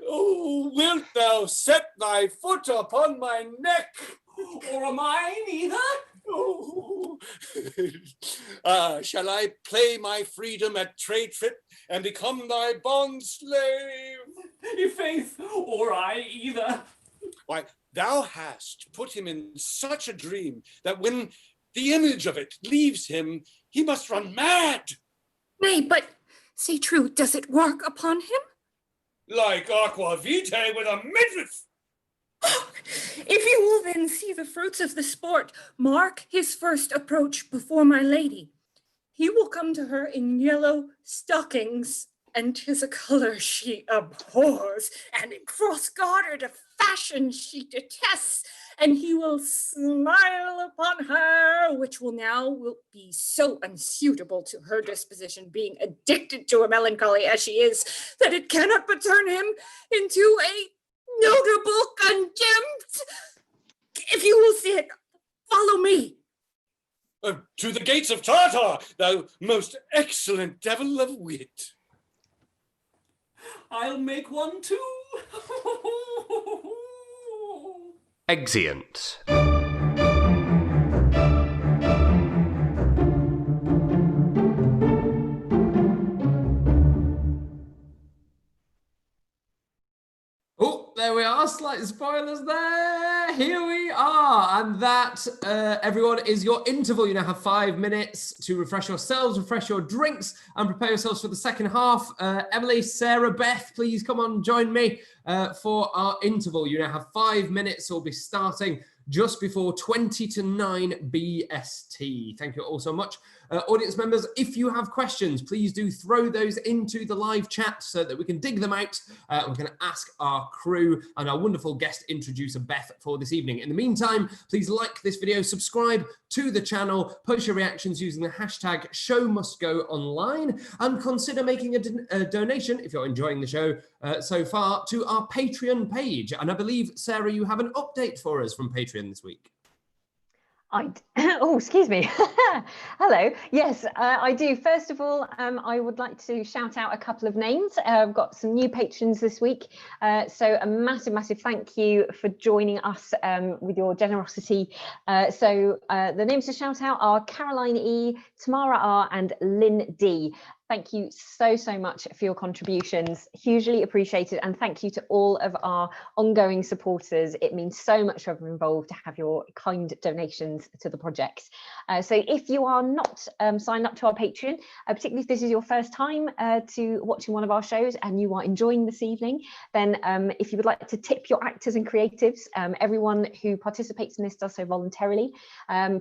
S9: Oh, wilt thou set thy foot upon my neck?
S5: Or am I neither?
S9: Oh. Shall I play my freedom at trade trip and become thy bond slave?
S5: I' faith, or I either.
S9: Why, thou hast put him in such a dream that when the image of it leaves him, he must run mad.
S10: Nay, but say true, does it work upon him?
S9: Like aqua vitae with a midriff.
S10: If you will then see the fruits of the sport, mark his first approach before my lady. He will come to her in yellow stockings, and 'tis a color she abhors, and in cross-gartered a fashion she detests, and he will smile upon her, which will be so unsuitable to her disposition, being addicted to a melancholy as she is, that it cannot but turn him into a notable contempt. If you will see it, follow me.
S9: To the gates of Tartar, thou most excellent devil of wit.
S5: I'll make one too.
S3: Exeunt.
S1: Oh, there we are. Slight spoilers there. Here we are. And that, everyone, is your interval. You now have 5 minutes to refresh yourselves, refresh your drinks, and prepare yourselves for the second half. Emily, Sarah, Beth, please come on, join me for our interval. You now have 5 minutes. We'll be starting just before 20 to 9 BST. Thank you all so much. Audience members, if you have questions, please do throw those into the live chat so that we can dig them out. We can ask our crew and our wonderful guest introducer, Beth, for this evening. In the meantime, please like this video, subscribe to the channel, post your reactions using the hashtag #ShowMustGoOnline, and consider making a donation, if you're enjoying the show so far, to our Patreon page. And I believe, Sarah, you have an update for us from Patreon this week.
S18: Oh, excuse me. Hello. Yes, I do. First of all, I would like to shout out a couple of names. I've got some new patrons this week. So a massive, massive thank you for joining us with your generosity. So the names to shout out are Caroline E, Tamara R, and Lynn D. Thank you so, so much for your contributions. Hugely appreciated. And thank you to all of our ongoing supporters. It means so much for everyone involved to have your kind donations to the project. So if you are not signed up to our Patreon, particularly if this is your first time to watching one of our shows and you are enjoying this evening, then if you would like to tip your actors and creatives, everyone who participates in this does so voluntarily.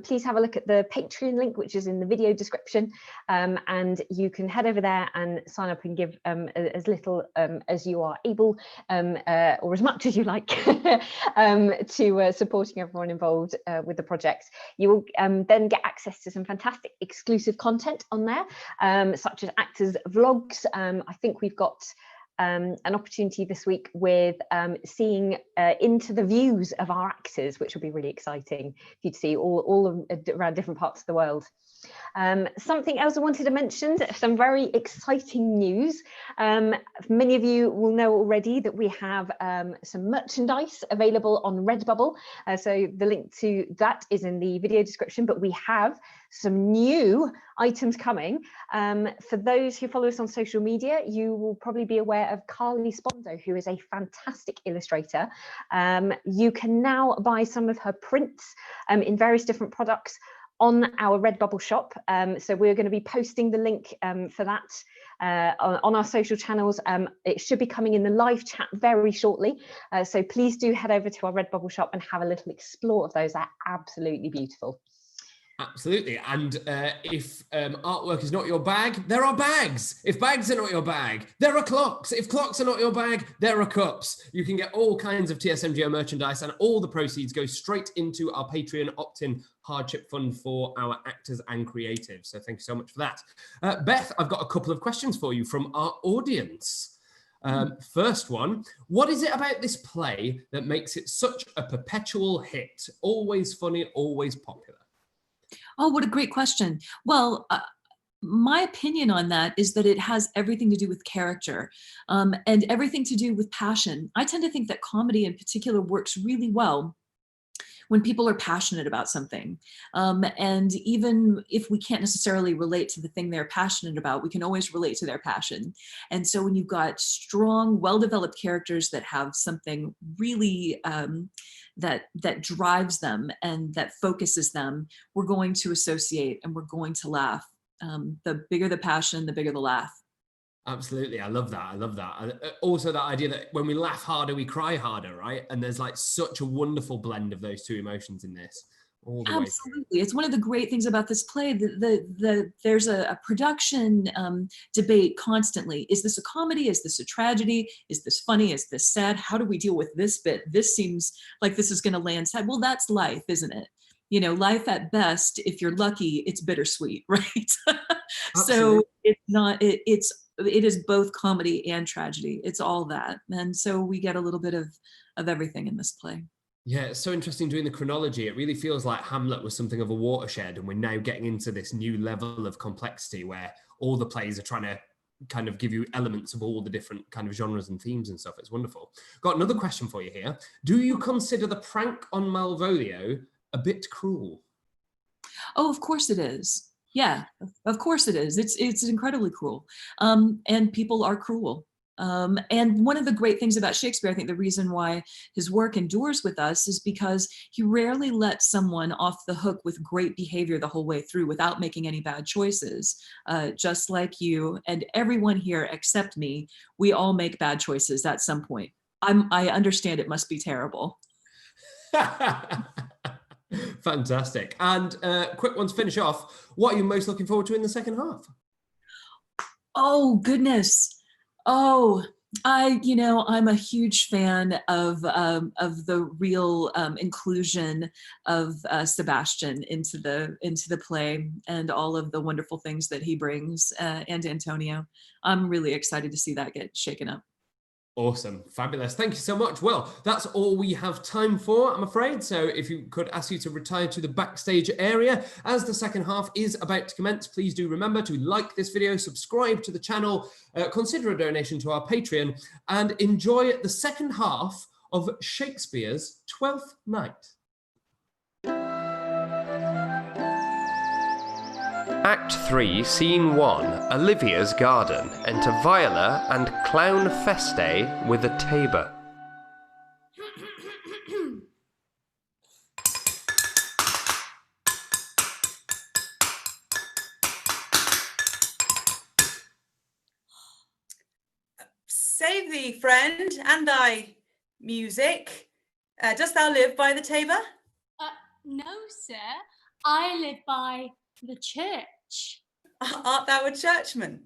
S18: Please have a look at the Patreon link, which is in the video description, and you can head over there and sign up and give as little as you are able, or as much as you like, to supporting everyone involved with the project. You will then get access to some fantastic exclusive content on there, such as actors' vlogs. I think we've got an opportunity this week with seeing into the views of our actors, which will be really exciting for you to see all around different parts of the world. Something else I wanted to mention, some very exciting news. Many of you will know already that we have some merchandise available on Redbubble. So the link to that is in the video description, but we have some new items coming. For those who follow us on social media, you will probably be aware of Carly Spondo, who is a fantastic illustrator. You can now buy some of her prints in various different products on our Redbubble shop. So we're going to be posting the link for that on our social channels. It should be coming in the live chat very shortly. So please do head over to our Redbubble shop and have a little explore of those. They're absolutely beautiful.
S1: Absolutely. And if artwork is not your bag, there are bags. If bags are not your bag, there are clocks. If clocks are not your bag, there are cups. You can get all kinds of TSMGO merchandise, and all the proceeds go straight into our Patreon opt-in hardship fund for our actors and creatives. So thank you so much for that. Beth, I've got a couple of questions for you from our audience. First one, what is it about this play that makes it such a perpetual hit? Always funny, always popular.
S2: Oh, what a great question. Well, my opinion on that is that it has everything to do with character and everything to do with passion. I tend to think that comedy in particular works really well when people are passionate about something. And even if we can't necessarily relate to the thing they're passionate about, we can always relate to their passion. And so when you've got strong, well-developed characters that have something really that drives them and that focuses them, we're going to associate and we're going to laugh. The bigger the passion, the bigger the laugh.
S1: Absolutely. I love that. I love that. And also that idea that when we laugh harder, we cry harder, right? And there's like such a wonderful blend of those two emotions in this. All the
S2: Absolutely. It's one of the great things about this play. There's a production debate constantly. Is this a comedy? Is this a tragedy? Is this funny? Is this sad? How do we deal with this bit? This seems like this is going to land sad. Well, that's life, isn't it? You know, life at best, if you're lucky, it's bittersweet, right? So it's not, it is both comedy and tragedy. It's all that. And so we get a little bit of everything in this play.
S1: Yeah, it's so interesting doing the chronology. It really feels like Hamlet was something of a watershed, and we're now getting into this new level of complexity where all the plays are trying to kind of give you elements of all the different kind of genres and themes and stuff. It's wonderful. Got another question for you here. Do you consider the prank on Malvolio a bit cruel?
S2: Oh, of course it is. Yeah, of course it is. It's incredibly cruel. And people are cruel. And one of the great things about Shakespeare, I think the reason why his work endures with us is because he rarely lets someone off the hook with great behavior the whole way through without making any bad choices. Just like you and everyone here except me, we all make bad choices at some point. I understand it must be terrible.
S1: Fantastic. And quick one to finish off. What are you most looking forward to in the second half?
S2: Oh, goodness. Oh, I'm a huge fan of the real inclusion of Sebastian into the play and all of the wonderful things that he brings, and Antonio. I'm really excited to see that get shaken up.
S1: Awesome. Fabulous. Thank you so much. Well, that's all we have time for, I'm afraid. So if you could ask you to retire to the backstage area as the second half is about to commence, please do remember to like this video, subscribe to the channel, consider a donation to our Patreon, and enjoy the second half of Shakespeare's Twelfth Night.
S3: Act 3, Scene 1, Olivia's garden. Enter Viola and Clown Feste with a tabor.
S11: Save thee, friend, and thy music. Dost thou live by the tabor?
S12: No, sir. I live by the church.
S11: Art thou a churchman?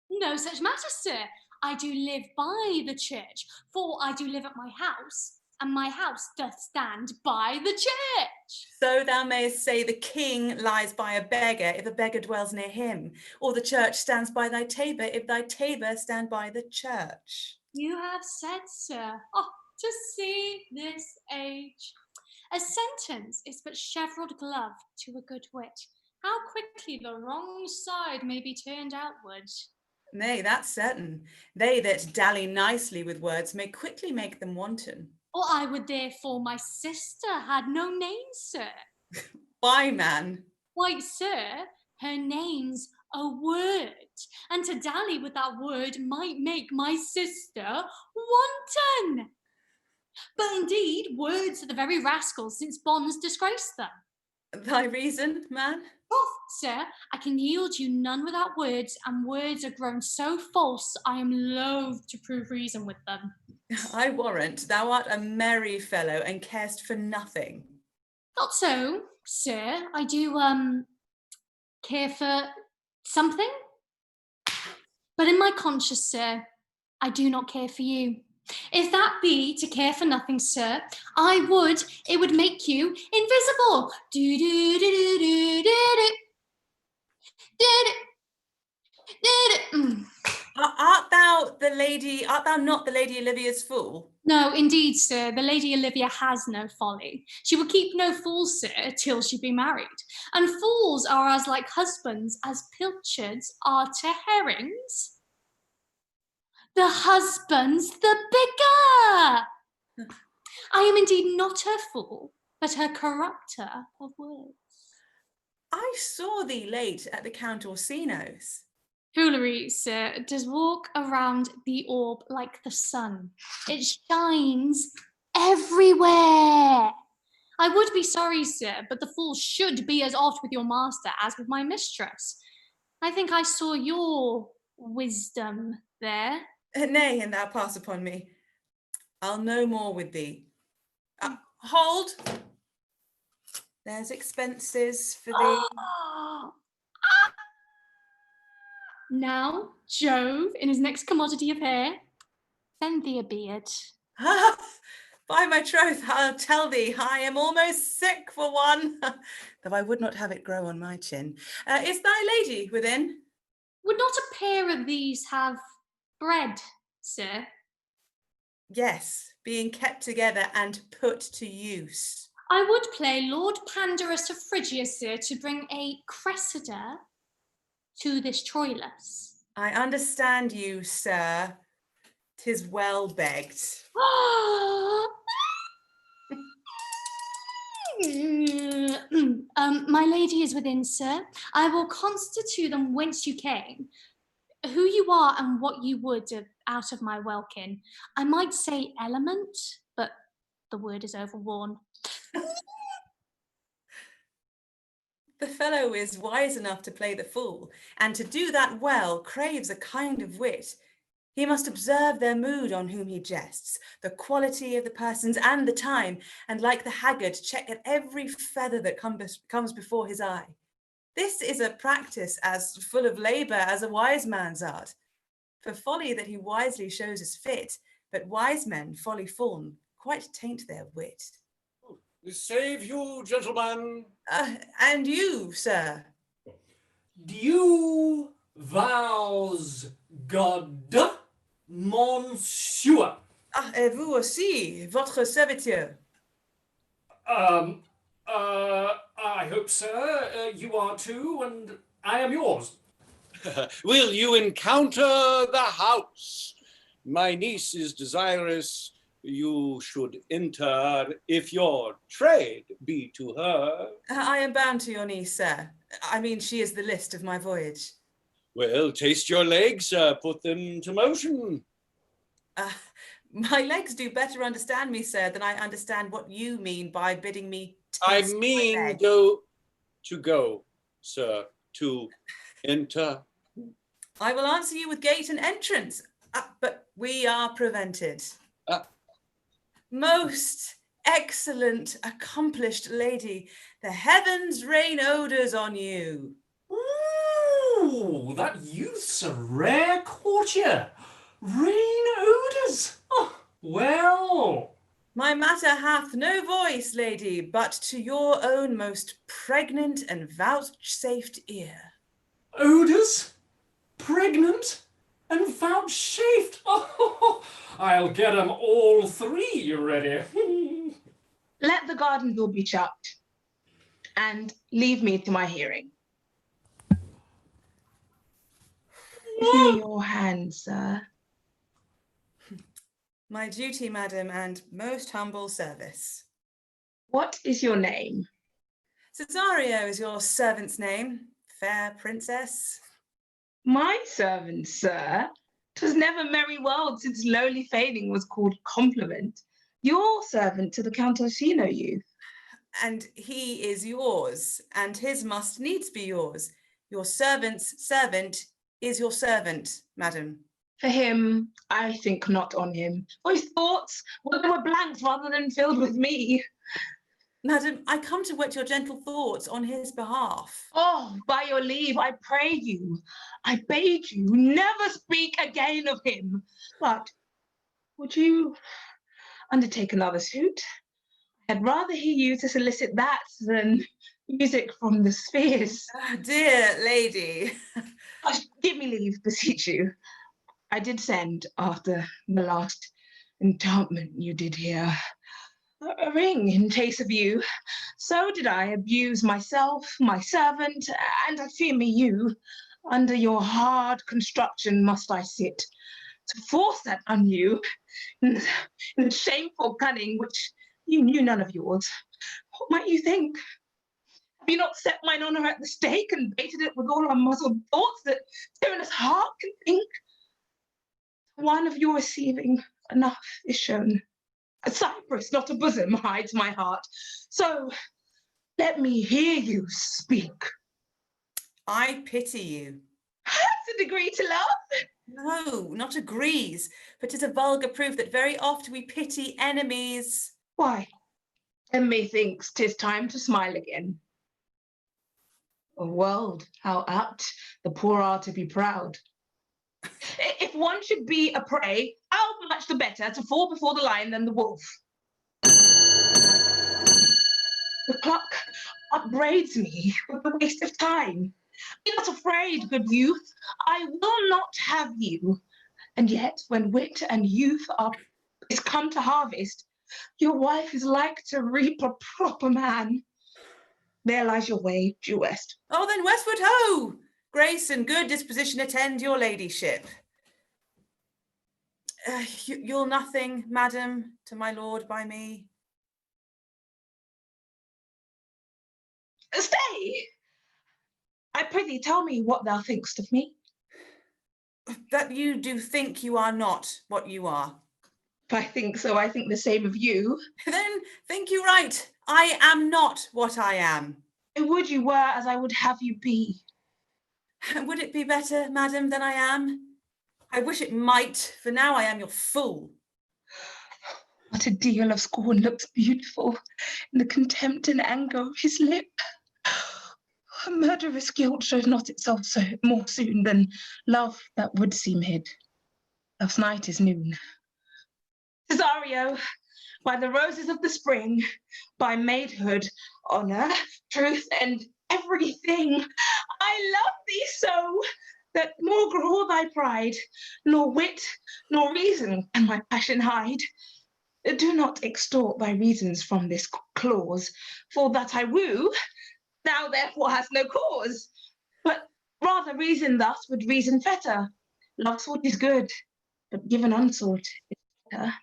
S12: No such matter, sir. I do live by the church, for I do live at my house, and my house doth stand by the church.
S11: So thou mayest say the king lies by a beggar if a beggar dwells near him, or the church stands by thy tabor if thy tabor stand by the church.
S12: You have said, sir. Oh, to see this age. A sentence is but chevrilled glove to a good wit. How quickly the wrong side may be turned outward.
S11: Nay, that's certain. They that dally nicely with words may quickly make them wanton.
S12: Or I would therefore my sister had no name, sir.
S11: Why, man?
S12: Why, sir, her name's a word, and to dally with that word might make my sister wanton. But indeed, words are the very rascals since bonds disgrace them.
S11: Thy reason, man?
S12: Oh, sir, I can yield you none without words, and words are grown so false, I am loath to prove reason with them.
S11: I warrant thou art a merry fellow and carest for nothing.
S12: Not so, sir. I do, care for something. But in my conscience, sir, I do not care for you. If that be to care for nothing, sir, it would make you invisible. Do do do do do do do do do.
S11: Art thou not the Lady Olivia's fool?
S12: No, indeed, sir, the Lady Olivia has no folly. She will keep no fool, sir, till she be married. And fools are as like husbands as pilchards are to herrings. The husband's the bigger. I am indeed not her fool, but her corrupter of words.
S11: I saw thee late at the Count Orsino's.
S12: Foolery, sir, does walk around the orb like the sun. It shines everywhere. I would be sorry, sir, but the fool should be as oft with your master as with my mistress. I think I saw your wisdom there.
S11: Nay, and thou pass upon me. I'll no more with thee. Hold. There's expenses for thee.
S12: Now, Jove, in his next commodity of hair, send thee a beard.
S11: By my troth, I'll tell thee, I am almost sick for one, though I would not have it grow on my chin. Is thy lady within?
S12: Would not a pair of these have bread, sir?
S11: Yes, being kept together and put to use.
S12: I would play Lord Pandarus of Phrygia, sir, to bring a Cressida to this Troilus.
S11: I understand you, sir. 'Tis well begged.
S12: My lady is within, sir. I will constitute them whence you came, who you are and what you would out of my welkin. I might say element, but the word is overworn.
S11: The fellow is wise enough to play the fool, and to do that well craves a kind of wit. He must observe their mood on whom he jests, the quality of the persons and the time, and like the haggard check at every feather that comes before his eye. This is a practice as full of labour as a wise man's art. For folly that he wisely shows is fit, but wise men, folly fall'n, quite taint their wit.
S9: Save you, gentlemen.
S11: And you, sir.
S5: Do you vows God, monsieur?
S11: Et vous aussi, votre serviteur.
S5: I hope, sir, you are too, and I am yours.
S9: Will you encounter the house? My niece is desirous you should enter, if your trade be to her.
S11: I am bound to your niece, sir. I mean, she is the list of my voyage.
S9: Well, taste your legs, put them to motion.
S11: My legs do better understand me, sir, than I understand what you mean by bidding me
S9: I mean go, sir, to enter.
S11: I will answer you with gate and entrance, but we are prevented. Most excellent, accomplished lady, the heavens rain odours on you.
S5: Ooh, that youth's a rare courtier. Rain odours. Oh, well.
S11: My matter hath no voice, lady, but to your own most pregnant and vouchsafed ear.
S5: Odours? Pregnant? and vouchsafed. Oh, I'll get 'em all three ready.
S14: Let the garden door be shut, and leave me to my hearing. Give me your hand, sir.
S11: My duty, madam, and most humble service.
S14: What is your name?
S11: Cesario is your servant's name, fair princess.
S14: My servant, sir. 'Twas never merry world since lowly feigning was called compliment. Your servant to the Count ORSINO youth.
S11: And he is yours, and his must needs be yours. Your servant's servant is your servant, madam.
S14: For him, I think not on him. For his thoughts, well, they were blanks rather than filled with me.
S11: Madam, I come to wet your gentle thoughts on his behalf.
S14: Oh, by your leave, I pray you, I bade you never speak again of him. But would you undertake another suit? I'd rather hear you to solicit that than music from the spheres.
S11: Dear lady.
S14: Give me leave, beseech you. I did send, after the last enchantment you did here, a ring in taste of you. So did I abuse myself, my servant, and I fear me you. Under your hard construction must I sit, to force that on you, in the shameful cunning which you knew none of yours. What might you think? Have you not set mine honour at the stake and baited it with all our muzzled thoughts that tyrannous heart can think? One of your receiving enough is shown. A cypress, not a bosom, hides my heart. So let me hear you speak.
S11: I pity you.
S14: That's a degree to love.
S11: No, not agrees, but 'tis a vulgar proof that very oft we pity enemies.
S14: Why? And methinks 'tis time to smile again. O world, how apt the poor are to be proud. If one should be a prey, how much the better to fall before the lion than the wolf. The clock upbraids me with the waste of time. Be not afraid, good youth, I will not have you. And yet, when wit and youth is come to harvest, your wife is like to reap a proper man. There lies your way, due west.
S11: Oh, then westward ho! Grace and good disposition attend your ladyship. You'll nothing, madam, to my lord by me.
S14: Stay! I prithee tell me what thou thinkst of me.
S11: That you do think you are not what you are.
S14: If I think so, I think the same of you.
S11: Then think you right. I am not what I am.
S14: I would you were as I would have you be.
S11: Would it be better, madam, than I am? I wish it might, for now I am your fool.
S14: What a deal of scorn looks beautiful in the contempt and anger of his lip. A murderous guilt shows not itself so more soon than love that would seem hid. Love's night is noon. Cesario, by the roses of the spring, by maidhood, honour, truth, and everything, I love thee so, that maugre all thy pride, nor wit, nor reason can my passion hide. Do not extort thy reasons from this clause, for that I woo, thou therefore hast no cause. But rather reason thus would reason fetter. Love sought is good, but given unsought is better.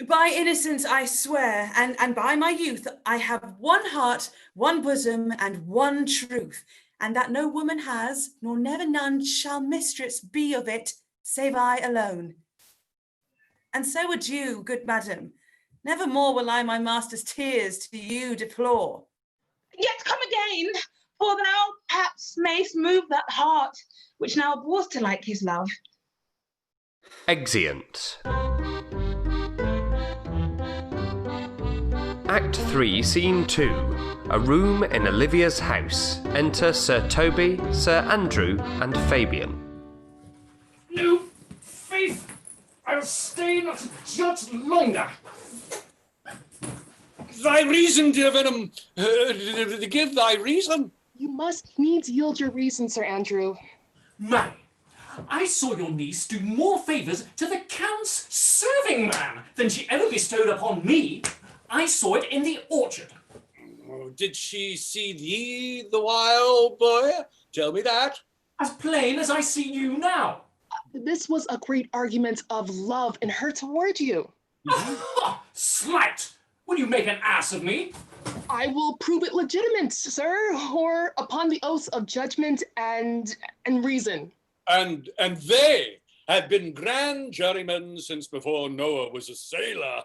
S11: By innocence I swear, and by my youth, I have one heart, one bosom, and one truth, and that no woman has, nor never none shall mistress be of it, save I alone. And so would you, good madam. Never more will I my master's tears to you deplore.
S14: Yet come again, for thou perhaps mayst move that heart, which now abhors to like his love.
S3: Exeunt. Act 3, Scene 2. A room in Olivia's house. Enter Sir Toby, Sir Andrew, and Fabian.
S5: No, faith, I'll stay not a jot longer.
S9: Thy reason, dear Venom. Give thy reason.
S17: You must needs yield your reason, Sir Andrew.
S5: Marry, I saw your niece do more favours to the Count's serving man than she ever bestowed upon me. I saw it in the orchard.
S9: Oh, did she see thee the while, boy? Tell me that.
S5: As plain as I see you now.
S17: This was a great argument of love in her toward you.
S5: Slight! Will you make an ass of me?
S17: I will prove it legitimate, sir, or upon the oaths of judgment and reason.
S9: And they have been grand jurymen since before Noah was a sailor.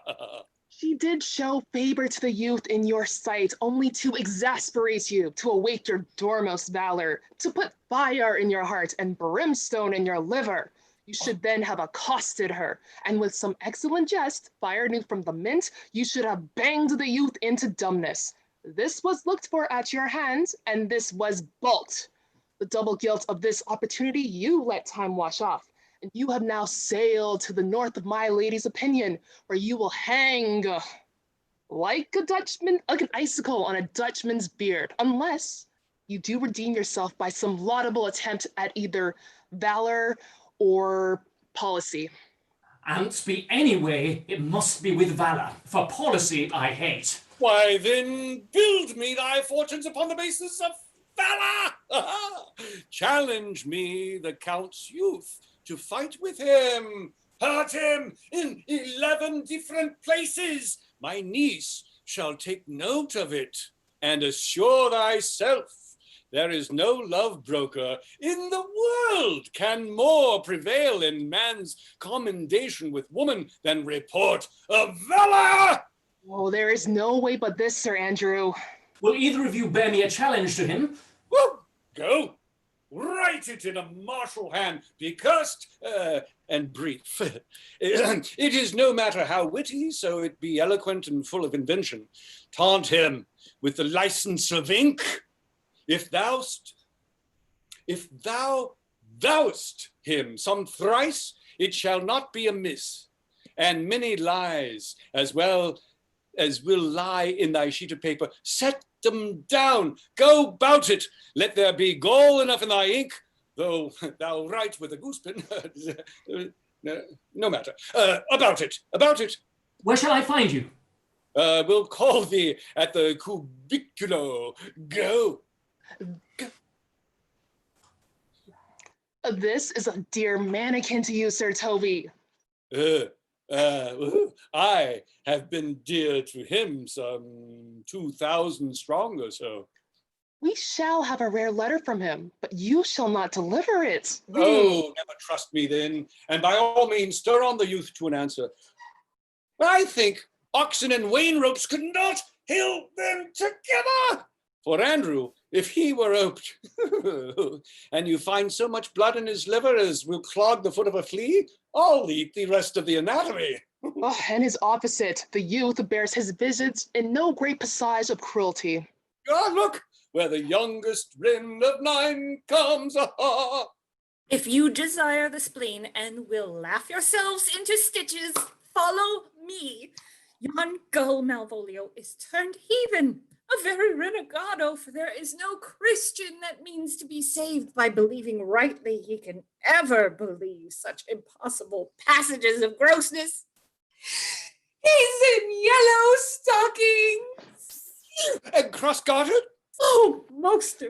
S17: She did show favor to the youth in your sight, only to exasperate you, to awake your dormost valor, to put fire in your heart and brimstone in your liver. You should then have accosted her, and with some excellent jest, fire new from the mint, you should have banged the youth into dumbness. This was looked for at your hands, and this was balked. The double guilt of this opportunity you let time wash off, and you have now sailed to the north of my lady's opinion, where you will hang like a Dutchman, like an icicle on a Dutchman's beard, unless you do redeem yourself by some laudable attempt at either valor or policy.
S5: An't be any way, it must be with valour, for policy I hate.
S9: Why then, build me thy fortunes upon the basis of valor! Challenge me, the Count's youth, to fight with him, hurt him in 11 different places. My niece shall take note of it, and assure thyself there is no love broker in the world can more prevail in man's commendation with woman than report of valor.
S17: Oh, there is no way but this, Sir Andrew.
S5: Will either of you bear me a challenge to him?
S9: Woo! Go. Write it in a martial hand, be cursed and brief. It is no matter how witty, so it be eloquent and full of invention. Taunt him with the license of ink. If thou thou'st him some thrice, it shall not be amiss. And many lies, as well as will lie in thy sheet of paper, set them down, go bout it. Let there be gall enough in thy ink, though thou write with a goosepen. No matter. About it.
S5: Where shall I find you?
S9: We'll call thee at the cubiculo. Go.
S17: This is a dear mannequin to you, Sir Toby.
S9: I have been dear to him, some 2,000 strong or so.
S17: We shall have a rare letter from him, but you shall not deliver it.
S9: Oh, never trust me then, and by all means stir on the youth to an answer. I think oxen and wain ropes could not hold them together. For Andrew, if he were oped, and you find so much blood in his liver as will clog the foot of a flea, I'll eat the rest of the anatomy.
S17: And his opposite, the youth, bears his visits in no great passage of cruelty.
S9: God, look, where the youngest wren of 9 comes.
S10: If you desire the spleen and will laugh yourselves into stitches, follow me. Yon gull Malvolio is turned heathen, a very renegado, for there is no Christian that means to be saved by believing rightly he can ever believe such impossible passages of grossness. He's in yellow stockings.
S9: And cross-gartered?
S10: Oh, most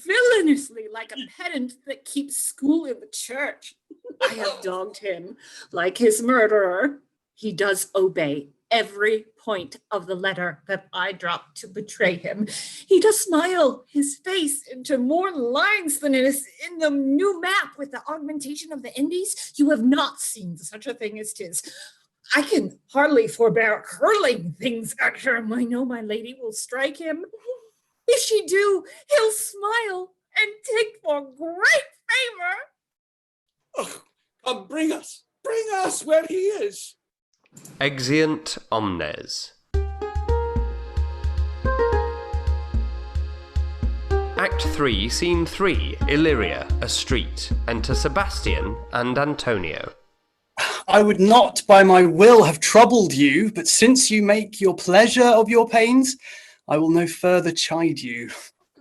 S10: villainously like a pedant that keeps school in the church. I have dogged him like his murderer. He does obey every point of the letter that I dropped to betray him. He does smile his face into more lines than is in the new map with the augmentation of the Indies. You have not seen such a thing as 'tis. I can hardly forbear hurling things at him. I know my lady will strike him. If she do, he'll smile and take for great favor.
S9: Oh, come, bring us where he is.
S3: Exeunt omnes. Act 3, Scene 3, Illyria, a street. Enter Sebastian and Antonio.
S16: I would not by my will have troubled you, but since you make your pleasure of your pains, I will no further chide you.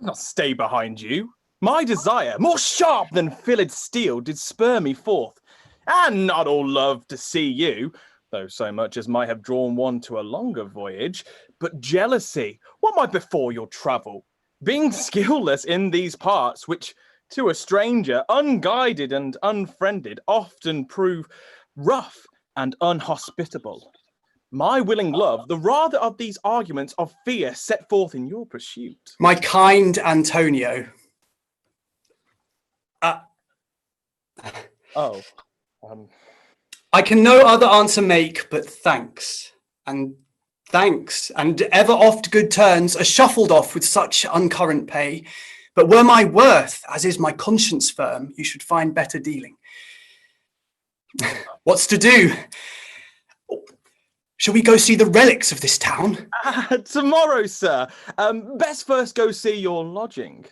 S15: Not stay behind you. My desire, more sharp than filled steel, did spur me forth, and not all love to see you, though so much as might have drawn one to a longer voyage, but jealousy, what might befall your travel, being skillless in these parts, which to a stranger, unguided and unfriended, often prove rough and unhospitable. My willing love, the rather of these arguments of fear set forth in your pursuit.
S16: My kind Antonio. I can no other answer make but thanks, and ever oft good turns are shuffled off with such uncurrent pay. But were my worth, as is my conscience firm, you should find better dealing. What's to do? Shall we go see the relics of this town?
S15: Tomorrow, sir. Best first go see your lodging.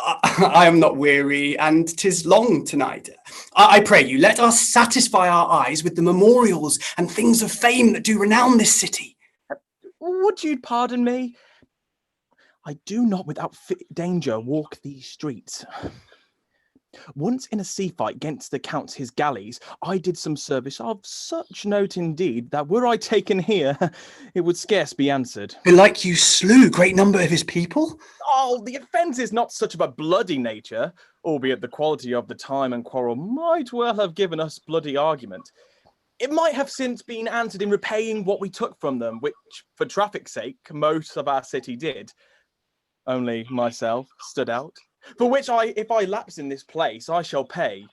S16: I am not weary, and 'tis long tonight. I pray you, let us satisfy our eyes with the memorials and things of fame that do renown this city.
S15: Would you pardon me? I do not without danger walk these streets. Once in a sea fight against the Count's his galleys, I did some service of such note indeed, that were I taken here, it would scarce be answered.
S16: Belike you slew great number of his people?
S15: Oh, the offence is not such of a bloody nature, albeit the quality of the time and quarrel might well have given us bloody argument. It might have since been answered in repaying what we took from them, which, for traffic's sake, most of our city did. Only myself stood out, for which if I lapse in this place, I shall pay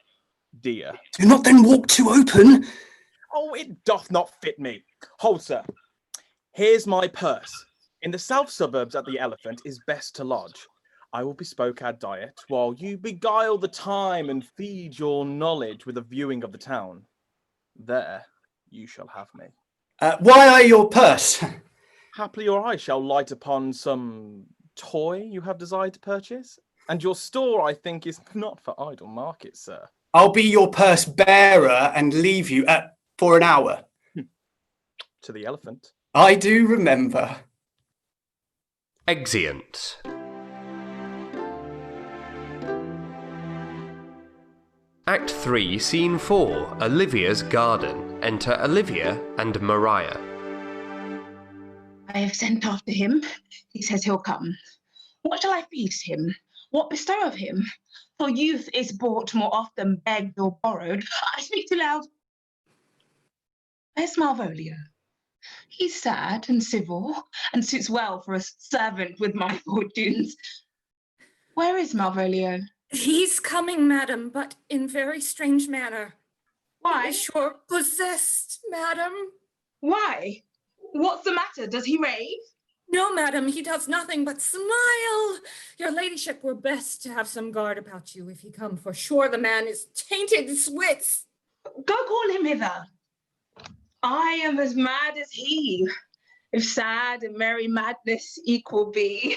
S15: dear.
S16: Do not then walk too open.
S15: Oh, it doth not fit me. Hold, sir. Here's my purse. In the south suburbs at the Elephant is best to lodge. I will bespoke our diet, while you beguile the time and feed your knowledge with a viewing of the town. There you shall have me.
S16: Why are your purse?
S15: Haply your eye shall light upon some toy you have desired to purchase, and your store, I think, is not for idle market, sir.
S16: I'll be your purse bearer and leave you for an hour.
S15: To the Elephant.
S16: I do remember.
S3: Exeunt. Act 3, Scene 4, Olivia's garden. Enter Olivia and Maria.
S14: I have sent after him. He says he'll come. What shall I feed him? What bestow of him? For youth is bought more often begged or borrowed. I speak too loud. Where's Malvolio? He's sad and civil, and suits well for a servant with my fortunes. Where is Malvolio?
S10: He's coming, madam, but in very strange manner.
S14: Why?
S10: He is sure possessed, madam.
S14: Why? What's the matter? Does he rave?
S10: No, madam, he does nothing but smile. Your ladyship were best to have some guard about you if he come, for sure the man is tainted wits.
S14: Go call him hither. I am as mad as he, if sad and merry madness equal be.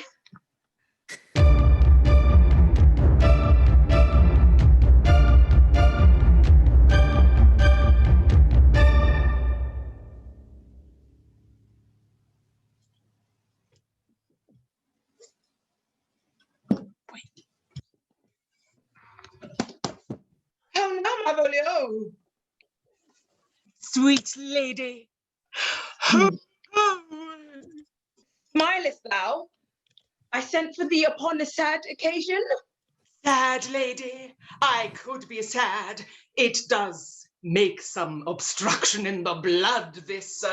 S13: How now, Malvolio? Sweet lady.
S14: Smilest thou? I sent for thee upon a sad occasion.
S13: Sad lady, I could be sad. It does make some obstruction in the blood, this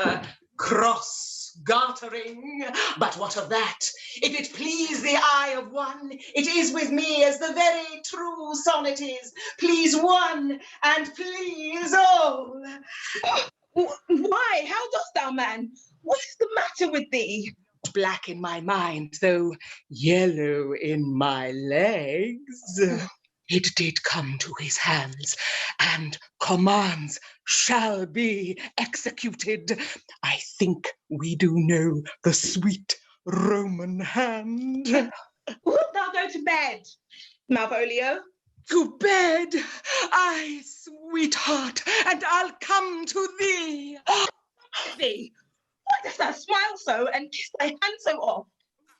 S13: cross gartering. But what of that? If it please the eye of one, it is with me as the very true sonnet is. Please one and please all.
S14: Why? How dost thou, man? What is the matter with thee?
S13: Black in my mind, though yellow in my legs. It did come to his hands, and commands shall be executed. I think we do know the sweet Roman hand.
S14: Wilt thou go to bed, Malvolio?
S13: To bed, aye, sweetheart, and I'll come to thee.
S14: Thee? Why dost thou smile so and kiss thy hand so oft?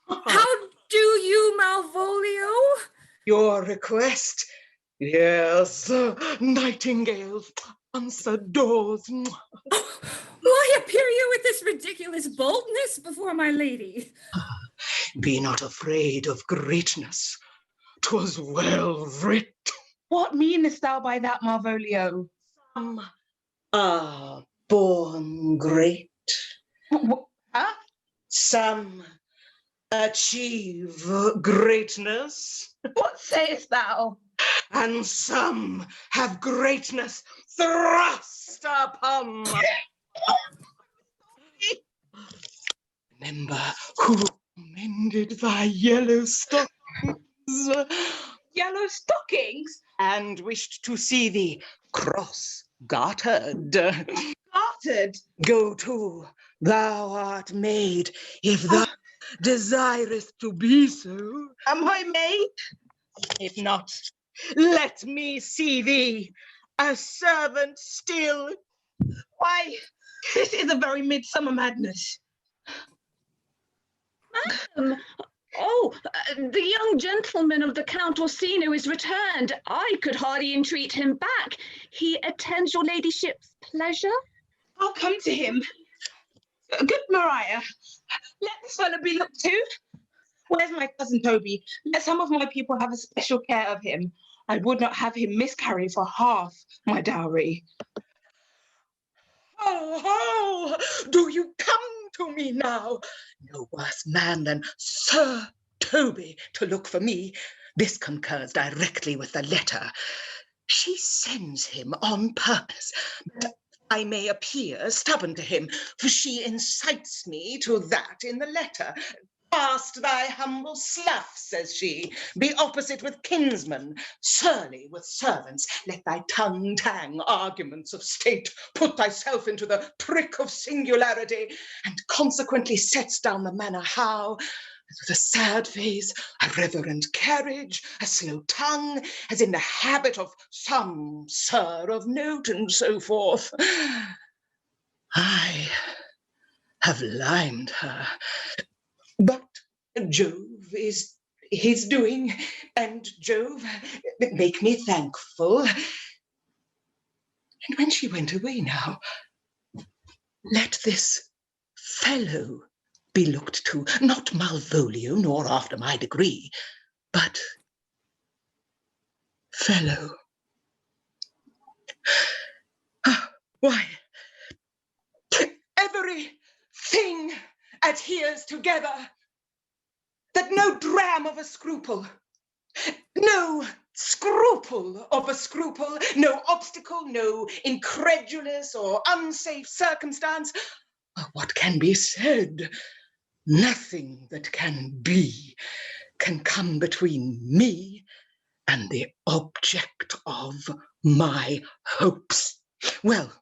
S10: How do you, Malvolio?
S13: your request. Yes, nightingales, answer doors.
S10: Why appear you with this ridiculous boldness before my lady?
S13: Be not afraid of greatness. 'Twas well writ.
S14: What meanest thou by that, Malvolio?
S13: Some are born great.
S14: Huh?
S13: Some achieve greatness.
S14: What sayest thou?
S13: And some have greatness thrust upon. Remember who mended thy yellow stockings.
S14: Yellow stockings?
S13: And wished to see thee cross-gartered.
S14: Gartered?
S13: Go to, thou art made, if thou desirest to be so.
S14: Am I made?
S13: If not, let me see thee, a servant still.
S14: Why, this is a very midsummer madness.
S19: The young gentleman of the Count Orsino is returned. I could hardly entreat him back. He attends your ladyship's pleasure.
S14: I'll come to him. Good Maria, let this fellow be looked to. Where's my cousin Toby? Let some of my people have a special care of him. I would not have him miscarry for half my dowry.
S13: Oh, do you come to me now? No worse man than Sir Toby to look for me. This concurs directly with the letter. She sends him on purpose, but I may appear stubborn to him, for she incites me to that in the letter. Cast thy humble slough, says she, be opposite with kinsmen, surly with servants, let thy tongue tang arguments of state, put thyself into the prick of singularity, and consequently sets down the manner how, as with a sad face, a reverent carriage, a slow tongue, as in the habit of some sir of note, and so forth. I have limed her. But Jove is his doing, and Jove make me thankful. And when she went away now, let this fellow be looked to, not Malvolio, nor after my degree, but fellow. Why, everything adheres together, that no dram of a scruple, no scruple of a scruple, no obstacle, no incredulous or unsafe circumstance, what can be said, nothing that can be, can come between me and the object of my hopes. Well,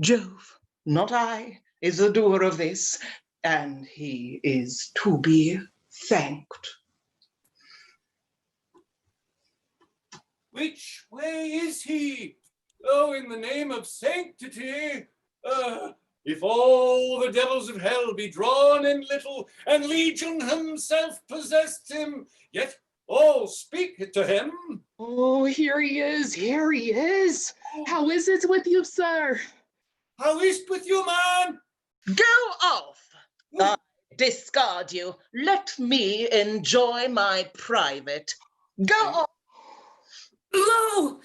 S13: Jove, not I, is the doer of this, and he is to be thanked.
S9: Which way is he? Oh, in the name of sanctity, if all the devils of hell be drawn in little, and Legion himself possessed him, yet all speak to him.
S17: Oh, here he is, here he is. How is it with you, sir?
S9: How is't with you, man?
S13: Go off! I discard you. Let me enjoy my private. Go off!
S10: Lo!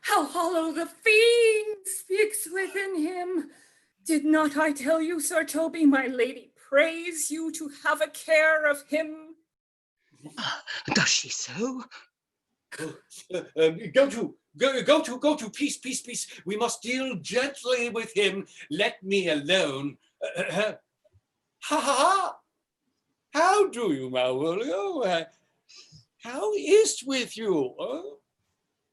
S10: How hollow the fiend speaks within him. Did not I tell you, Sir Toby, my lady prays you to have a care of him?
S13: Does she so?
S9: Go to, peace. We must deal gently with him. Let me alone. How do you, Malvolio? How is't with you?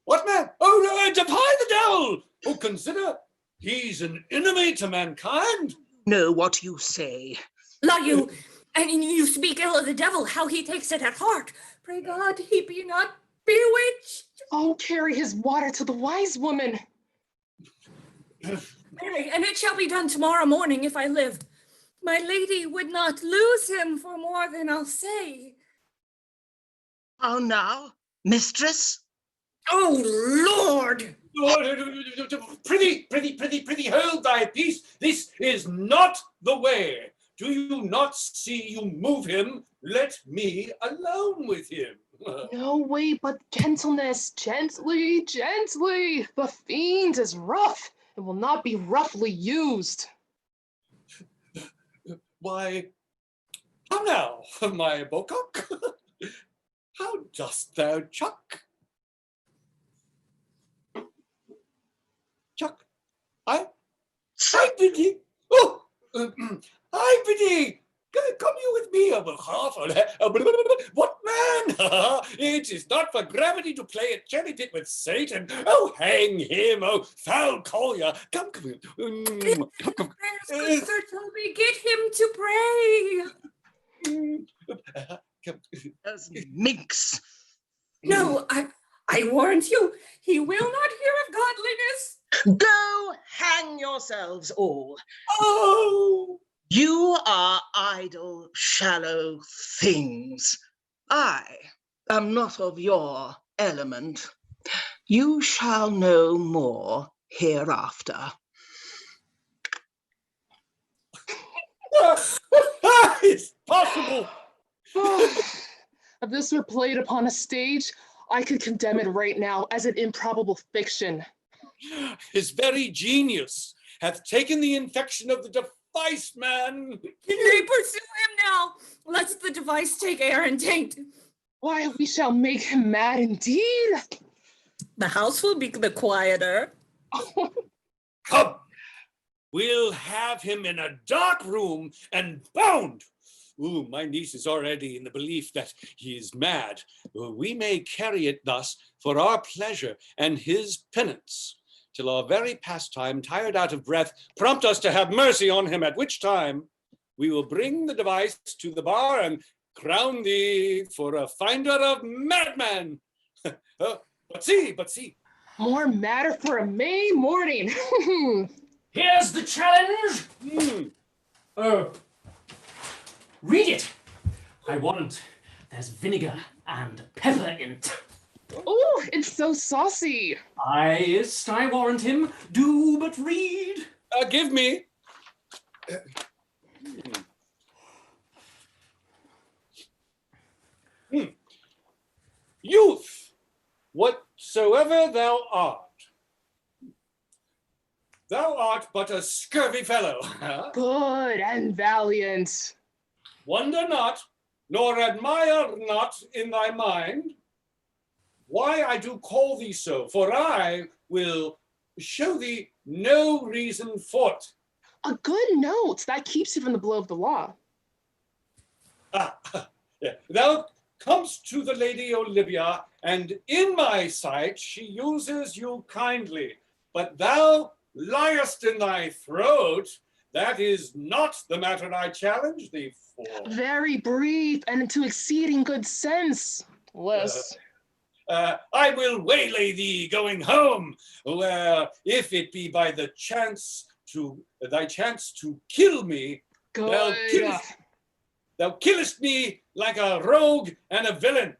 S9: What man? Oh, no, defy the devil! Oh, consider, he's an enemy to mankind.
S13: Know what you say.
S10: La, you, and you speak ill of the devil, how he takes it at heart. Pray God he be not bewitched.
S17: Oh, carry his water to the wise woman.
S10: And it shall be done tomorrow morning if I live. My lady would not lose him for more than I'll say.
S13: How now? Mistress?
S10: Oh, Lord!
S9: Prithee, hold thy peace. This is not the way. Do you not see you move him? Let me alone with him.
S17: No way, but gentleness, gently, gently. The fiend is rough and will not be roughly used.
S9: Why, how now, my bocock? How dost thou chuck? Chuck, I bid thee. Oh, I bid thee. Come you with me, what man? It is not for gravity to play at cherry pit with Satan. Oh, hang him, oh, foul collier. Come.
S10: Sir Toby, get him to pray.
S13: As minx.
S10: No, I warrant you, he will not hear of godliness.
S13: Go hang yourselves all.
S9: Oh!
S13: You are idle, shallow things. I am not of your element. You shall know more hereafter.
S9: It's possible.
S17: If this were played upon a stage, I could condemn it right now as an improbable fiction.
S9: His very genius hath taken the infection of the device, man.
S10: They pursue him now, lest the device take air and taint.
S17: Why, we shall make him mad indeed.
S10: The house will be the quieter.
S9: Come, we'll have him in a dark room and bound. Ooh, my niece is already in the belief that he is mad. We may carry it thus for our pleasure and his penance, till our very pastime, tired out of breath, prompt us to have mercy on him, at which time we will bring the device to the bar and crown thee for a finder of madman. But see.
S17: More matter for a May morning.
S5: Here's the challenge. Read it. I warrant there's vinegar and pepper in it.
S17: Oh, it's so saucy.
S5: I warrant him. Do but read.
S9: Give me. Youth, whatsoever thou art but a scurvy fellow.
S17: Good and valiant.
S9: Wonder not, nor admire not in thy mind why I do call thee so, for I will show thee no reason for't.
S17: A good note that keeps you from the blow of the law.
S9: Yeah. Thou comest to the Lady Olivia, and in my sight she uses you kindly, but thou liest in thy throat. That is not the matter I challenge thee for.
S17: Very brief and to exceeding good sense. Less.
S9: I will waylay thee going home, where if it be by the thy chance to kill me, thou killest me like a rogue and a villain.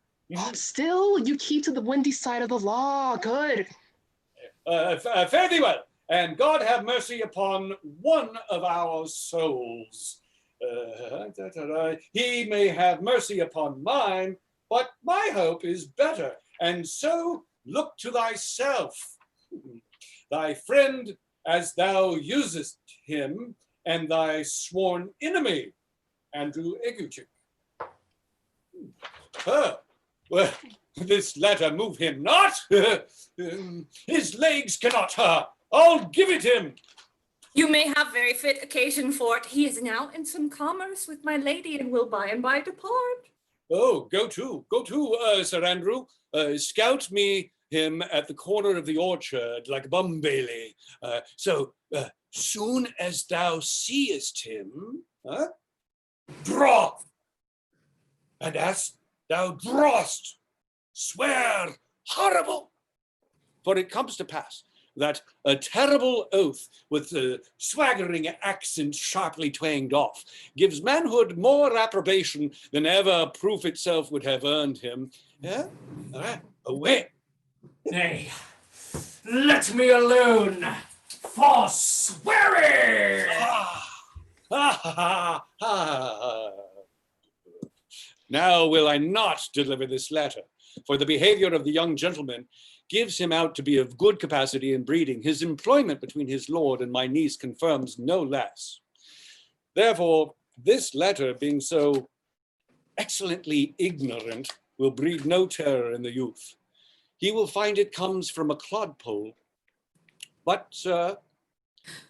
S17: Still, you keep to the windy side of the law. Good.
S9: Fare thee well, and God have mercy upon one of our souls. He may have mercy upon mine, but my hope is better, and so look to thyself. Thy friend as thou usest him, and thy sworn enemy, Andrew Eguchik. Well, this letter move him not. His legs cannot. I'll give it him.
S10: You may have very fit occasion for it. He is now in some commerce with my lady, and will by and by depart.
S9: Oh, go to, Sir Andrew. Scout me him at the corner of the orchard, like Bum Bailey. So soon as thou seest him, draw. And as thou drawest, swear horrible. For it comes to pass, that a terrible oath with the swaggering accent sharply twanged off gives manhood more approbation than ever proof itself would have earned him. Yeah? All right, away.
S5: Nay, let me alone, for swearing!
S9: Now will I not deliver this letter, for the behavior of the young gentleman gives him out to be of good capacity in breeding. His employment between his lord and my niece confirms no less. Therefore, this letter, being so excellently ignorant, will breed no terror in the youth. He will find it comes from a clodpole. But, sir,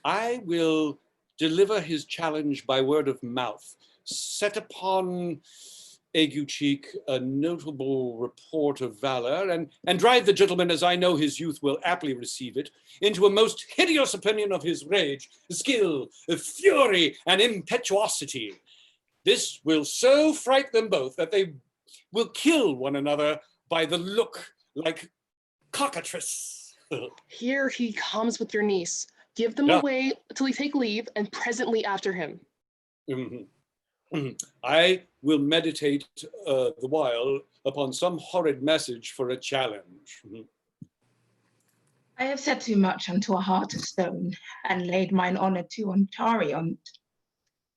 S9: I will deliver his challenge by word of mouth, set upon Aguecheek a notable report of valor, and drive the gentleman, as I know his youth will aptly receive it, into a most hideous opinion of his rage, skill, fury, and impetuosity. This will so fright them both that they will kill one another by the look, like cockatrice.
S17: Here he comes with your niece. Give them away till we take leave, and presently after him.
S9: I will meditate the while upon some horrid message for a challenge.
S14: I have said too much unto a heart of stone, and laid mine honour to Ontarion.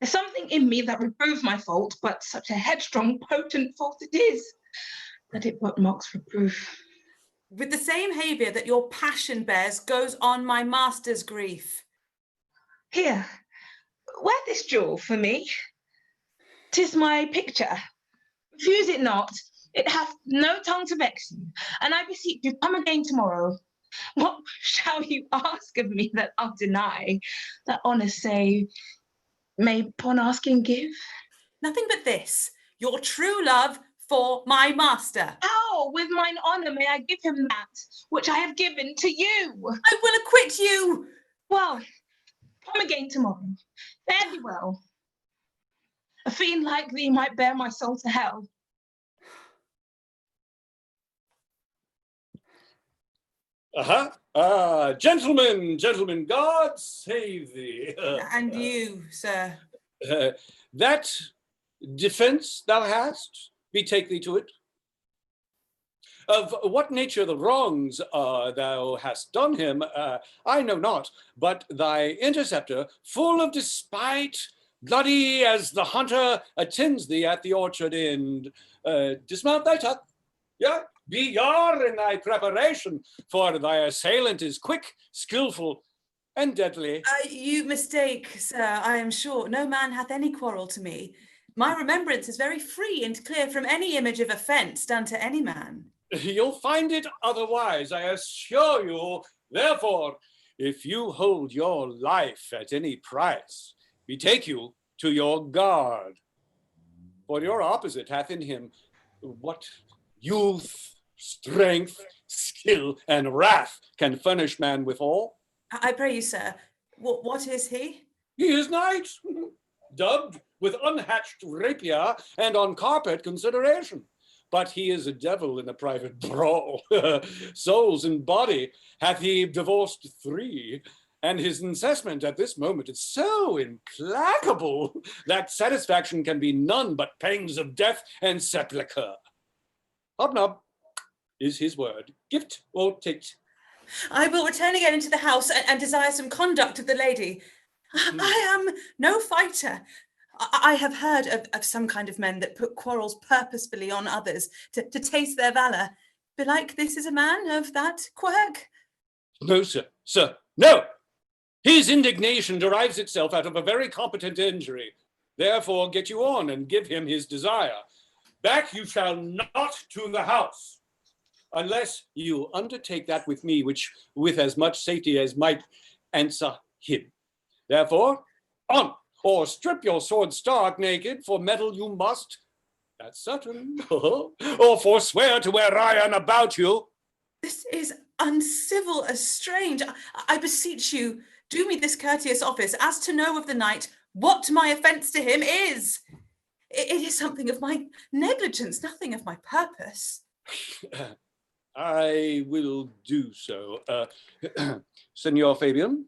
S14: There's something in me that reproves my fault, but such a headstrong, potent fault it is, that it but mocks reproof.
S11: With the same behaviour that your passion bears goes on my master's grief.
S14: Here, wear this jewel for me. 'Tis my picture. Refuse it not. It hath no tongue to vex you, and I beseech you, come again tomorrow. What shall you ask of me that I'll deny? That honour say, may upon asking give?
S11: Nothing but this, your true love for my master.
S14: How, with mine honour, may I give him that which I have given to you?
S11: I will acquit you.
S14: Well, come again tomorrow. Fare thee well. A fiend like thee might bear my soul to hell.
S9: Gentlemen, God save thee.
S11: And you, sir.
S9: That defence thou hast, betake thee to it. Of what nature the wrongs thou hast done him, I know not, but thy interceptor, full of despite, bloody as the hunter attends thee at the orchard end. Dismount thy tuck, yeah, be yar in thy preparation, for thy assailant is quick, skillful, and deadly.
S11: You mistake, sir, I am sure. No man hath any quarrel to me. My remembrance is very free and clear from any image of offence done to any man.
S9: You'll find it otherwise, I assure you. Therefore, if you hold your life at any price, betake you to your guard. For your opposite hath in him what youth, strength, skill, and wrath can furnish man withal.
S11: I pray you, sir, what is he?
S9: He is knight, dubbed with unhatched rapier and on carpet consideration. But he is a devil in a private brawl. Souls and body hath he divorced 3, and his incessant at this moment is so implacable that satisfaction can be none but pangs of death and sepulchre. Hobnob is his word. Gift or tit?
S11: I will return again into the house and desire some conduct of the lady. I am no fighter. I have heard of some kind of men that put quarrels purposefully on others to taste their valour. Belike this is a man of that quirk.
S9: No, sir, no! His indignation derives itself out of a very competent injury. Therefore, get you on and give him his desire. Back you shall not to the house, unless you undertake that with me, which with as much safety as might answer him. Therefore, on! Or strip your sword stark naked, for metal you must, that's certain, or forswear to wear iron about you.
S11: This is uncivil as strange. I beseech you, do me this courteous office, as to know of the knight what my offence to him is. It is something of my negligence, nothing of my purpose.
S9: I will do so. Senor Fabian,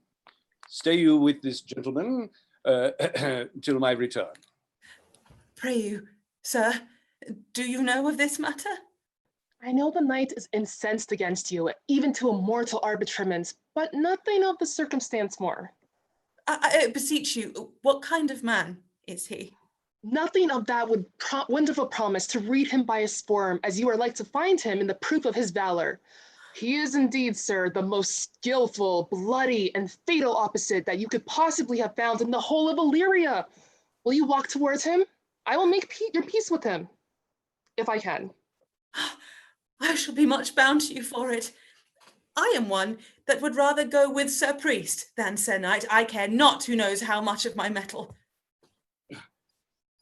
S9: stay you with this gentleman till my return.
S11: Pray you, sir, do you know of this matter?
S17: I know the knight is incensed against you, even to a mortal arbitrament, but nothing of the circumstance more.
S11: I beseech you, what kind of man is he?
S17: Nothing of that would wonderful promise to read him by his form, as you are like to find him in the proof of his valor. He is indeed, sir, the most skillful, bloody, and fatal opposite that you could possibly have found in the whole of Illyria. Will you walk towards him? I will make your peace with him, if I can.
S11: I shall be much bound to you for it. I am one that would rather go with Sir Priest than Sir Knight. I care not who knows how much of my mettle.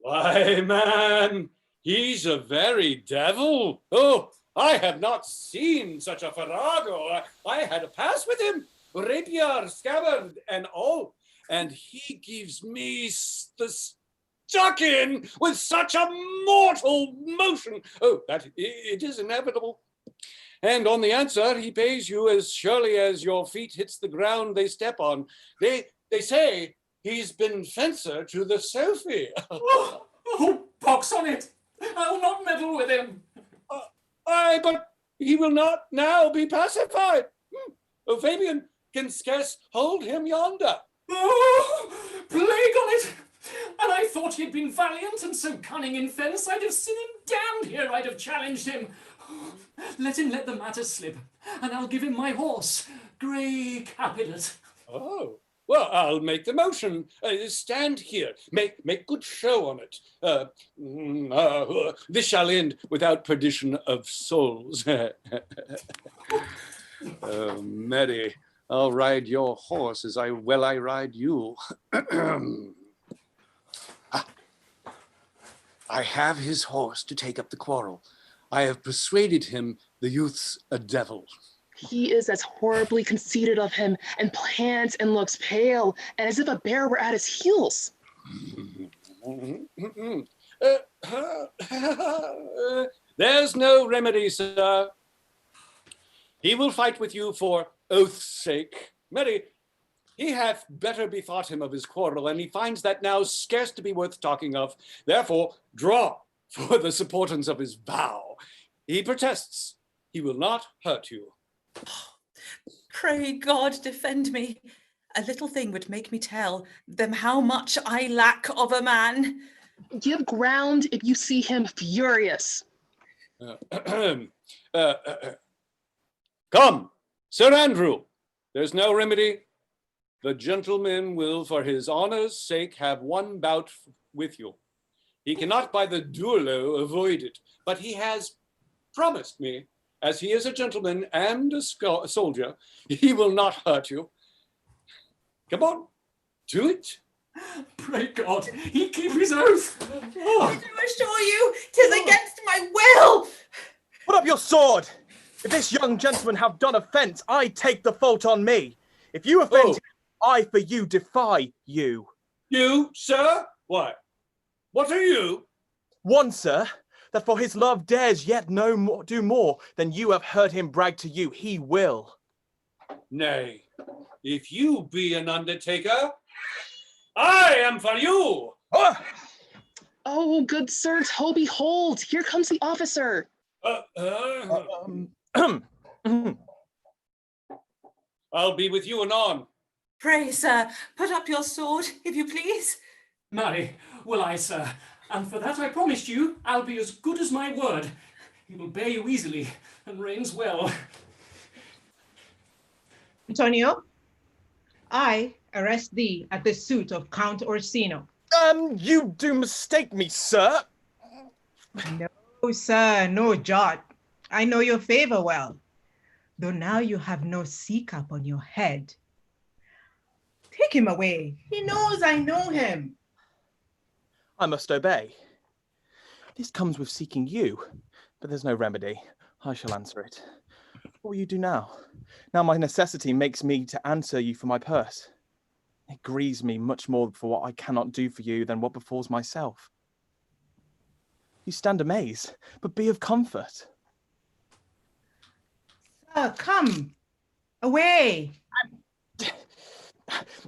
S9: Why, man, he's a very devil. Oh, I have not seen such a farrago. I had a pass with him, rapier, scabbard, and all, and he gives me the stuck in with such a mortal motion. Oh, that it is inevitable. And on the answer, he pays you as surely as your feet hits the ground they step on. They say he's been fencer to the Sophie.
S5: Oh, pox on it! I'll not meddle with him.
S9: Aye, but he will not now be pacified. Oh, Fabian can scarce hold him yonder.
S5: Oh, plague on it! And I thought he'd been valiant and so cunning in fence, I'd have seen him damned here, I'd have challenged him. Let him let the matter slip, and I'll give him my horse, Grey Capilet.
S9: Oh, well, I'll make the motion. Stand here. Make good show on it. This shall end without perdition of souls. Oh, Mary, I'll ride your horse as I ride you. I have his horse to take up the quarrel. I have persuaded him the youth's a devil.
S17: He is as horribly conceited of him, and pants and looks pale, and as if a bear were at his heels.
S9: There's no remedy, sir. He will fight with you for oath's sake. Mary, he hath better bethought him of his quarrel, and he finds that now scarce to be worth talking of. Therefore, draw for the supportance of his vow. He protests he will not hurt you.
S11: Pray God defend me. A little thing would make me tell them how much I lack of a man.
S17: Give ground if you see him furious.
S9: Come, Sir Andrew, there's no remedy. The gentleman will, for his honour's sake, have one bout with you. He cannot by the duello avoid it, but he has promised me, as he is a gentleman and a soldier, he will not hurt you. Come on, do it.
S5: Pray God, he keep his oath. Oh.
S11: I do assure you, 'tis against my will.
S15: Put up your sword. If this young gentleman have done offence, I take the fault on me. If you offend him, I for you defy you.
S9: You, sir? Why? What are you?
S15: One, sir, that for his love dares yet no more do more than you have heard him brag to you, he will.
S9: Nay, if you be an undertaker, I am for you.
S17: Oh, good sir Toby, hold. Here comes the officer.
S9: I'll be with you anon.
S11: Pray, sir, put up your sword, if you please.
S5: Marry, will I, sir, and for that I promised you I'll be as good as my word. He will bear you easily and reigns well.
S6: Antonio, I arrest thee at the suit of Count Orsino.
S15: You do mistake me, sir.
S6: No, sir, no jot. I know your favor well, though now you have no sea cap on your head. Take him away. He knows I know him.
S15: I must obey. This comes with seeking you, but there's no remedy. I shall answer it. What will you do now? Now my necessity makes me to answer you for my purse. It grieves me much more for what I cannot do for you than what befalls myself. You stand amazed, but be of comfort.
S6: Come, away.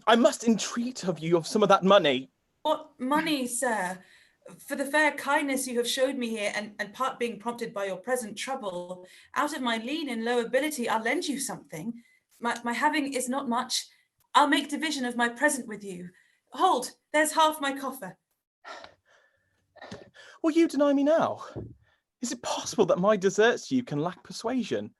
S15: I must entreat of you of some of that money.
S11: What money, sir? For the fair kindness you have showed me here, and part being prompted by your present trouble, out of my lean and low ability, I'll lend you something. My having is not much. I'll make division of my present with you. Hold, there's half my coffer.
S15: Will you deny me now? Is it possible that my deserts to you can lack persuasion?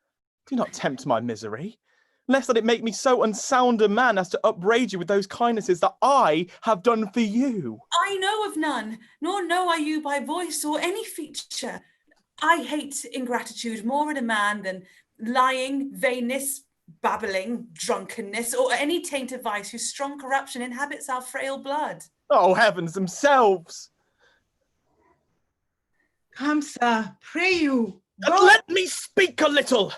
S15: Do not tempt my misery, lest that it make me so unsound a man as to upbraid you with those kindnesses that I have done for you.
S11: I know of none, nor know I you by voice or any feature. I hate ingratitude more in a man than lying, vainness, babbling, drunkenness, or any taint of vice whose strong corruption inhabits our frail blood.
S15: Oh, heavens themselves!
S6: Come, sir, pray you. Go.
S15: Let me speak a little.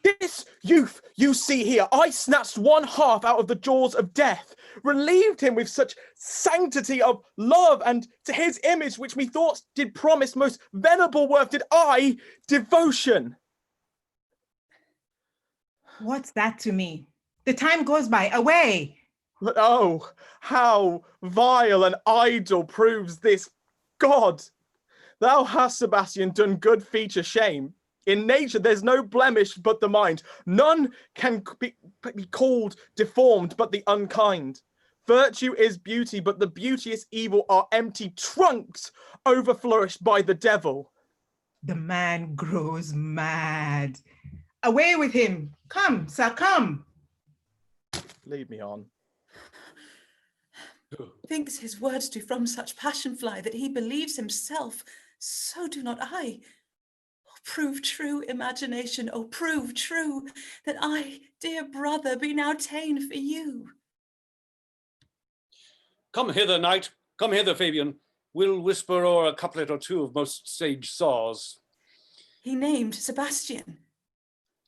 S15: This youth you see here, I snatched one half out of the jaws of death, relieved him with such sanctity of love, and to his image, which methought did promise most venerable worth, did I devotion.
S6: What's that to me? The time goes by, away.
S15: But oh, how vile and idle proves this God. Thou hast, Sebastian, done good feature shame. In nature there's no blemish but the mind. None can be called deformed but the unkind. Virtue is beauty, but the beauteous evil are empty trunks overflourished by the devil.
S6: The man grows mad. Away with him. Come, sir, come.
S15: Lead me on.
S11: Thinks his words do from such passion fly that he believes himself, so do not I. Oh, prove true, imagination, oh, prove true, that I, dear brother, be now ta'en for you.
S9: Come hither, knight, come hither, Fabian. We'll whisper o'er a couplet or two of most sage saws.
S11: He named Sebastian.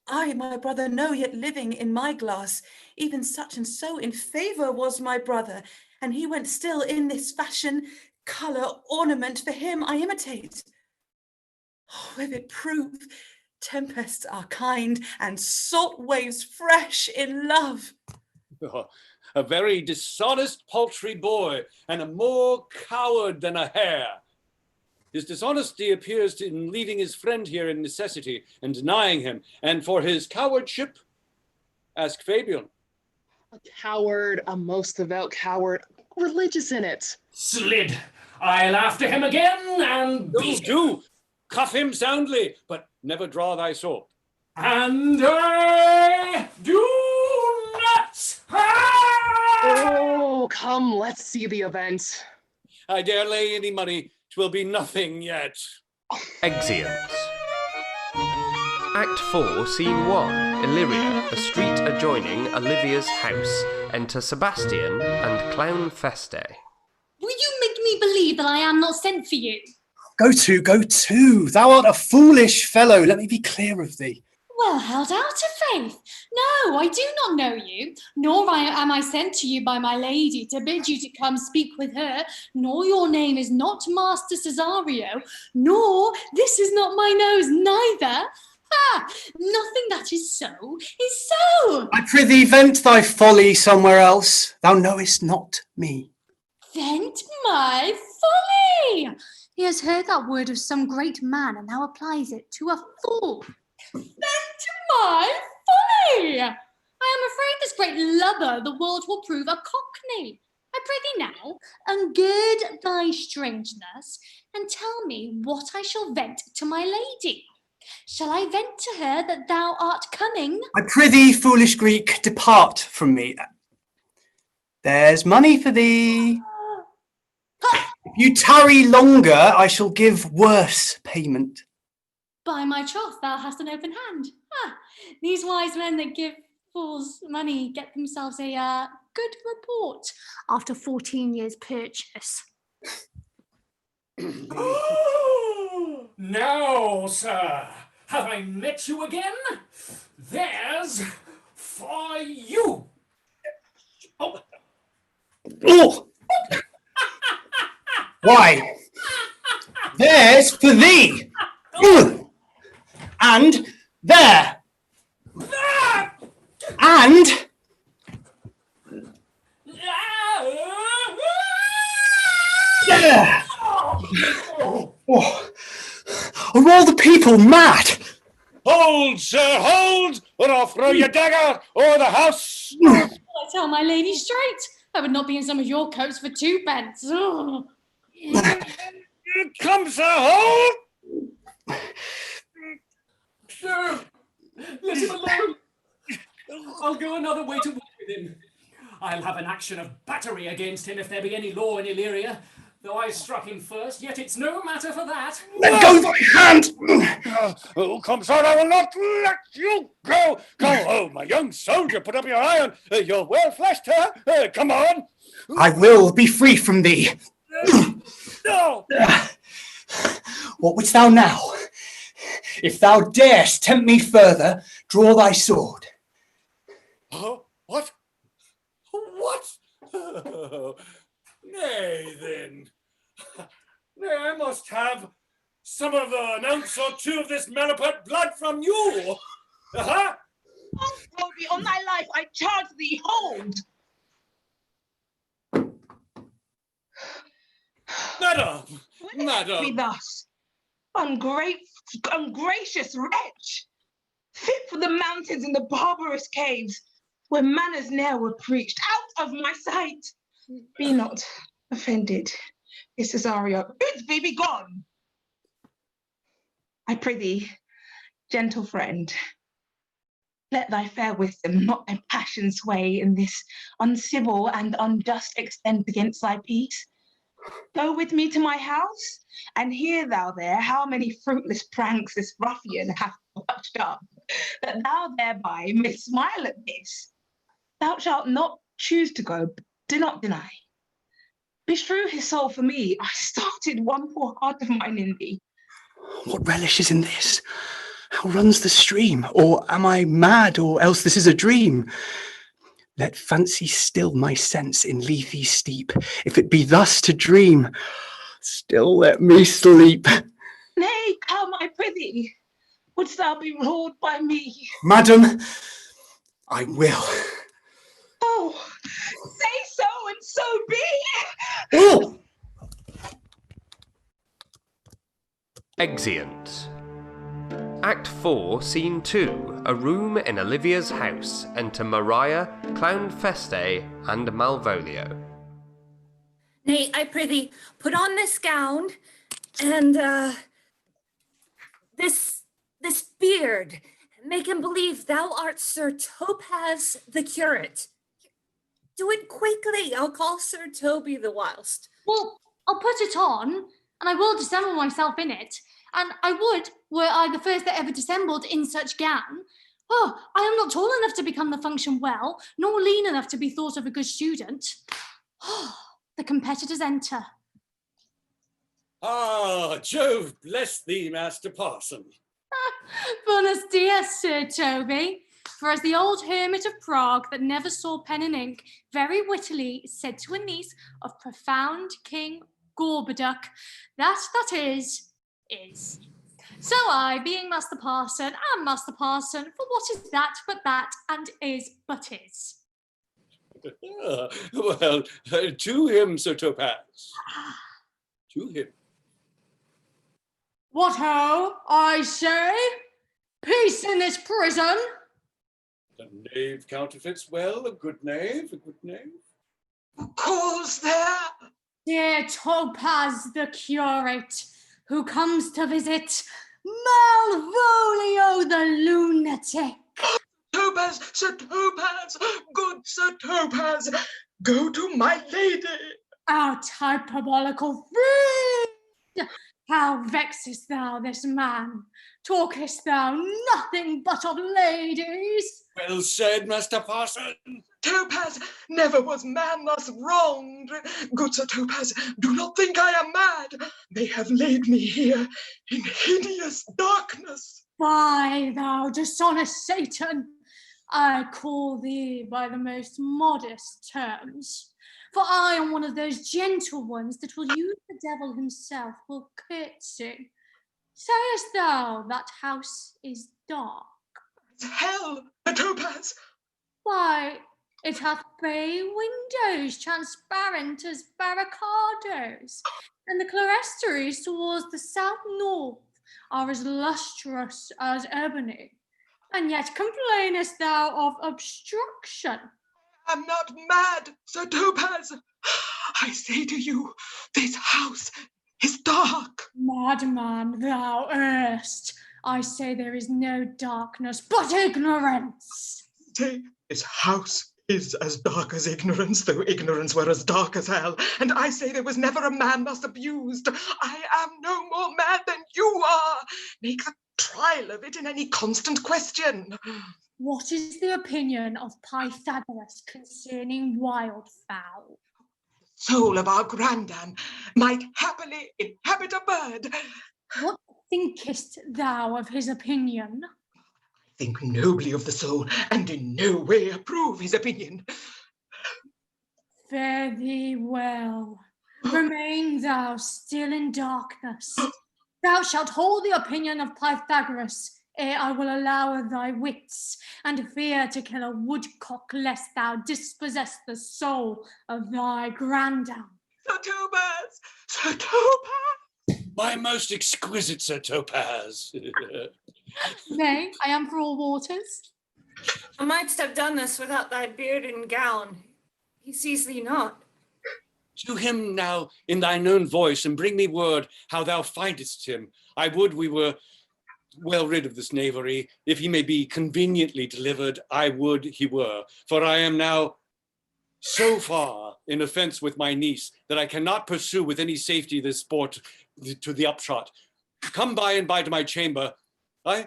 S11: I, my brother, know, yet living in my glass, even such and so in favour was my brother, and he went still in this fashion, colour, ornament, for him I imitate. Oh, if it prove, tempests are kind, and salt waves fresh in love.
S9: Oh, a very dishonest paltry boy, and a more coward than a hare. His dishonesty appears in leaving his friend here in necessity and denying him, and for his cowardship, ask Fabian.
S17: A coward, a most devout coward, religious in it.
S5: Slid. I'll after him again and beat him.
S9: Do. Cuff him soundly, but never draw thy sword.
S5: And I do not.
S17: Oh, come, let's see the event.
S9: I dare lay any money, 'twill be nothing yet.
S3: Exeunt. Act 4, Scene 1, Illyria, a street adjoining Olivia's house. Enter Sebastian and Clown Feste.
S12: Will you make me believe that I am not sent for you?
S16: Go to. Thou art a foolish fellow. Let me be clear of thee.
S12: Well held out of faith. No, I do not know you, nor am I sent to you by my lady to bid you to come speak with her, nor your name is not Master Cesario, nor this is not my nose neither. Nothing that is so is so.
S16: I prithee, vent thy folly somewhere else. Thou knowest not me.
S12: Vent my folly. He has heard that word of some great man and now applies it to a fool. Vent my folly. I am afraid this great lubber the world will prove a cockney. I pray thee now, ungird thy strangeness and tell me what I shall vent to my lady. Shall I vent to her that thou art coming?
S16: I prithee, foolish Greek, depart from me. There's money for thee. If you tarry longer, I shall give worse payment.
S12: By my troth, thou hast an open hand. These wise men that give fools money get themselves a good report after 14 years' purchase.
S5: Now, sir, have I met you again? There's for you.
S16: Oh! Why? There's for thee. And there. And are all the people mad?
S9: Hold, sir, hold, or I'll throw your dagger over the house.
S12: I tell my lady straight, I would not be in some of your coats for 2p. Oh.
S9: Come, sir, hold!
S5: Sir, let him alone. I'll go another way to work with him. I'll have an action of battery against him if there be any law in Illyria. Though I struck him first, yet it's no matter for that.
S16: Let go thy hand!
S9: Oh, come, sir, I will not let you go. Go home, my young soldier, put up your iron. You're well fleshed, huh? Come on.
S16: I will be free from thee.
S9: No!
S16: What wouldst thou now? If thou darest tempt me further, draw thy sword.
S9: What? What? Nay, then. Nay, I must have some of an ounce or two of this Malapert blood from you. Uh-huh.
S11: Oh, Toby, on thy life, I charge thee, hold!
S9: Madam!
S11: Madam! Be thus, ungracious wretch! Fit for the mountains and the barbarous caves, where manners ne'er were preached. Out of my sight! Be not offended, Cesario. Bid thee be gone! I pray thee, gentle friend, let thy fair wisdom, not thy passion sway in this uncivil and unjust extent against thy peace. Go with me to my house, and hear thou there how many fruitless pranks this ruffian hath watched up, that thou thereby mayst smile at this. Thou shalt not choose to go, but do not deny. Beshrew his soul for me, I started one poor heart of mine in thee.
S16: What relish is in this? How runs the stream? Or am I mad, or else this is a dream? Let fancy still my sense in Lethe steep. If it be thus to dream, still let me sleep.
S11: Nay, come, I prithee. Wouldst thou be ruled by me?
S16: Madam, I will.
S11: Oh, say so, and so be.
S16: Oh!
S3: Exeunt. Act 4, Scene 2. A room in Olivia's house. Enter Maria, Clown Feste, and Malvolio.
S10: Nay, I prithee, put on this gown and this beard. Make him believe thou art Sir Topaz the curate. Do it quickly. I'll call Sir Toby the whilst.
S12: Well, I'll put it on, and I will dissemble myself in it. And I would, were I the first that ever dissembled in such gown. Oh, I am not tall enough to become the function well, nor lean enough to be thought of a good student. Oh, the competitors enter.
S9: Ah, Jove bless thee, Master Parson.
S12: Buenos dias, Sir Toby. For as the old hermit of Prague that never saw pen and ink very wittily said to a niece of profound King Gorboduc, that is. So I, being Master Parson, am Master Parson, for what is that but that, and is but is.
S9: Well, to him, Sir Topaz. To him.
S12: What ho, I say? Peace in this prison.
S9: The knave counterfeits well, a good knave, a good knave.
S11: Who's there?
S12: Dear Topaz the curate, who comes to visit Malvolio the lunatic.
S11: Topaz, Sir Topaz, good Sir Topaz, go to my lady.
S12: Out hyperbolical friend! How vexest thou this man? Talkest thou nothing but of ladies?
S9: Well said, Master Parson.
S11: Topaz, never was man thus wronged. Good Sir Topaz, do not think I am mad. They have laid me here in hideous darkness.
S12: By thou dishonest Satan, I call thee by the most modest terms. For I am one of those gentle ones that will use the devil himself will curtsy. Sayest thou that house is dark?
S13: hell, the topaz.
S12: Why, it hath bay windows transparent as barricadoes, and the clerestories towards the south-north are as lustrous as ebony. And yet complainest thou of obstruction?
S13: I am not mad, Sir Topaz. I say to you, this house is dark.
S12: Madman thou erst. I say there is no darkness but ignorance.
S13: Say, this house is as dark as ignorance, though ignorance were as dark as hell. And I say there was never a man thus abused. I am no more mad than you are. Make a trial of it in any constant question.
S12: What is the opinion of Pythagoras concerning wildfowl?
S13: Soul of our grandam might happily inhabit a bird.
S12: What thinkest thou of his opinion?
S13: Think nobly of the soul, and in no way approve his opinion.
S12: Fare thee well. Remain thou still in darkness. Thou shalt hold the opinion of Pythagoras, ere I will allow thy wits, and fear to kill a woodcock, lest thou dispossess the soul of thy grandam.
S13: Sir Topaz! Sir Topaz!
S9: My most exquisite Sir Topaz.
S12: Nay, I am for all waters.
S10: I mightst have done this without thy beard and gown. He sees thee not.
S9: To him now in thine own voice, and bring me word how thou findest him. I would we were well rid of this knavery. If he may be conveniently delivered, I would he were. For I am now so far in offence with my niece that I cannot pursue with any safety this sport to the upshot. Come by and by to my chamber.
S12: Hey,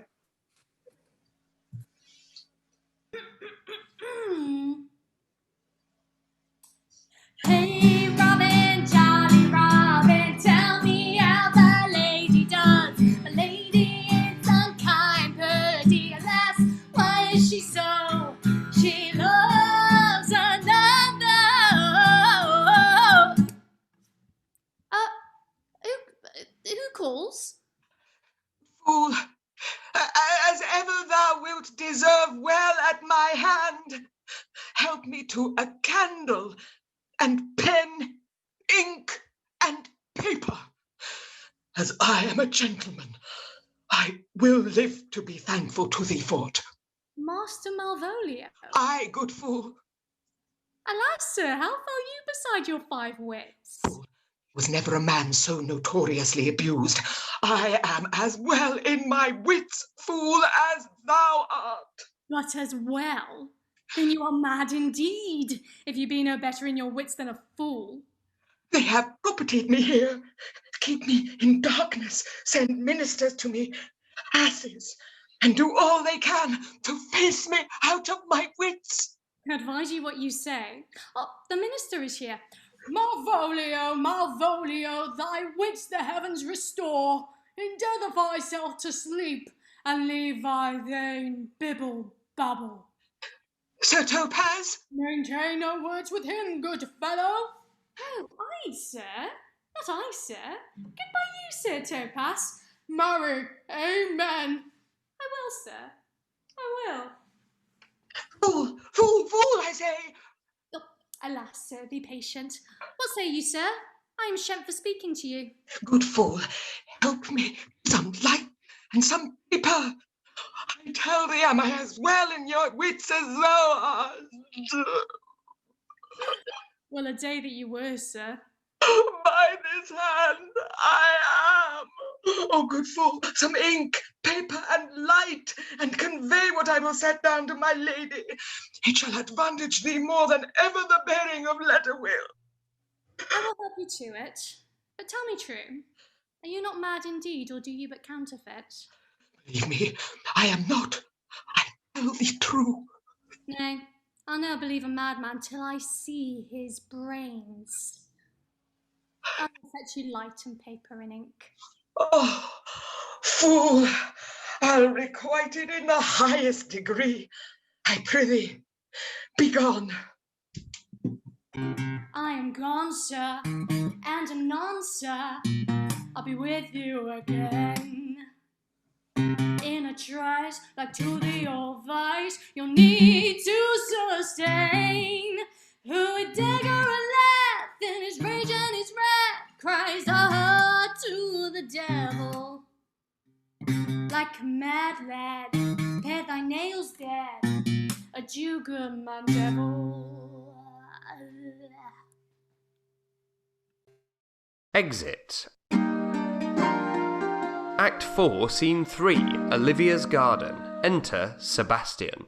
S12: Robin, Charlie Robin, tell me how the lady does. The lady is unkind, purdy, alas, why is she so? She loves another. Who calls?
S13: Fool, as ever thou wilt deserve well at my hand. Help me to a candle, and pen, ink, and paper. As I am a gentleman, I will live to be thankful to thee for't.
S12: Master Malvolio.
S13: Aye, good fool.
S12: Alas, sir, how fell you beside your 5 wits?
S13: Was never a man so notoriously abused. I am as well in my wits, fool, as thou art.
S12: But as well? Then you are mad indeed, if you be no better in your wits than a fool.
S13: They have propertied me here, keep me in darkness, send ministers to me, asses, and do all they can to face me out of my wits.
S12: Advise you what you say. Oh, the minister is here. Malvolio, Malvolio, thy wits the heavens restore. Endeavour thyself to sleep, and leave thy vain bibble babble.
S13: Sir Topaz?
S12: Maintain no words with him, good fellow. Oh, I, sir. Not I, sir. Goodbye you, Sir Topaz. Marry, amen. I will, sir. I will.
S13: Fool, fool, fool, I say.
S12: Oh, alas, sir, be patient. What say you, sir? I am shent for speaking to you.
S13: Good fool, help me some light and some paper. I tell thee, am I as well in your wits as thou art?
S12: Well, a day that you were, sir.
S13: By this hand, I am. Oh, good fool, some ink, paper, and light, and convey what I will set down to my lady. It shall advantage thee more than ever the bearing of letter will.
S12: I will help you to it. But tell me true, are you not mad indeed, or do you but counterfeit?
S13: Believe me, I am not. I tell thee true.
S12: Nay, I'll never believe a madman till I see his brains. I will fetch you light and paper and ink.
S13: Oh, fool, I'll requite it in the highest degree. I prithee, be gone.
S12: I am gone, sir, and anon, sir, I'll be with you again. In a trice, like to the old vice, you'll need to sustain. Who would dagger a laugh in his rage and his wrath, cries ah to the devil. Like a mad lad, pare thy nails dead, a Jew good man devil.
S3: Exit. Act 4, Scene 3, Olivia's garden. Enter Sebastian.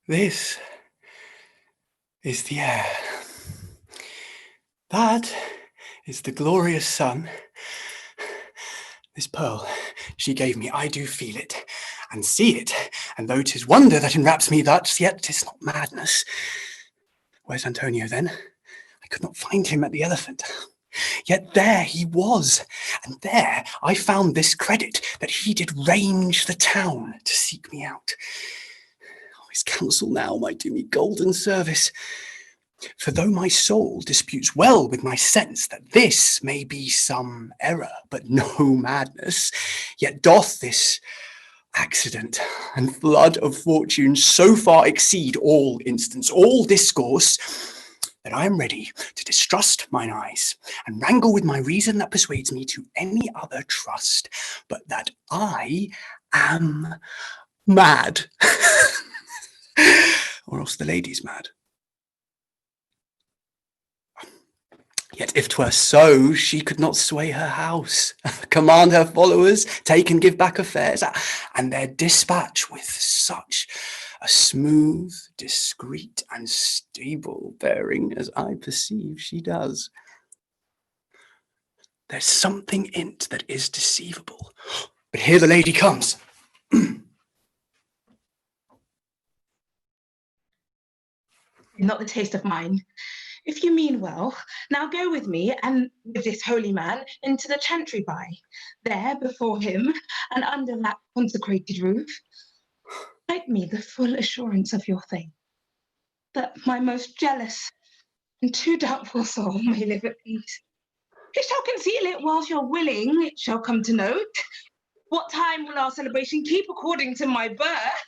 S16: This is the air. That is the glorious sun. This pearl she gave me, I do feel it and see it, and though 'tis wonder that enwraps me thus, yet 'tis not madness. Where's Antonio then? I could not find him at the Elephant. Yet there he was, and there I found this credit, that he did range the town to seek me out. His counsel now might do me golden service. For though my soul disputes well with my sense that this may be some error, but no madness, yet doth this accident and flood of fortune so far exceed all instance, all discourse, that I am ready to distrust mine eyes and wrangle with my reason that persuades me to any other trust, but that I am mad. Or else the lady's mad. Yet if 'twere so, she could not sway her house, command her followers, take and give back affairs, and their dispatch with such a smooth, discreet, and stable bearing as I perceive she does. There's something in't that is deceivable. But here the lady comes.
S14: Not the taste of mine. If you mean well, now go with me and with this holy man into the chantry by. There before him and under that consecrated roof, write me the full assurance of your faith, that my most jealous and too doubtful soul may live at peace. It shall conceal it whilst you're willing, it shall come to note. What time will our celebration keep according to my birth?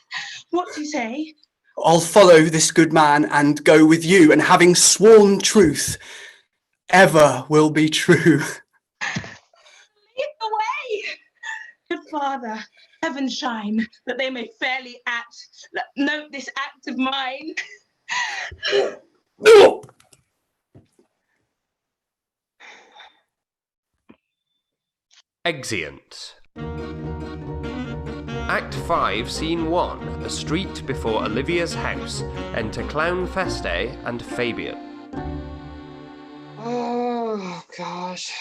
S14: What do you say?
S16: I'll follow this good man and go with you, and having sworn truth, ever will be true.
S14: Lead the way! Good Father, heaven shine, that they may fairly act. Note this act of mine.
S3: Exeunt. Act 5, Scene 1, a street before Olivia's house. Enter Clown Feste and Fabian.
S17: Oh, gosh.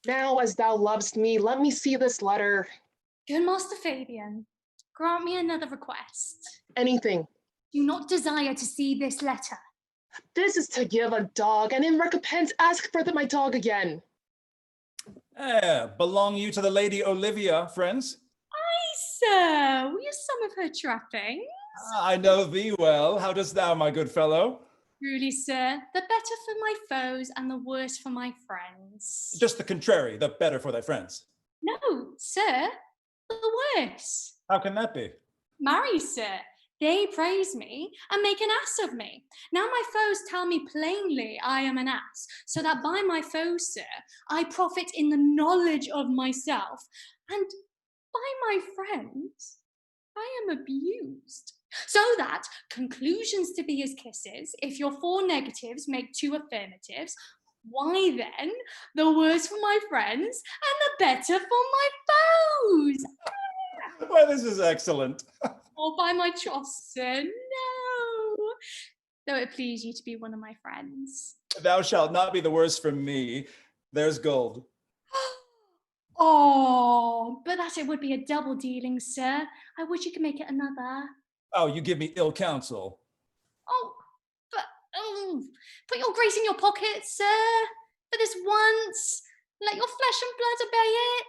S17: Now, as thou lovest me, let me see this letter.
S12: Good Master Fabian, grant me another request.
S17: Anything.
S12: Do not desire to see this letter.
S17: This is to give a dog, and in recompense ask for my dog again.
S4: Belong you to the Lady Olivia, friends?
S12: Sir, will you some of her trappings?
S4: I know thee well. How dost thou, my good fellow?
S12: Truly, sir, the better for my foes and the worse for my friends.
S4: Just the contrary, the better for thy friends.
S12: No, sir, the worse.
S4: How can that be?
S12: Marry, sir, they praise me and make an ass of me. Now my foes tell me plainly I am an ass, so that by my foes, sir, I profit in the knowledge of myself, and by my friends, I am abused. So that conclusions to be as kisses, if your 4 negatives make 2 affirmatives, why then, the worse for my friends and the better for my foes.
S4: Well, this is excellent.
S12: Or by my tross, sir, no. Though it please you to be one of my friends.
S4: Thou shalt not be the worse for me. There's gold.
S12: Oh, but that it would be a double dealing, sir. I wish you could make it another.
S4: Oh, you give me ill counsel.
S12: Oh, but put your grace in your pocket, sir. For this once, let your flesh and blood obey it.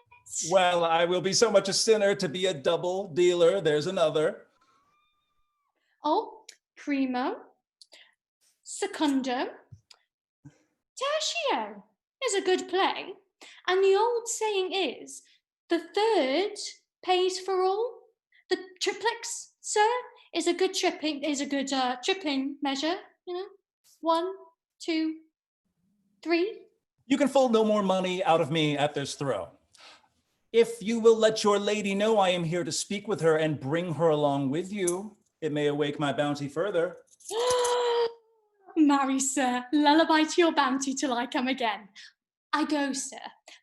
S4: Well, I will be so much a sinner to be a double dealer. There's another.
S12: Oh, primo. Secundo. Tertio is a good play, and the old saying is, the third pays for all. The triplex, sir, is a good tripping measure, you know. 1, 2, 3.
S4: You can fold no more money out of me at this throw. If you will let your lady know I am here to speak with her and bring her along with you, it may awake my bounty further.
S12: Marry, sir, lullaby to your bounty till I come again. I go, sir,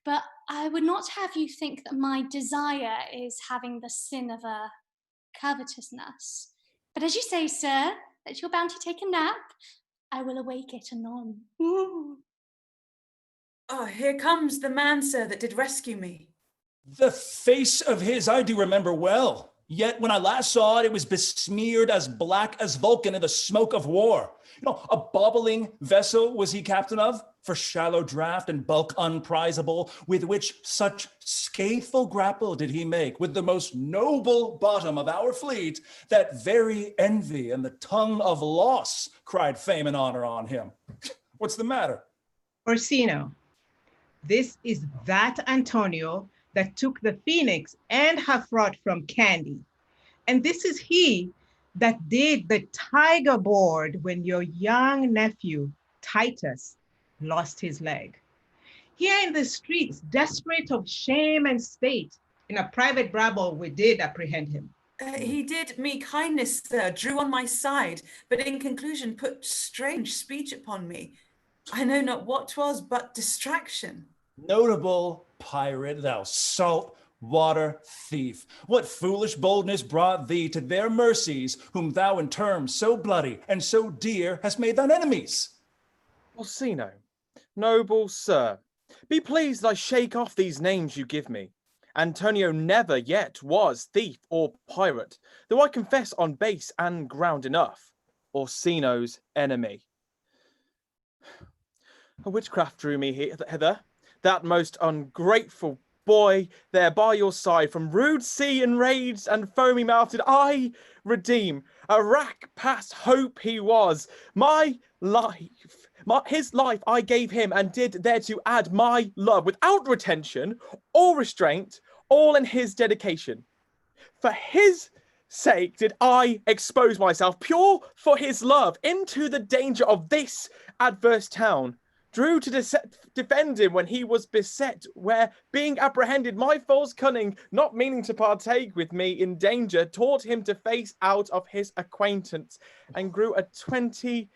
S12: but I would not have you think that my desire is having the sin of a covetousness. But as you say, sir, let your bounty take a nap. I will awake it anon. Ooh.
S11: Oh, here comes the man, sir, that did rescue me.
S4: The face of his I do remember well. Yet when I last saw it, it was besmeared as black as Vulcan in the smoke of war. You know, a bobbling vessel was he captain of, for shallow draught and bulk unprizable, with which such scatheful grapple did he make with the most noble bottom of our fleet, that very envy and the tongue of loss cried fame and honor on him. What's the matter?
S6: Orsino, this is that Antonio that took the Phoenix and Hafrot from Candy. And this is he that did the tiger board when your young nephew, Titus, lost his leg. Here in the streets, desperate of shame and spate, in a private brabble we did apprehend him.
S11: He did me kindness, sir, drew on my side, but in conclusion put strange speech upon me. I know not what 'twas but distraction.
S4: Notable pirate, thou salt water thief, what foolish boldness brought thee to their mercies, whom thou in terms so bloody and so dear hast made thine enemies?
S15: Orsino, noble sir, be pleased I shake off these names you give me. Antonio never yet was thief or pirate, though I confess on base and ground enough, Orsino's enemy. A witchcraft drew me hither, that most ungrateful boy there by your side, from rude sea enraged and foamy mouthed, I redeem. A rack past hope he was. His life I gave him, and did thereto add my love, without retention or restraint, all in his dedication. For his sake did I expose myself, pure for his love, into the danger of this adverse town. Drew to defend him when he was beset, where, being apprehended, my false cunning, not meaning to partake with me in danger, taught him to face out of his acquaintance, and grew a 20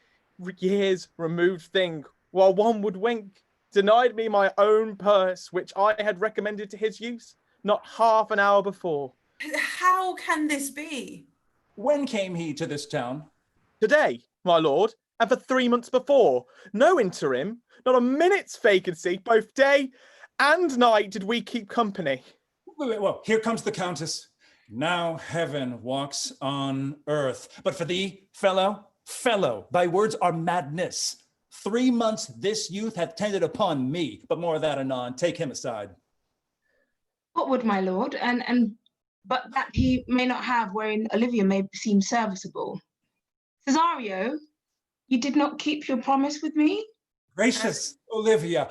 S15: years removed thing, while one would wink, denied me my own purse, which I had recommended to his use, not half an hour before.
S11: How can this be?
S4: When came he to this town?
S15: Today, my lord, and for 3 months before. No interim, not a minute's vacancy, both day and night did we keep company.
S4: Well, here comes the Countess. Now heaven walks on earth. But for thee, fellow, thy words are madness. 3 months this youth hath tended upon me, but more of that anon. Take him aside.
S14: What would my lord, but that he may not have wherein Olivia may seem serviceable. Cesario, you did not keep your promise with me?
S4: Gracious Olivia.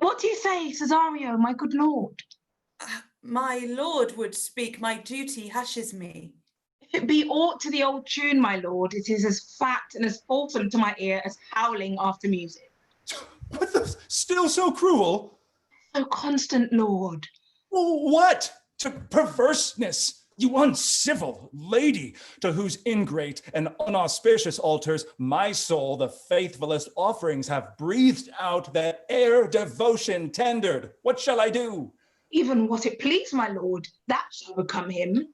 S14: What do you say, Cesario, my good lord?
S11: My lord would speak, my duty hushes me.
S14: If it be aught to the old tune, my lord, it is as fat and as fulsome to my ear as howling after music.
S4: What the? Still so cruel?
S14: So constant, lord.
S4: What? To perverseness, you uncivil lady, to whose ingrate and unauspicious altars my soul the faithfulest offerings have breathed out that ere devotion tendered. What shall I do?
S14: Even what it please, my lord, that shall become him.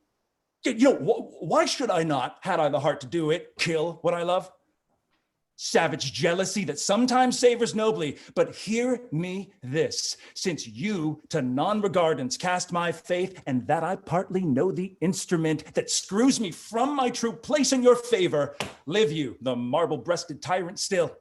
S4: Why should I not, had I the heart to do it, kill what I love? Savage jealousy that sometimes savors nobly, but hear me this, since you to non-regardance cast my faith, and that I partly know the instrument that screws me from my true place in your favor, live you, the marble-breasted tyrant still.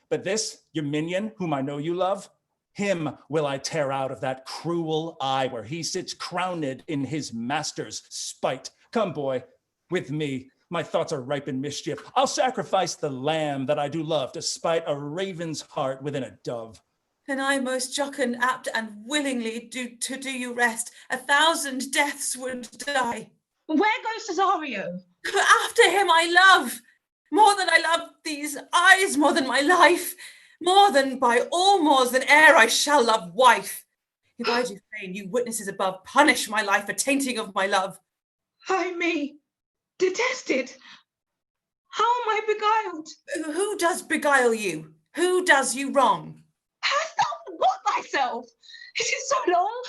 S4: But this, your minion, whom I know you love, him will I tear out of that cruel eye where he sits crowned in his master's spite. Come, boy, with me. My thoughts are ripe in mischief. I'll sacrifice the lamb that I do love to spite a raven's heart within a dove.
S11: And I most jocund, apt, and willingly do you rest. 1,000 deaths would die.
S14: Where goes Cesario?
S11: After him I love, more than I love these eyes, more than my life, more than by all mores than e'er I shall love wife. If I do fain, you witnesses above, punish my life for tainting of my love.
S14: I me detested. How am I beguiled?
S11: Who does beguile you? Who does you wrong?
S14: Hast thou forgot thyself? It is so long.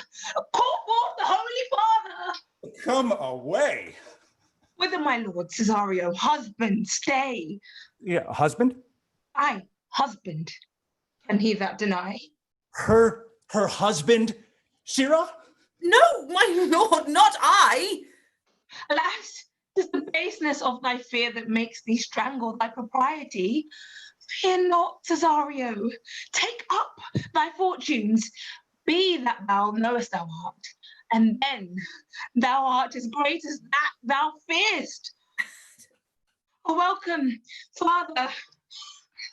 S14: Call forth the Holy Father.
S4: Come away.
S14: Whither, my lord Cesario? Husband, stay.
S4: Yeah, husband?
S14: Aye, husband. Can he that deny?
S4: Her husband, Shira?
S11: No, my lord, not I.
S14: Alas, 'tis the baseness of thy fear that makes thee strangle thy propriety. Fear not, Cesario. Take up thy fortunes. Be that thou knowest thou art, and then thou art as great as that thou fearest. Oh, welcome, Father.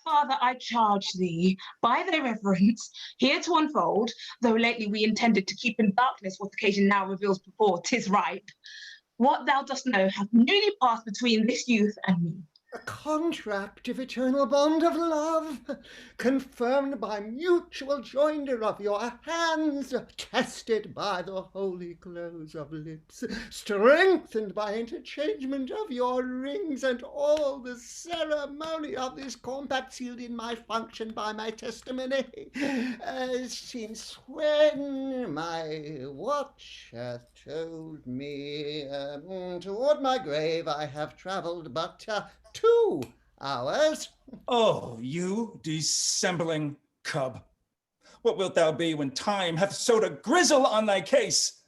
S14: Father, I charge thee, by thy reverence, here to unfold, though lately we intended to keep in darkness what occasion now reveals before 'tis ripe. What thou dost know hath newly passed between this youth and me.
S8: A contract of eternal bond of love, confirmed by mutual joinder of your hands, tested by the holy close of lips, strengthened by interchangement of your rings, and all the ceremony of this compact sealed in my function by my testimony, since when my watch hath told me toward my grave I have travelled but 2 hours.
S4: Oh, you dissembling cub. What wilt thou be when time hath sowed a grizzle on thy case?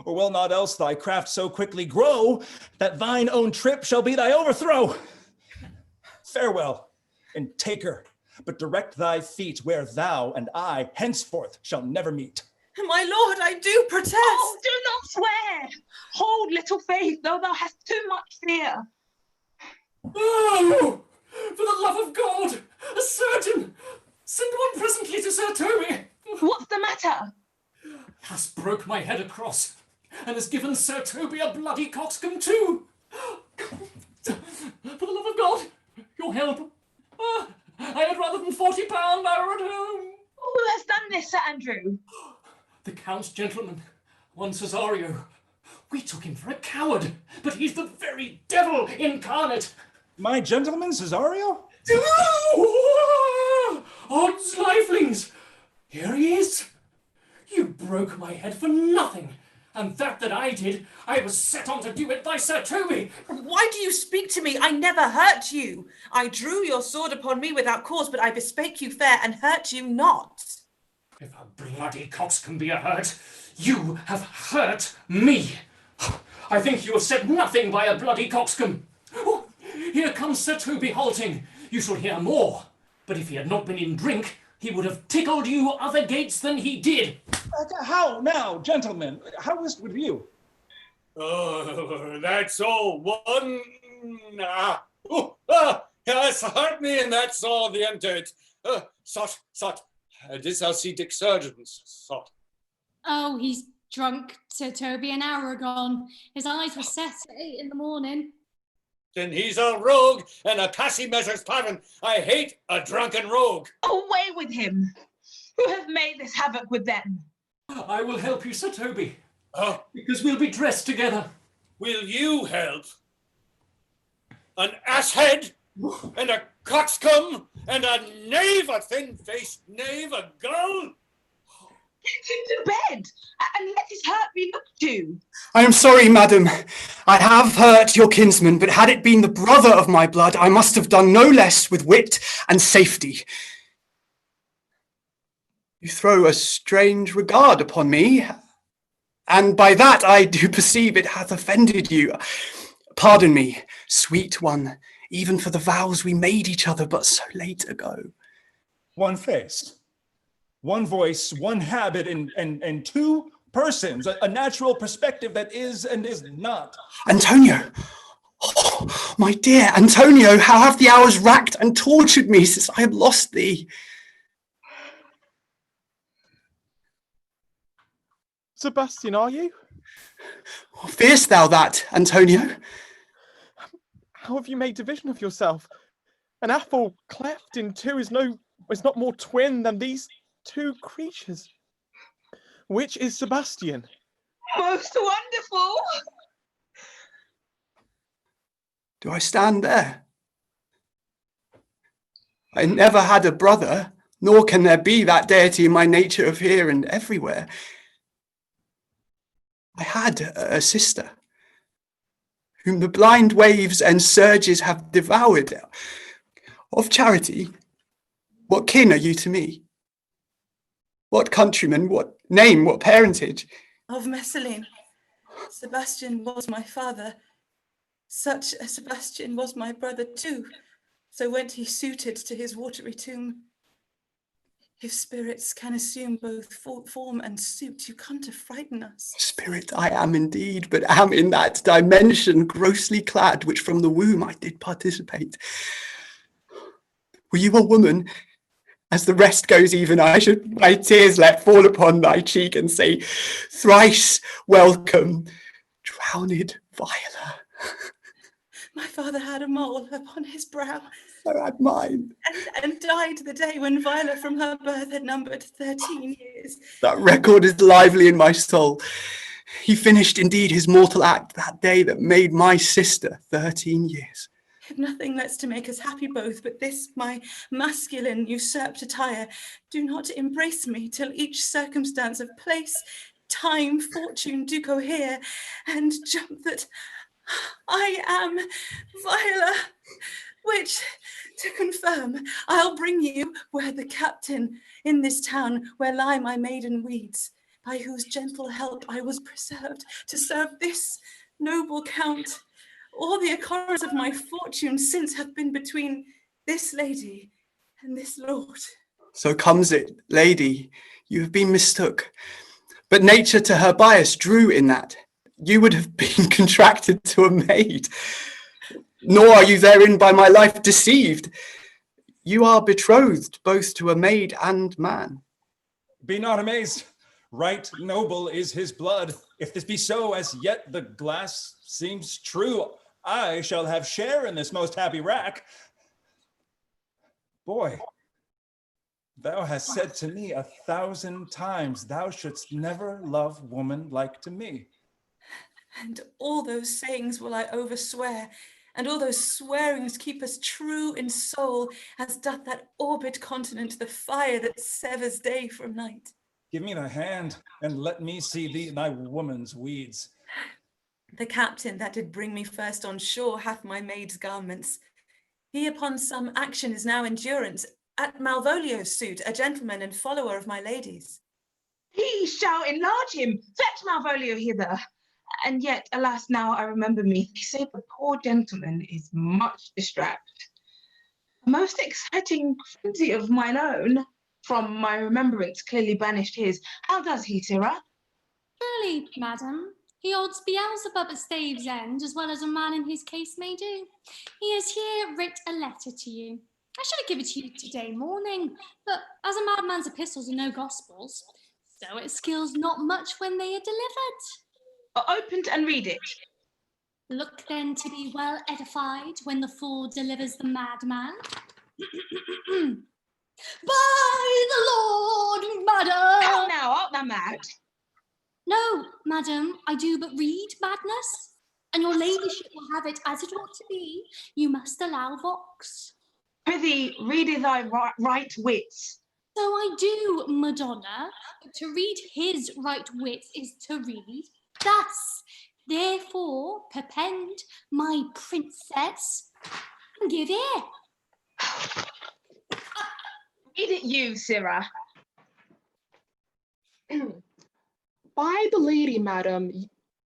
S4: Or will not else thy craft so quickly grow that thine own trip shall be thy overthrow? Farewell, and take her, but direct thy feet where thou and I henceforth shall never meet.
S11: My lord, I do protest.
S14: Oh, do not swear. Hold little faith, though thou hast too much fear.
S5: Oh, for the love of God, a surgeon! Send one presently to Sir Toby.
S14: What's the matter?
S5: Hast broke my head across, and has given Sir Toby a bloody coxcomb too. For the love of God, your help. I had rather than £40 I were at home.
S14: Who has done this, Sir Andrew?
S5: The Count's gentleman, one Cesario. We took him for a coward, but he's the very devil incarnate.
S4: My gentleman, Cesario?
S5: Odds lifelings! Here he is. You broke my head for nothing, and that I did, I was set on to do it by Sir Toby.
S11: Why do you speak to me? I never hurt you. I drew your sword upon me without cause, but I bespake you fair and hurt you not.
S5: If a bloody coxcomb be a hurt, you have hurt me. I think you have said nothing by a bloody coxcomb. Oh, here comes Sir Toby halting. You shall hear more. But if he had not been in drink, he would have tickled you other gates than he did.
S4: How now, gentlemen? How is it with you?
S9: Oh, that's all one. Yes, hurt me, and that's all the end to it. Sot. This I'll see Dick Surgeons. Sot.
S12: Oh, he's drunk, Sir Toby, an hour agone. His eyes were set at 8 in the morning.
S9: Then he's a rogue and a passy measures pattern. I hate a drunken rogue.
S14: Away with him. Who hath made this havoc with them?
S5: I will help you, Sir Toby, because we'll be dressed together.
S9: Will you help? An asshead and a coxcomb and a knave, a thin-faced knave, a gull?
S14: Get him to bed and let his hurt be looked to.
S16: I am sorry, madam. I have hurt your kinsman, but had it been the brother of my blood, I must have done no less with wit and safety. You throw a strange regard upon me, and by that I do perceive it hath offended you. Pardon me, sweet one, even for the vows we made each other but so late ago.
S4: One face, one voice, one habit, and 2 persons, a natural perspective that is and is not.
S16: Antonio, oh, Oh, my dear Antonio, how have the hours racked and tortured me since I have lost thee?
S15: Sebastian, are you?
S16: Fear'st thou that, Antonio?
S15: How have you made division of yourself? An apple cleft in two is not more twin than these two creatures. Which is Sebastian?
S11: Most wonderful!
S16: Do I stand there? I never had a brother, nor can there be that deity in my nature of here and everywhere. I had a sister, whom the blind waves and surges have devoured. Of charity, what kin are you to me? What countryman, what name, what parentage?
S11: Of Messalene. Sebastian was my father. Such a Sebastian was my brother too. So went he suited to his watery tomb. If spirits can assume both form and suit, you come to frighten us.
S16: Spirit I am indeed, but am in that dimension grossly clad, which from the womb I did participate. Were you a woman, as the rest goes even, I should my tears let fall upon thy cheek and say, thrice welcome, drowned Viola.
S11: My father had a mole upon his brow.
S16: So had mine.
S11: And died the day when Viola from her birth had numbered 13 years.
S16: That record is lively in my soul. He finished indeed his mortal act that day that made my sister 13 years.
S11: If nothing less to make us happy both, but this my masculine usurped attire, do not embrace me till each circumstance of place, time, fortune do cohere, and jump that I am Viola, which, to confirm, I'll bring you where the captain in this town, where lie my maiden weeds, by whose gentle help I was preserved to serve this noble count. All the occurrence of my fortune since have been between this lady and this lord.
S16: So comes it, lady, you have been mistook. But nature to her bias drew in that. You would have been contracted to a maid. Nor are you therein by my life deceived. You are betrothed both to a maid and man.
S4: Be not amazed. Right noble is his blood. If this be so, as yet the glass seems true. I shall have share in this most happy rack. Boy, thou hast said to me 1,000 times, thou shouldst never love woman like to me.
S11: And all those sayings will I overswear, and all those swearings keep us true in soul, as doth that orbit continent the fire that severs day from night.
S4: Give me thy hand, and let me see thee thy woman's weeds.
S11: The captain that did bring me first on shore hath my maid's garments. He upon some action is now endurance, at Malvolio's suit, a gentleman and follower of my lady's.
S14: He shall enlarge him. Fetch Malvolio hither. And yet, alas, now I remember me, they say the poor gentleman is much distracted. A most exciting frenzy of mine own, from my remembrance clearly banished his. How does he, Sirrah?
S12: Truly, madam, he holds Beelzebub at stave's end, as well as a man in his case may do. He has here writ a letter to you. I should have given it to you today morning, but as a madman's epistles are no gospels, so it skills not much when they are delivered.
S14: Open and read it.
S12: Look then to be well edified when the fool delivers the madman. By the Lord, madam!
S14: How now, art thou mad?
S12: No, madam, I do but read madness, and your ladyship will have it as it ought to be. You must allow vox.
S14: Prithee, read thy right wits.
S12: So I do, Madonna, but to read his right wits is to read thus. Therefore, perpend, my princess, and give ear.
S14: Read it you, Sirrah.
S17: By the lady, madam,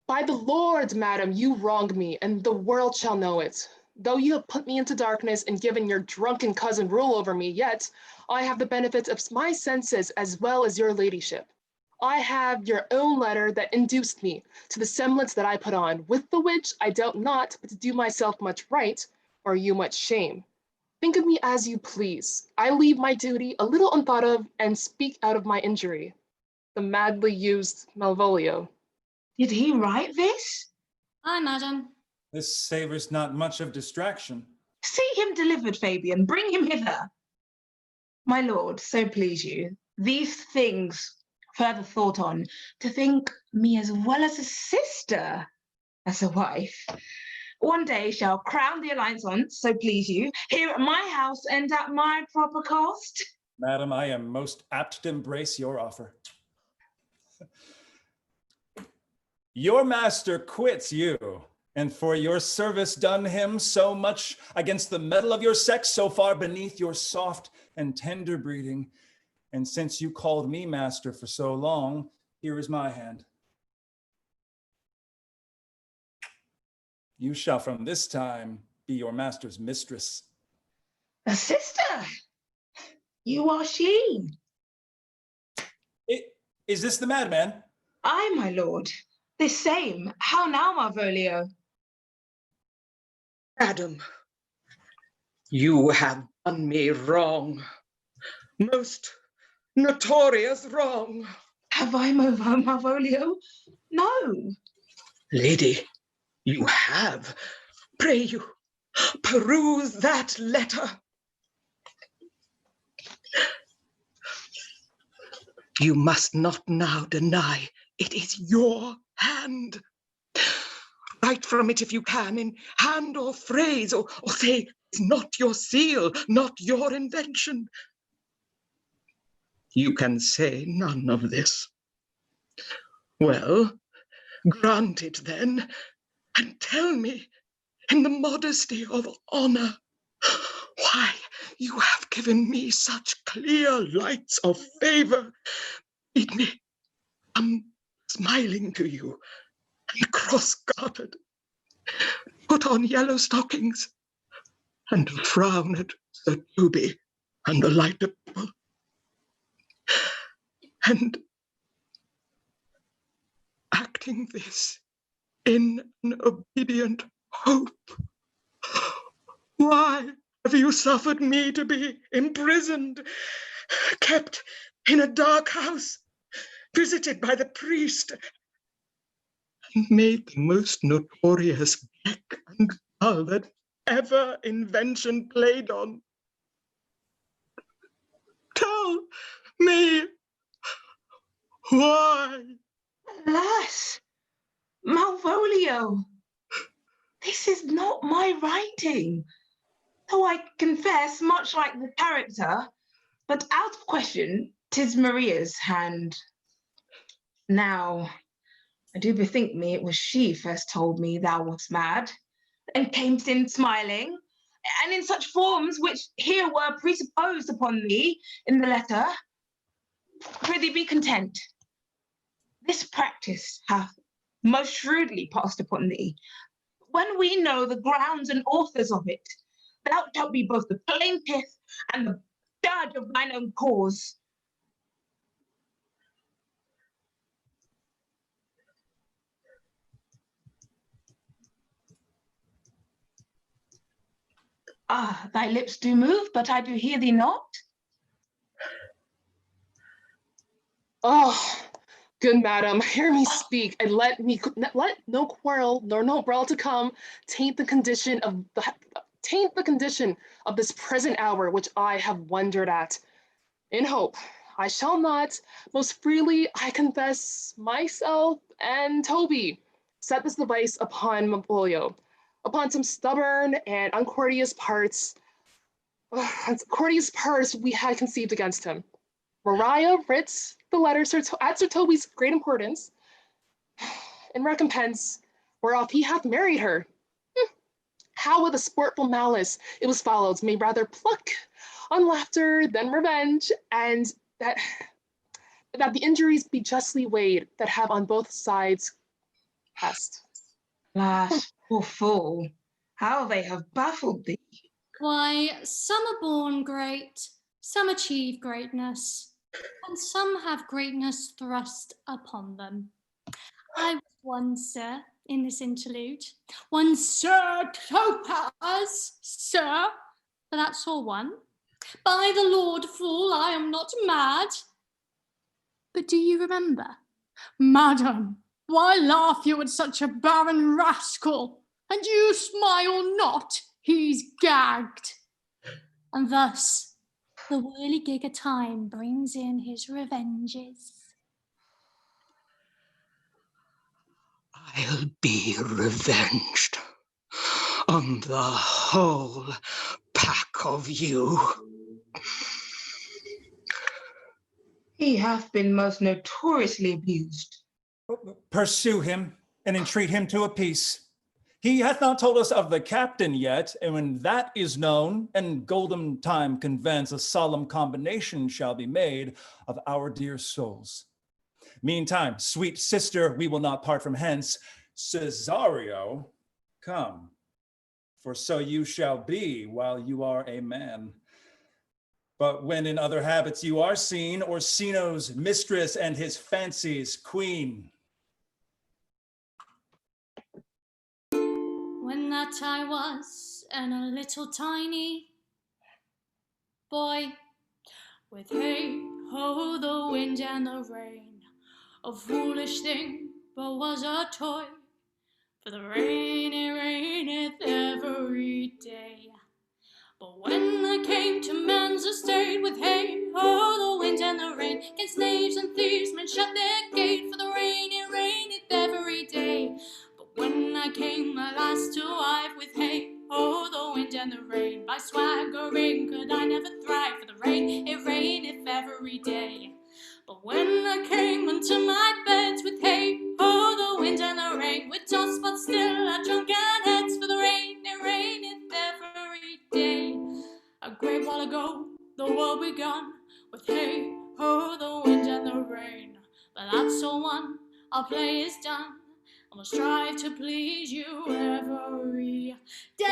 S17: by the Lord, madam, you wrong me, and the world shall know it. Though you have put me into darkness and given your drunken cousin rule over me, yet I have the benefits of my senses as well as your ladyship. I have your own letter that induced me to the semblance that I put on, with the which I doubt not but to do myself much right, or you much shame. Think of me as you please. I leave my duty a little unthought of, and speak out of my injury. The madly used Malvolio.
S14: Did he write this?
S12: Aye, madam.
S4: This savors not much of distraction.
S14: See him delivered, Fabian. Bring him hither. My lord, so please you, these things further thought on, to think me as well as a sister, as a wife, one day shall crown the alliance on, so please you, here at my house and at my proper cost.
S4: Madam, I am most apt to embrace your offer. Your master quits you, and for your service done him so much against the metal of your sex, so far beneath your soft and tender breeding, and since you called me master for so long, here is my hand. You shall from this time be your master's mistress.
S14: A sister? You are she.
S4: Is this the madman?
S14: Aye, my lord. This same. How now, Malvolio?
S13: Madam, you have done me wrong. Most notorious wrong.
S14: Have I, Malvolio? No.
S13: Lady, you have. Pray you, peruse that letter. You must not now deny it is your hand. Write from it if you can, in hand or phrase, or say it's not your seal, not your invention. You can say none of this. Well, grant it then, and tell me, in the modesty of honor, why you have given me such clear lights of favor. Bid me come smiling to you, and cross-gartered, put on yellow stockings, and frown at Sir TOBY and the lighter people. And acting this in an obedient hope, why have you suffered me to be imprisoned, kept in a dark house, visited by the priest, and made the most notorious geck and gull that ever invention played on? Tell me why?
S14: Alas, Malvolio, this is not my writing, though I confess, much like the character, but out of question, 'tis Maria's hand. Now, I do bethink me it was she first told me thou wast mad, and camest in smiling, and in such forms which here were presupposed upon thee in the letter. Prithee be content. This practice hath most shrewdly passed upon thee. When we know the grounds and authors of it, thou shalt be both the plaintiff and the judge of thine own cause. Ah, thy lips do move, but I do hear thee not.
S17: Oh, good madam, hear me speak, and let no quarrel nor no brawl to come taint the condition of this present hour which I have wondered at. In hope, I shall not, most freely I confess myself and TOBY set this device upon Malvolio, upon some stubborn and uncourteous parts we had conceived against him. Maria writs the letter at Sir TOBY's great importance, in recompense whereof he hath married her. How with a sportful malice it was followed may rather pluck on laughter than revenge, and that the injuries be justly weighed that have on both sides passed.
S14: Alas, poor fool, how they have baffled thee.
S12: Why, some are born great, some achieve greatness. and some have greatness thrust upon them. I was one, sir, in this interlude. One Sir Topaz, sir, but that's all one. By the Lord, fool, I am not mad. But do you remember? Madam, why laugh you at such a barren rascal? And you smile not, he's gagged. And thus, the whirligig of time brings in his revenges.
S13: I'll be revenged on the whole pack of you.
S14: He hath been most notoriously abused.
S4: Pursue him and entreat him to a peace. He hath not told us of the captain yet, and when that is known, and golden time convenes, a solemn combination shall be made of our dear souls. Meantime, sweet sister, we will not part from hence. Cesario, come, for so you shall be while you are a man. But when in other habits you are seen, Orsino's mistress and his fancy's queen.
S12: When that I was and a little tiny boy, with hey ho the wind and the rain, a foolish thing but was a toy, for the rain it raineth every day. But when I came to man's estate, with hey ho the wind and the rain, against knaves and thieves men shut their gate, for the rain it raineth every day. When I came at last to wife, with hey ho the wind and the rain, by swaggering could I never thrive, for the rain it raineth every day. But when I came unto my beds, with hey ho the wind and the rain, with dust but still our drunken heads, for the rain it raineth every day. A great while ago the world begun, with hey ho the wind and the rain, but that's all one, our play is done. I must strive to please you every day.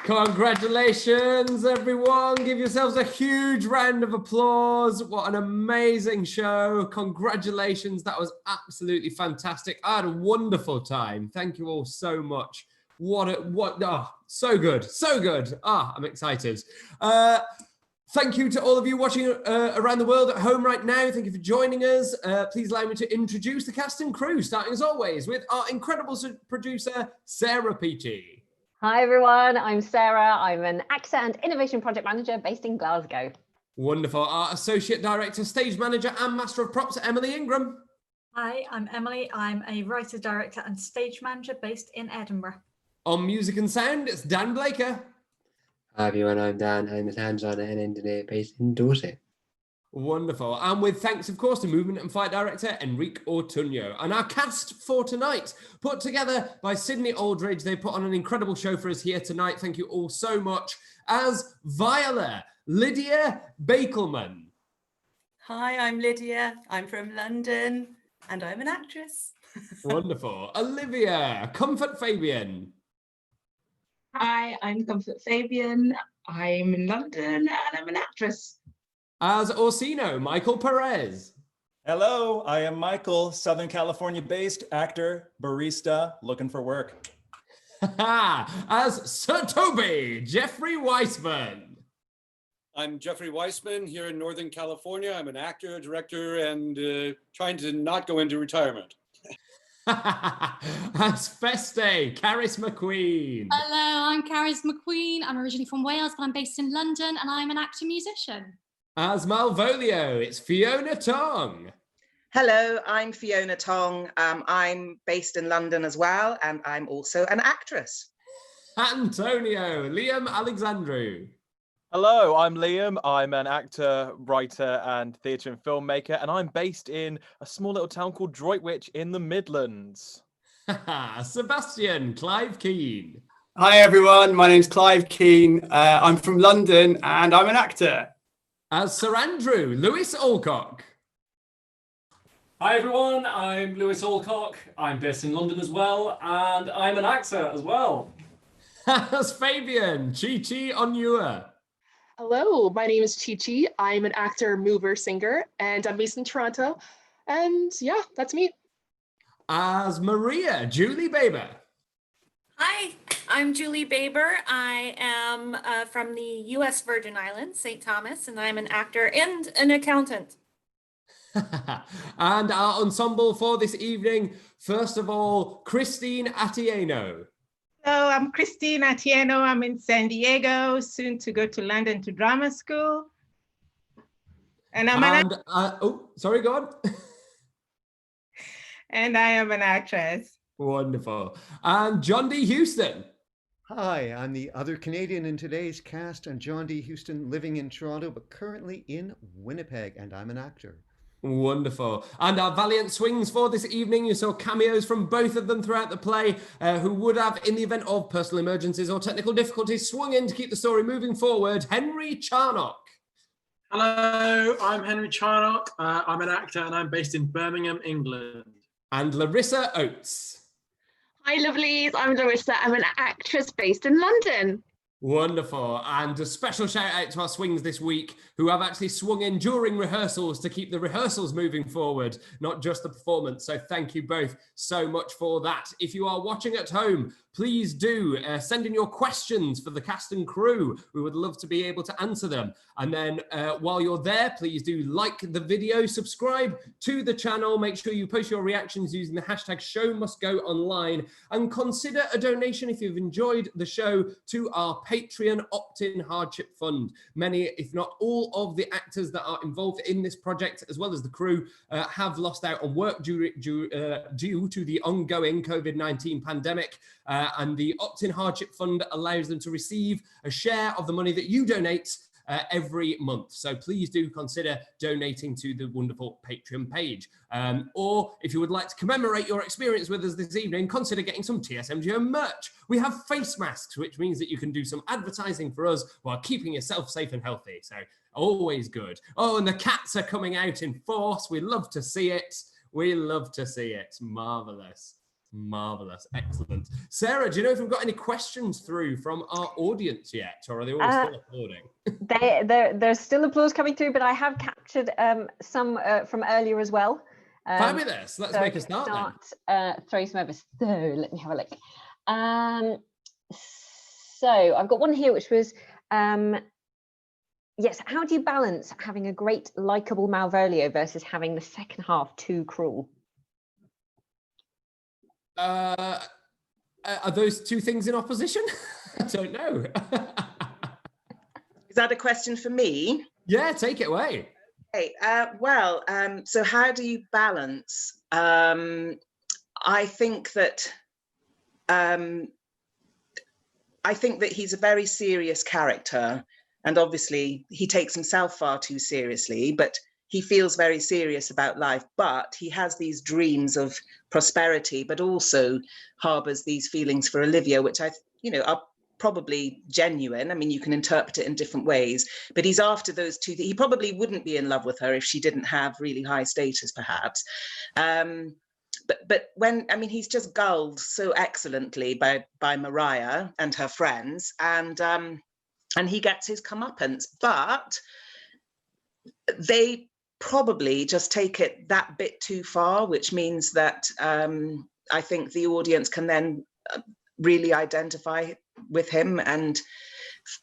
S1: Congratulations, everyone. Give yourselves a huge round of applause. What an amazing show. Congratulations. That was absolutely fantastic. I had a wonderful time. Thank you all so much. So good. I'm excited. Thank you to all of you watching around the world at home right now. Thank you for joining us. Please allow me to introduce the cast and crew, starting as always with our incredible producer, Sarah Peachy.
S18: Hi everyone, I'm Sarah. I'm an actor and innovation project manager based in Glasgow.
S1: Wonderful. Our associate director, stage manager and master of props, Emily Ingram.
S20: Hi, I'm Emily. I'm a writer, director and stage manager based in Edinburgh.
S1: On music and sound, it's Dan Blaker.
S21: Hi everyone, I'm Dan. I'm a sound designer and engineer based in Dorset.
S1: Wonderful. And with thanks, of course, to movement and fight director Enrique Ortuño. And our cast for tonight, put together by Sydney Aldridge. They put on an incredible show for us here tonight. Thank you all so much. As VIOLA, Lydia Bakelmun.
S11: Hi, I'm Lydia. I'm from London and I'm an actress.
S1: Wonderful. Olivia, Comfort Fabian.
S14: Hi, I'm Comfort Fabian. I'm in London and I'm an actress.
S1: As Orsino, Michael Perez.
S4: Hello, I am Michael, Southern California-based actor, barista, looking for work.
S1: As Sir Toby, Jeffrey Weissman.
S9: I'm Jeffrey Weissman here in Northern California. I'm an actor, director, and trying to not go into retirement.
S1: As FESTE, Carys McQueen.
S12: Hello, I'm Carys McQueen. I'm originally from Wales, but I'm based in London, and I'm an actor-musician.
S1: As Malvolio, it's Fiona Tong.
S13: Hello, I'm Fiona Tong. I'm based in London as well, and I'm also an actress.
S1: Antonio, Liam Alexandru.
S15: Hello, I'm Liam. I'm an actor, writer, and theatre and filmmaker, and I'm based in a small little town called Droitwich in the Midlands.
S1: Sebastian, Clive Keene.
S16: Hi everyone, my name's Clive Keene. I'm from London and I'm an actor.
S1: As Sir Andrew, Lewis Allcock.
S5: Hi everyone, I'm Lewis Allcock. I'm based in London as well, and I'm an actor as well.
S1: That's Fabian, Chi-Chi Onuah.
S17: Hello, my name is Chi-Chi. I'm an actor, mover, singer, and I'm based in Toronto. And yeah, that's me.
S1: As Maria, Julie Baber.
S10: Hi, I'm Julie Baber. I am from the U.S. Virgin Islands, St. Thomas, and I'm an actor and an accountant.
S1: And our ensemble for this evening, first of all, Christine Atieno.
S6: Hello, I'm Christine Atieno. I'm in San Diego, soon to go to London to drama school. And
S1: oh, sorry, go on.
S6: And I am an actress.
S1: Wonderful. And John D. Huston.
S8: Hi, I'm the other Canadian in today's cast, and John D. Huston, living in Toronto, but currently in Winnipeg, and I'm an actor.
S1: Wonderful. And our valiant swings for this evening, you saw cameos from both of them throughout the play, who would have, in the event of personal emergencies or technical difficulties, swung in to keep the story moving forward. Henry Charnock.
S7: Hello, I'm Henry Charnock. I'm an actor and I'm based in Birmingham, England.
S1: And Larissa Oates.
S19: Hi, lovelies. I'm Larissa. I'm an actress based in London.
S1: Wonderful. And a special shout out to our swings this week who have actually swung in during rehearsals to keep the rehearsals moving forward, not just the performance. So thank you both so much for that. If you are watching at home, please do send in your questions for the cast and crew. We would love to be able to answer them. And then while you're there, please do like the video, subscribe to the channel, make sure you post your reactions using the hashtag #ShowMustGoOnline, and consider a donation if you've enjoyed the show to our Patreon opt-in hardship fund. Many, if not all, of the actors that are involved in this project, as well as the crew, have lost out on work due to the ongoing COVID-19 pandemic. And the opt-in hardship fund allows them to receive a share of the money that you donate every month. So please do consider donating to the wonderful Patreon page. Or if you would like to commemorate your experience with us this evening, consider getting some TSMGO merch. We have face masks, which means that you can do some advertising for us while keeping yourself safe and healthy. So always good. Oh, and the cats are coming out in force. We love to see it. We love to see it. Marvelous. Marvelous. Excellent. Sarah, do you know if we've got any questions through from our audience yet, or are they all still applauding?
S18: There's still applause coming through, but I have captured some from earlier as well.
S1: Fabulous. Let's make a start then.
S18: Throw some over. So let me have a look. So I've got one here which was, yes, how do you balance having a great likable Malvolio versus having the second half too cruel?
S1: Are those two things in opposition? I don't know.
S13: Is that a question for me?
S1: Yeah, take it away.
S13: Okay, so how do you balance? I think that he's a very serious character, and obviously he takes himself far too seriously, but he feels very serious about life, but he has these dreams of prosperity, but also harbors these feelings for Olivia, which are probably genuine. I mean, you can interpret it in different ways, but he's after those two. He probably wouldn't be in love with her if she didn't have really high status, perhaps. But when, I mean, he's just gulled so excellently by Mariah and her friends, and he gets his comeuppance, but they probably just take it that bit too far, which means that I think the audience can then really identify with him and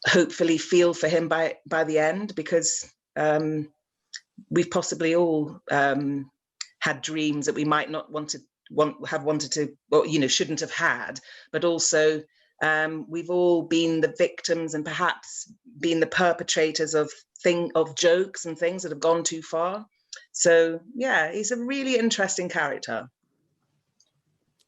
S13: hopefully feel for him by the end, because we've possibly all had dreams that we might not have wanted to, or shouldn't have had, but also we've all been the victims and perhaps been the perpetrators of jokes and things that have gone too far. So yeah, he's a really interesting character.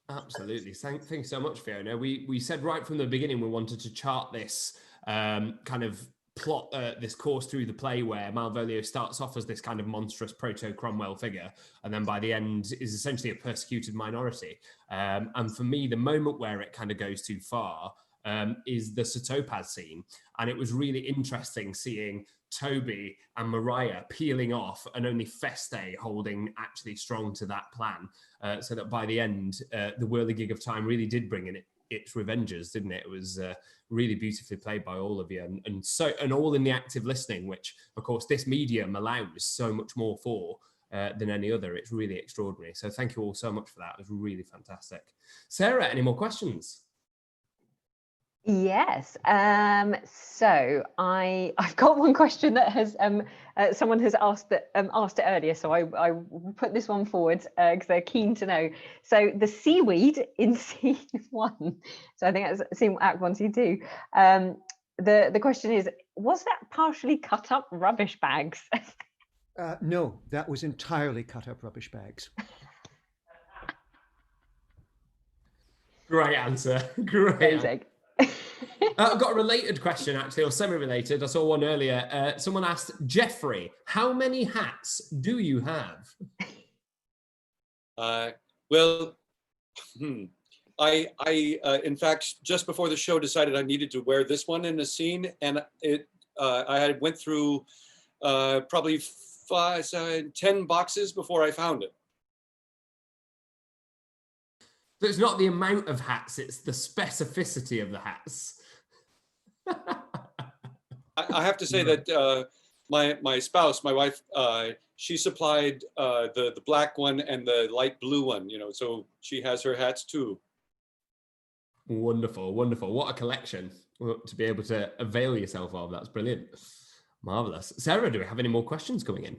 S1: Absolutely. Thank you so much, Fiona. We said right from the beginning we wanted to chart this kind of plot, this course through the play where Malvolio starts off as this kind of monstrous proto-Cromwell figure, and then by the end is essentially a persecuted minority. And for me, the moment where it kind of goes too far is the Sir Topaz scene. And it was really interesting seeing Toby and Mariah peeling off and only Feste holding actually strong to that plan. So that by the end, the whirligig of time really did bring in its revengers, didn't it? It was really beautifully played by all of you, and all in the active listening, which of course this medium allows so much more for than any other. It's really extraordinary. So thank you all so much for that. It was really fantastic. Sarah, any more questions?
S18: Yes. So I've got one question that has someone has asked it earlier. So I put this one forward because they're keen to know. So the seaweed in scene 1. So I think that's scene Act 1, Scene 2. The question is, was that partially cut up rubbish bags?
S8: No, that was entirely cut up rubbish bags.
S1: Great answer. Great. I've got a related question, actually, or semi-related. I saw one earlier. Someone asked, Jeffrey, how many hats do you have?
S9: Well, I in fact, just before the show, decided I needed to wear this one in a scene, and I went through probably 10 boxes before I found it.
S1: So it's not the amount of hats, it's the specificity of the hats.
S9: I have to say that my spouse, my wife, she supplied the black one and the light blue one, so she has her hats too.
S1: Wonderful, wonderful. What a collection to be able to avail yourself of. That's brilliant. Marvellous. Sarah, do we have any more questions coming in?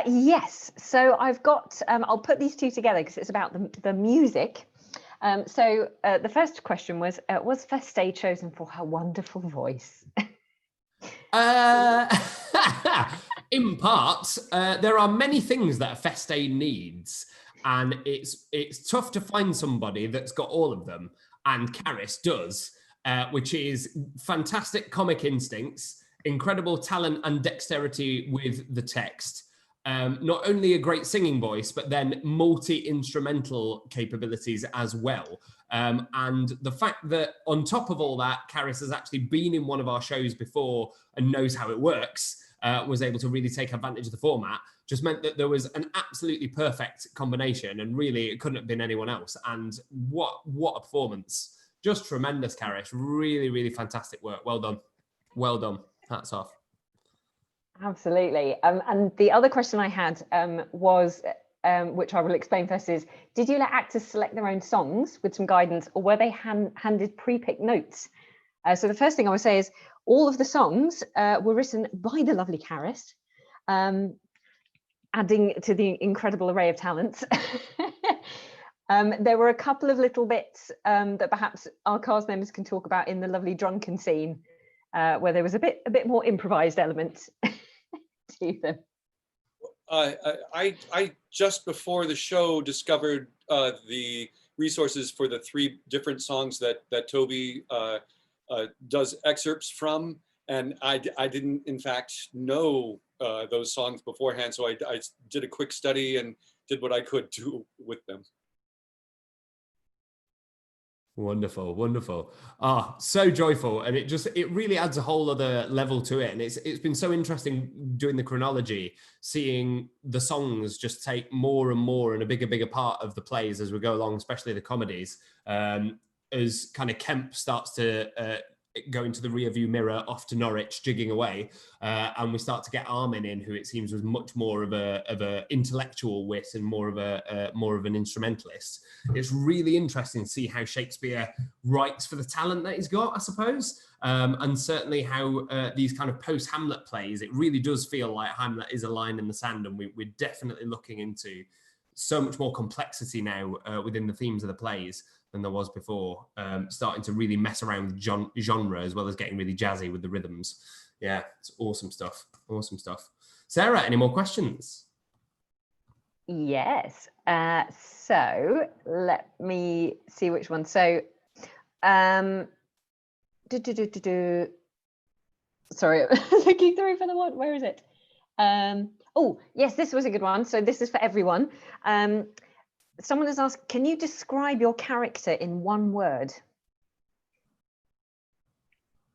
S18: Yes, so I've got, I'll put these two together because it's about the music. So the first question was Feste chosen for her wonderful voice?
S1: In part, there are many things that a Feste needs, and it's tough to find somebody that's got all of them, and Carys does, which is fantastic comic instincts, incredible talent and dexterity with the text, not only a great singing voice, but then multi-instrumental capabilities as well. And the fact that on top of all that, Carys has actually been in one of our shows before and knows how it works, was able to really take advantage of the format, just meant that there was an absolutely perfect combination, and really it couldn't have been anyone else. And what a performance. Just tremendous, Carys. Really, really fantastic work. Well done. Well done. Hats off.
S18: Absolutely. And the other question I had was, which I will explain first, is did you let actors select their own songs with some guidance, or were they handed pre-picked notes? So the first thing I would say is all of the songs were written by the lovely Carys, adding to the incredible array of talents. There were a couple of little bits that perhaps our cast members can talk about in the lovely drunken scene, where there was a bit more improvised element to them.
S9: I just before the show discovered the resources for the 3 different songs that Toby does excerpts from, and I didn't in fact know those songs beforehand, so I did a quick study and did what I could do with them.
S1: Wonderful, wonderful. Ah, so joyful. And it really adds a whole other level to it. And it's been so interesting doing the chronology, seeing the songs just take more and more and a bigger part of the plays as we go along, especially the comedies, as kind of Kemp starts to go into the rear view mirror off to Norwich, jigging away, and we start to get Armin in, who it seems was much more of a intellectual wit and more of an instrumentalist. It's really interesting to see how Shakespeare writes for the talent that he's got, I suppose, and certainly how these kind of post-Hamlet plays, it really does feel like Hamlet is a line in the sand, and we're definitely looking into so much more complexity now within the themes of the plays than there was before, starting to really mess around with genre as well as getting really jazzy with the rhythms. Yeah, it's awesome stuff. Awesome stuff. Sarah, any more questions?
S18: Yes. So let me see which one. So, sorry, looking through for the one. Where is it? Oh, yes, this was a good one. So this is for everyone. Someone has asked, can you describe your character in one word?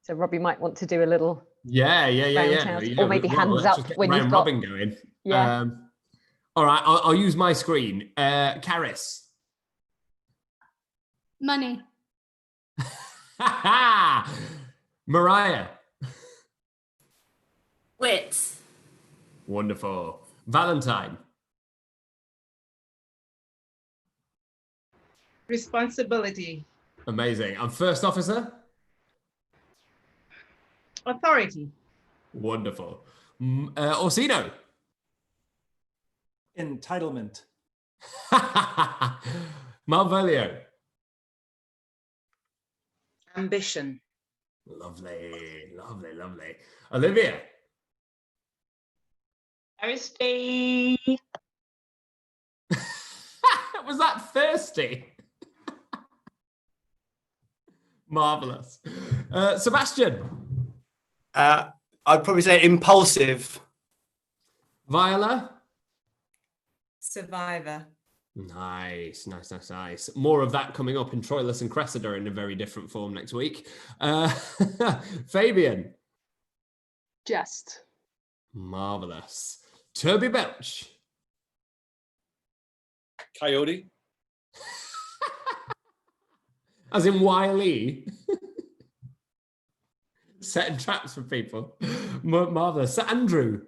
S18: So Robbie might want to do a little
S1: Yeah.
S18: or maybe hands
S1: let's
S18: up
S1: just get
S18: when
S1: round
S18: you've got.
S1: robin going.
S18: Yeah.
S1: All right, I'll use my screen. Carys.
S12: Money.
S1: Mariah.
S10: Wit.
S1: Wonderful. Valentine.
S6: Responsibility.
S1: Amazing. And first officer.
S6: Authority.
S1: Wonderful. Orsino.
S4: Entitlement.
S1: Malvolio.
S13: Ambition.
S1: Lovely. Olivia.
S14: Thirsty.
S1: Was that thirsty? Marvelous. Sebastian.
S16: I'd probably say impulsive.
S1: Viola.
S11: Survivor.
S1: Nice. More of that coming up in Troilus and Cressida in a very different form next week. Fabian.
S17: Jest.
S1: Marvelous. Toby Belch.
S9: Coyote.
S1: As in Wiley. Setting traps for people. Marvelous. Andrew.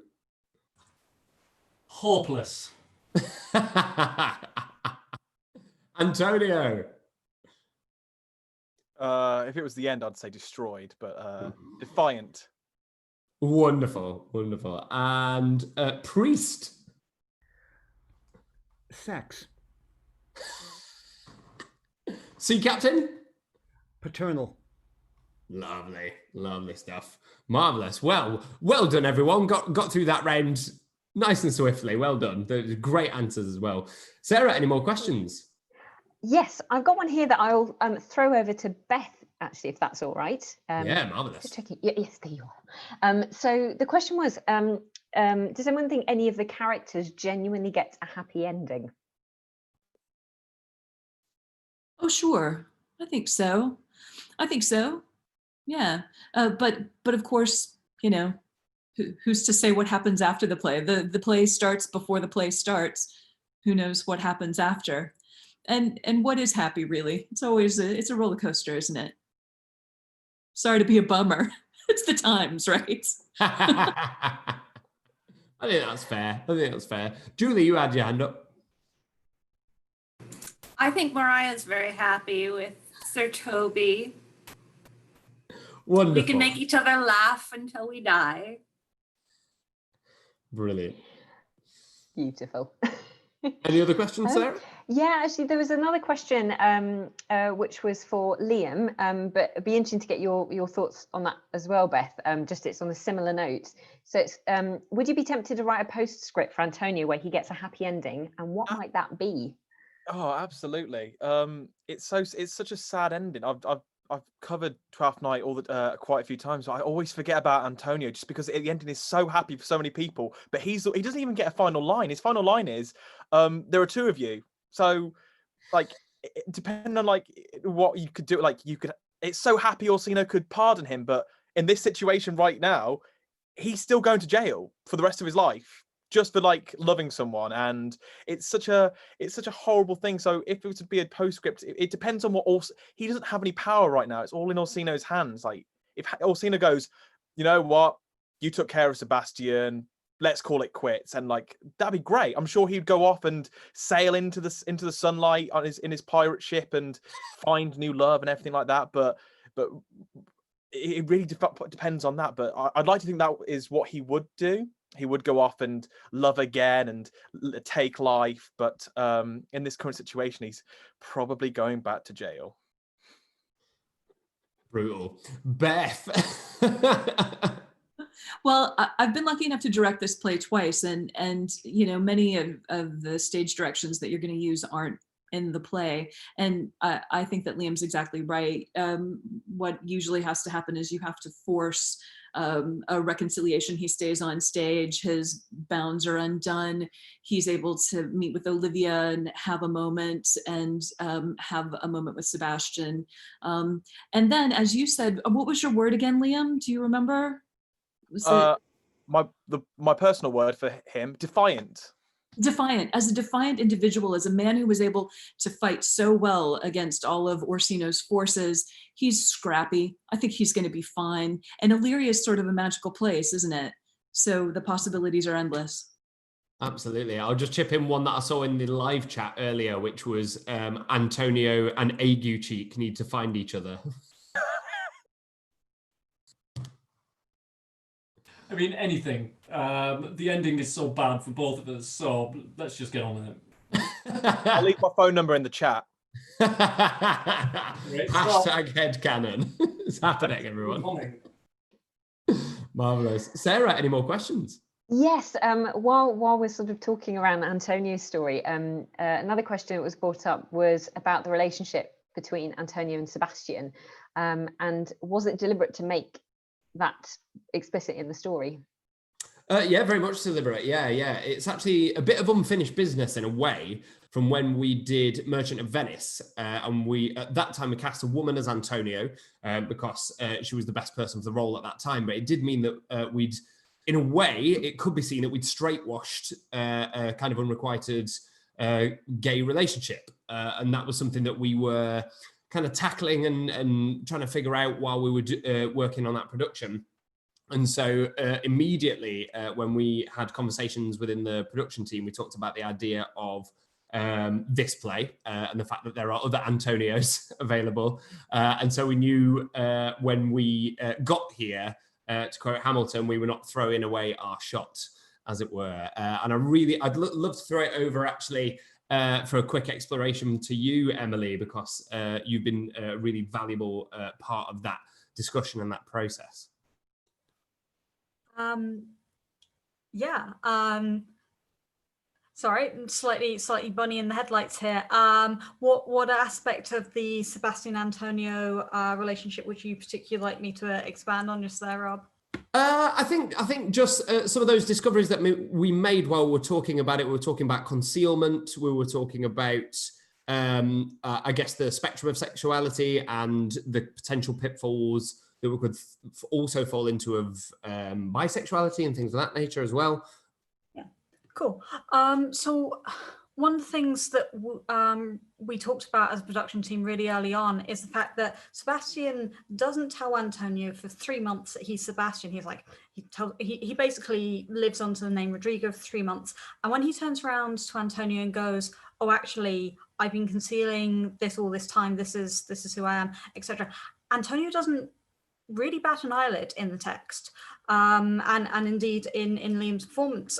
S5: Hopeless.
S1: Antonio.
S15: If it was the end, I'd say destroyed, but defiant.
S1: Wonderful. And priest.
S8: Sex.
S1: Sea captain.
S8: Paternal.
S1: Lovely stuff. Marvelous. Well done, everyone. Got through that round nice and swiftly. Well done. They're great answers as well. Sarah, any more questions?
S18: Yes, I've got one here that I'll throw over to Beth, actually, if that's all right.
S1: Yeah, marvelous.
S18: Yes, there you are. So the question was, does anyone think any of the characters genuinely get a happy ending?
S2: Oh, sure. I think so. Yeah. But of course, who's to say what happens after the play? The play starts before the play starts. Who knows what happens after? And what is happy, really? It's always it's a roller coaster, isn't it? Sorry to be a bummer. It's the times, right?
S1: I think that's fair. Julie, you had your hand up.
S10: I think Mariah's very happy with Sir Toby.
S1: Wonderful.
S10: We can make each other laugh until we die.
S1: Brilliant.
S18: Beautiful.
S1: Any other questions, Sarah?
S18: Yeah, actually, there was another question which was for Liam, but it'd be interesting to get your thoughts on that as well, Beth. Just it's on a similar note. So it's would you be tempted to write a postscript for Antonio where he gets a happy ending, and what might that be?
S15: Oh, absolutely. It's such a sad ending. I've covered Twelfth Night quite a few times, but I always forget about Antonio just because the ending is so happy for so many people. But he doesn't even get a final line. His final line is, "There are two of you." So, depending on what you could do, It's so happy Orsino could pardon him, but in this situation right now, he's still going to jail for the rest of his life just for loving someone, and it's such a horrible thing. So if it was to be a postscript, it depends on he doesn't have any power right now. It's all in Orsino's hands. If Orsino goes, you know what, you took care of Sebastian, let's call it quits, and that'd be great. I'm sure he'd go off and sail into the sunlight in his pirate ship and find new love and everything like that. But it really depends on that. But I'd like to think that is what he would do. He would go off and love again and take life. But in this current situation, he's probably going back to jail.
S1: Brutal. Beth.
S2: Well, I've been lucky enough to direct this play twice, and many of the stage directions that you're going to use aren't in the play. And I think that Liam's exactly right. What usually has to happen is you have to force a reconciliation. He stays on stage, his bounds are undone. He's able to meet with Olivia and have a moment, and have a moment with Sebastian. And then, as you said, what was your word again, Liam? Do you remember? Was it
S15: my personal word for him, defiant.
S2: Defiant. As a defiant individual, as a man who was able to fight so well against all of Orsino's forces, he's scrappy. I think he's going to be fine. And Illyria is sort of a magical place, isn't it? So the possibilities are endless.
S1: Absolutely. I'll just chip in one that I saw in the live chat earlier, which was Antonio and Ague Cheek need to find each other.
S5: I mean, anything. The ending is so bad for both of us, so let's just get on with it.
S15: I'll leave my phone number in the chat.
S1: Hashtag headcanon. It's happening, everyone. Marvelous. Sarah, any more questions?
S18: Yes, while we're sort of talking around Antonio's story, another question that was brought up was about the relationship between Antonio and Sebastian, and was it deliberate to make that explicit in the story?
S1: Yeah, very much deliberate. Yeah. It's actually a bit of unfinished business in a way from when we did Merchant of Venice. And we, at that time, we cast a woman as Antonio because she was the best person for the role at that time. But it did mean that we'd, in a way, it could be seen that we'd straight-washed a kind of unrequited gay relationship. And that was something that we were kind of tackling and trying to figure out while we were working on that production. And so immediately when we had conversations within the production team, we talked about the idea of this play and the fact that there are other Antonios available. And so we knew when we got here, to quote Hamilton, we were not throwing away our shot, as it were. And I'd love to throw it over actually for a quick exploration to you, Emily, because you've been a really valuable part of that discussion and that process.
S20: Sorry, slightly bunny in the headlights here. What aspect of the Sebastian Antonio relationship would you particularly like me to expand on just there, Rob?
S1: I think just some of those discoveries that we made while we were talking about it. We were talking about concealment. We were talking about, I guess, the spectrum of sexuality and the potential pitfalls that we could also fall into of bisexuality and things of that nature as well.
S20: Yeah, cool. So one of the things that we talked about as a production team really early on is the fact that Sebastian doesn't tell Antonio for 3 months that he's Sebastian. He's like, he basically lives under the name Rodrigo for 3 months. And when he turns around to Antonio and goes, oh, actually, I've been concealing this all this time. This is who I am, etc. Antonio doesn't really bat an eyelid in the text. And indeed in Liam's performance,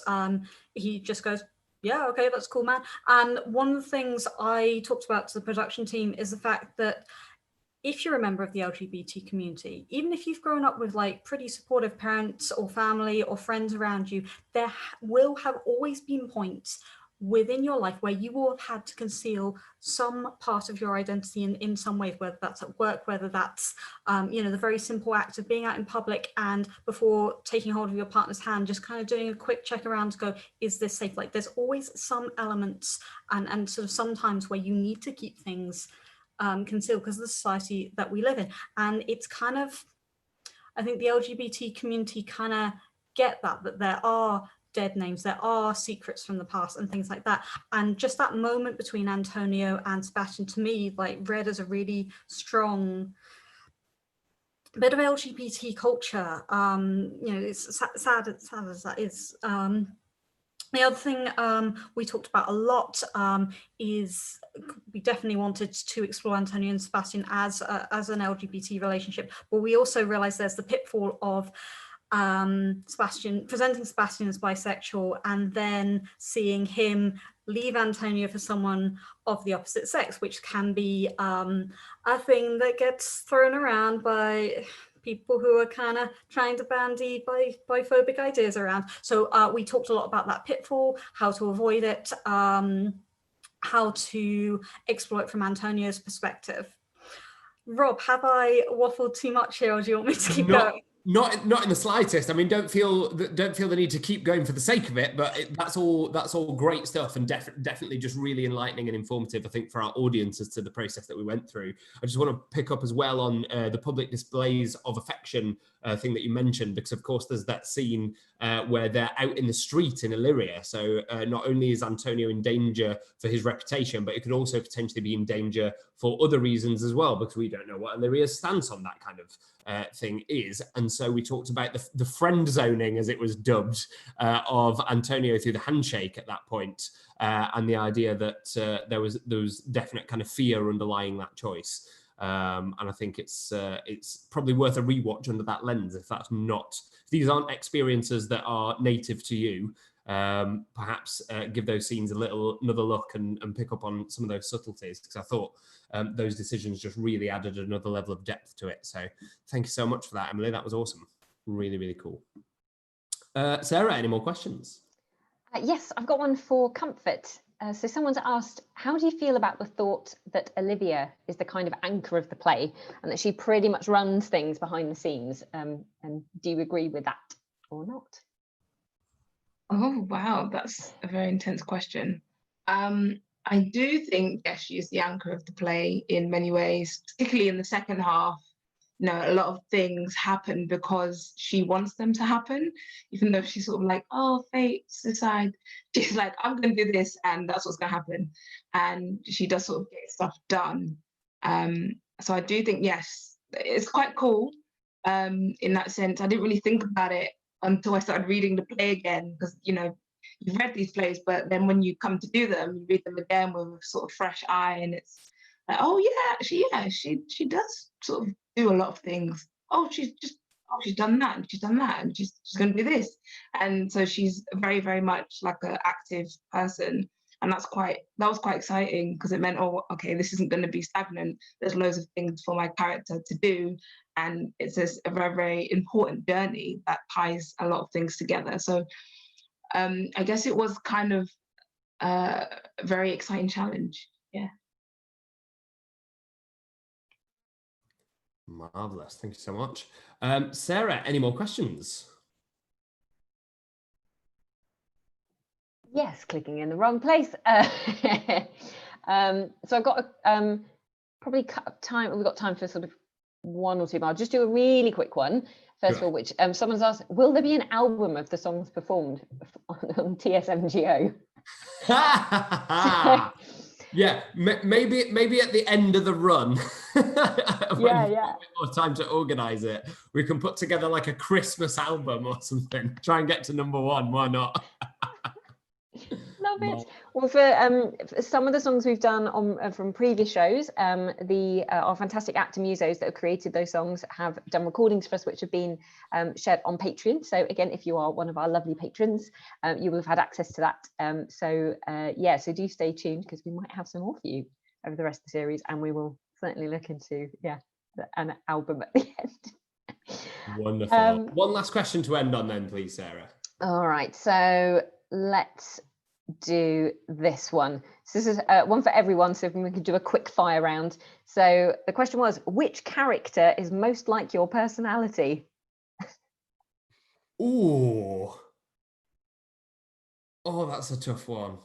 S20: he just goes, yeah, okay, that's cool, man. And one of the things I talked about to the production team is the fact that if you're a member of the LGBT community, even if you've grown up with like pretty supportive parents or family or friends around you, there will have always been points within your life where you will have had to conceal some part of your identity in some way, whether that's at work, whether that's the very simple act of being out in public and before taking hold of your partner's hand, just kind of doing a quick check around to go, is this safe? Like there's always some elements and sort of sometimes where you need to keep things concealed because of the society that we live in. And it's kind of, I think the LGBT community kind of get that there are dead names, there are secrets from the past and things like that. And just that moment between Antonio and Sebastian, to me, like read as a really strong bit of LGBT culture. It's sad as that is. The other thing we talked about a lot is we definitely wanted to explore Antonio and Sebastian as an LGBT relationship, but we also realized there's the pitfall of presenting Sebastian as bisexual and then seeing him leave Antonio for someone of the opposite sex, which can be a thing that gets thrown around by people who are kind of trying to bandy biphobic ideas around. So we talked a lot about that pitfall, how to avoid it, how to explore it from Antonio's perspective. Rob, have I waffled too much here, or do you want me to keep going?
S1: Not in the slightest. I mean, don't feel the need to keep going for the sake of it. But that's all great stuff, and definitely just really enlightening and informative, I think, for our audience as to the process that we went through. I just want to pick up as well on the public displays of affection thing that you mentioned, because of course there's that scene where they're out in the street in Illyria. So not only is Antonio in danger for his reputation, but it could also potentially be in danger for other reasons as well, because we don't know what Illyria's stance on that kind of thing is. And so we talked about the friend zoning, as it was dubbed, of Antonio through the handshake at that point, and the idea that there was definite kind of fear underlying that choice. And I think it's probably worth a rewatch under that lens. If these aren't experiences that are native to you, perhaps give those scenes another look and pick up on some of those subtleties, because I thought those decisions just really added another level of depth to it. So thank you so much for that, Emily. That was awesome. Really, really cool. Sarah, any more questions?
S18: Yes, I've got one for comfort. So someone's asked, how do you feel about the thought that Olivia is the kind of anchor of the play and that she pretty much runs things behind the scenes? And do you agree with that or not?
S14: Oh, wow, that's a very intense question. I do think, yes, she is the anchor of the play in many ways, particularly in the second half. You know, a lot of things happen because she wants them to happen, even though she's sort of like, oh, fate's decide. She's like, I'm going to do this, and that's what's going to happen. And she does sort of get stuff done. So I do think, yes, it's quite cool in that sense. I didn't really think about it until I started reading the play again, because, you know, you've read these plays, but then when you come to do them, you read them again with a sort of fresh eye, and it's like, oh yeah, she does sort of do a lot of things. She's done that, and she's done that, and she's going to do this, and so she's very, very much like an active person, and that was quite exciting, because it meant, oh, okay, this isn't going to be stagnant. There's loads of things for my character to do, and it's a very, very important journey that ties a lot of things together. So I guess it was kind of a very exciting challenge. Yeah.
S1: Marvelous. Thank you so much. Sarah, any more questions?
S18: Yes, clicking in the wrong place. So I've got probably time. We've got time for sort of one or two, but I'll just do a really quick one. First of all, which someone's asked, will there be an album of the songs performed on TSMGO?
S1: Yeah, maybe at the end of the run.
S18: Yeah.
S1: More time to organise it. We can put together like a Christmas album or something. Try and get to #1. Why not?
S18: Love it. Well, for some of the songs we've done on from previous shows, our fantastic actor musos that have created those songs have done recordings for us, which have been shared on Patreon. So again, if you are one of our lovely patrons, you will have had access to that. So do stay tuned, because we might have some more for you over the rest of the series, and we will certainly look into an album at the end.
S1: Wonderful. One last question to end on then, please, Sarah.
S18: All right, so let's do this one. So this is one for everyone, so if we could do a quick fire round. So the question was, which character is most like your personality?
S1: Oh, that's a tough one.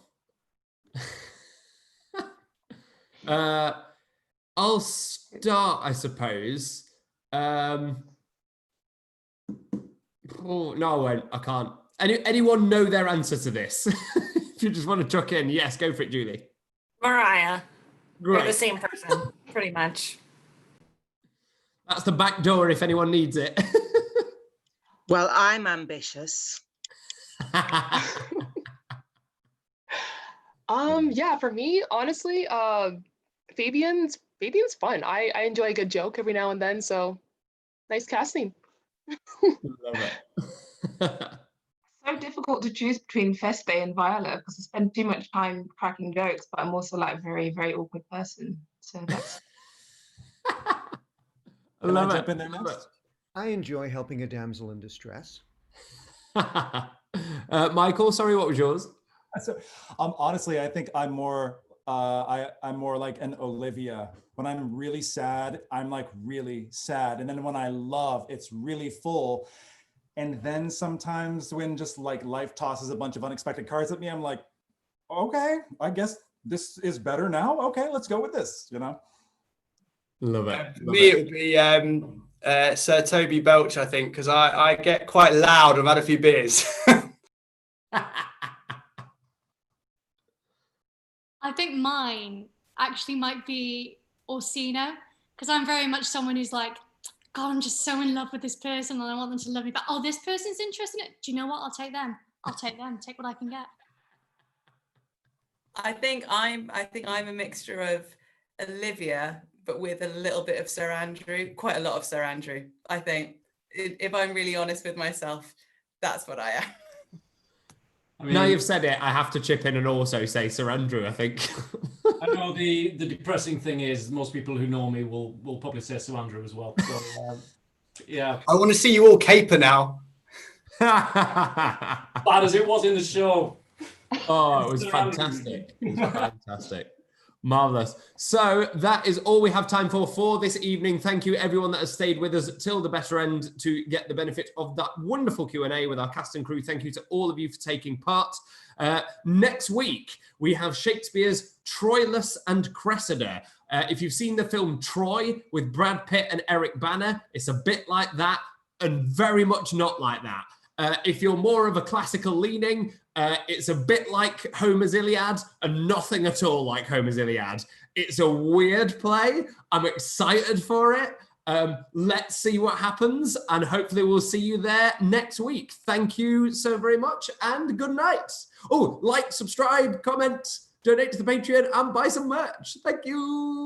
S1: I'll start, I suppose. No, I won't. I can't. Anyone know their answer to this? If you just want to chuck in, yes, go for it, Julie.
S10: Mariah.
S1: Great.
S10: We're the same person, pretty much.
S1: That's the back door if anyone needs it.
S13: Well, I'm ambitious.
S17: Yeah, for me, honestly, Fabian's fun. I enjoy a good joke every now and then, so nice casting.
S1: Love it.
S14: So difficult to choose between Feste and VIOLA, because I spend too much time cracking jokes, but I'm also like a very, very awkward person. So that's.
S1: I love
S4: jump
S1: it.
S4: in there next?
S8: I enjoy helping a damsel in distress.
S1: Michael, sorry, what was yours?
S4: So, honestly, I think I'm more I'm more like an Olivia. When I'm really sad, I'm like really sad. And then when I love, it's really full. And then sometimes when just like life tosses a bunch of unexpected cards at me, I'm like, okay, I guess this is better now. Okay, let's go with this, you know?
S1: Love it.
S16: For me, it would be Sir Toby Belch, I think, because I get quite loud. I've had a few beers.
S12: I think mine actually might be Orsino, because I'm very much someone who's like, God, I'm just so in love with this person and I want them to love me back. Oh, this person's interested in it. Do you know what? I'll take them. I'll take them. Take what I can get.
S11: I think I'm a mixture of Olivia, but with a little bit of Sir Andrew, quite a lot of Sir Andrew. I think, if I'm really honest with myself, that's what I am.
S5: I mean,
S1: now you've said it, I have to chip in and also say Sir Andrew, I think.
S5: I know the depressing thing is most people who know me will probably say Sir Andrew as well. So, yeah.
S16: I want to see you all caper now.
S5: Bad as it was in the show.
S1: Oh, it was fantastic. It was fantastic. Marvelous. So that is all we have time for this evening. Thank you everyone that has stayed with us till the better end to get the benefit of that wonderful Q&A with our cast and crew. Thank you to all of you for taking part. Next week, we have Shakespeare's Troilus and Cressida. If you've seen the film Troy with Brad Pitt and Eric Bana, it's a bit like that and very much not like that. If you're more of a classical leaning, it's a bit like Homer's Iliad and nothing at all like Homer's Iliad. It's a weird play. I'm excited for it. Let's see what happens, and hopefully we'll see you there next week. Thank you so very much, and good night. Oh, like, subscribe, comment, donate to the Patreon, and buy some merch. Thank you.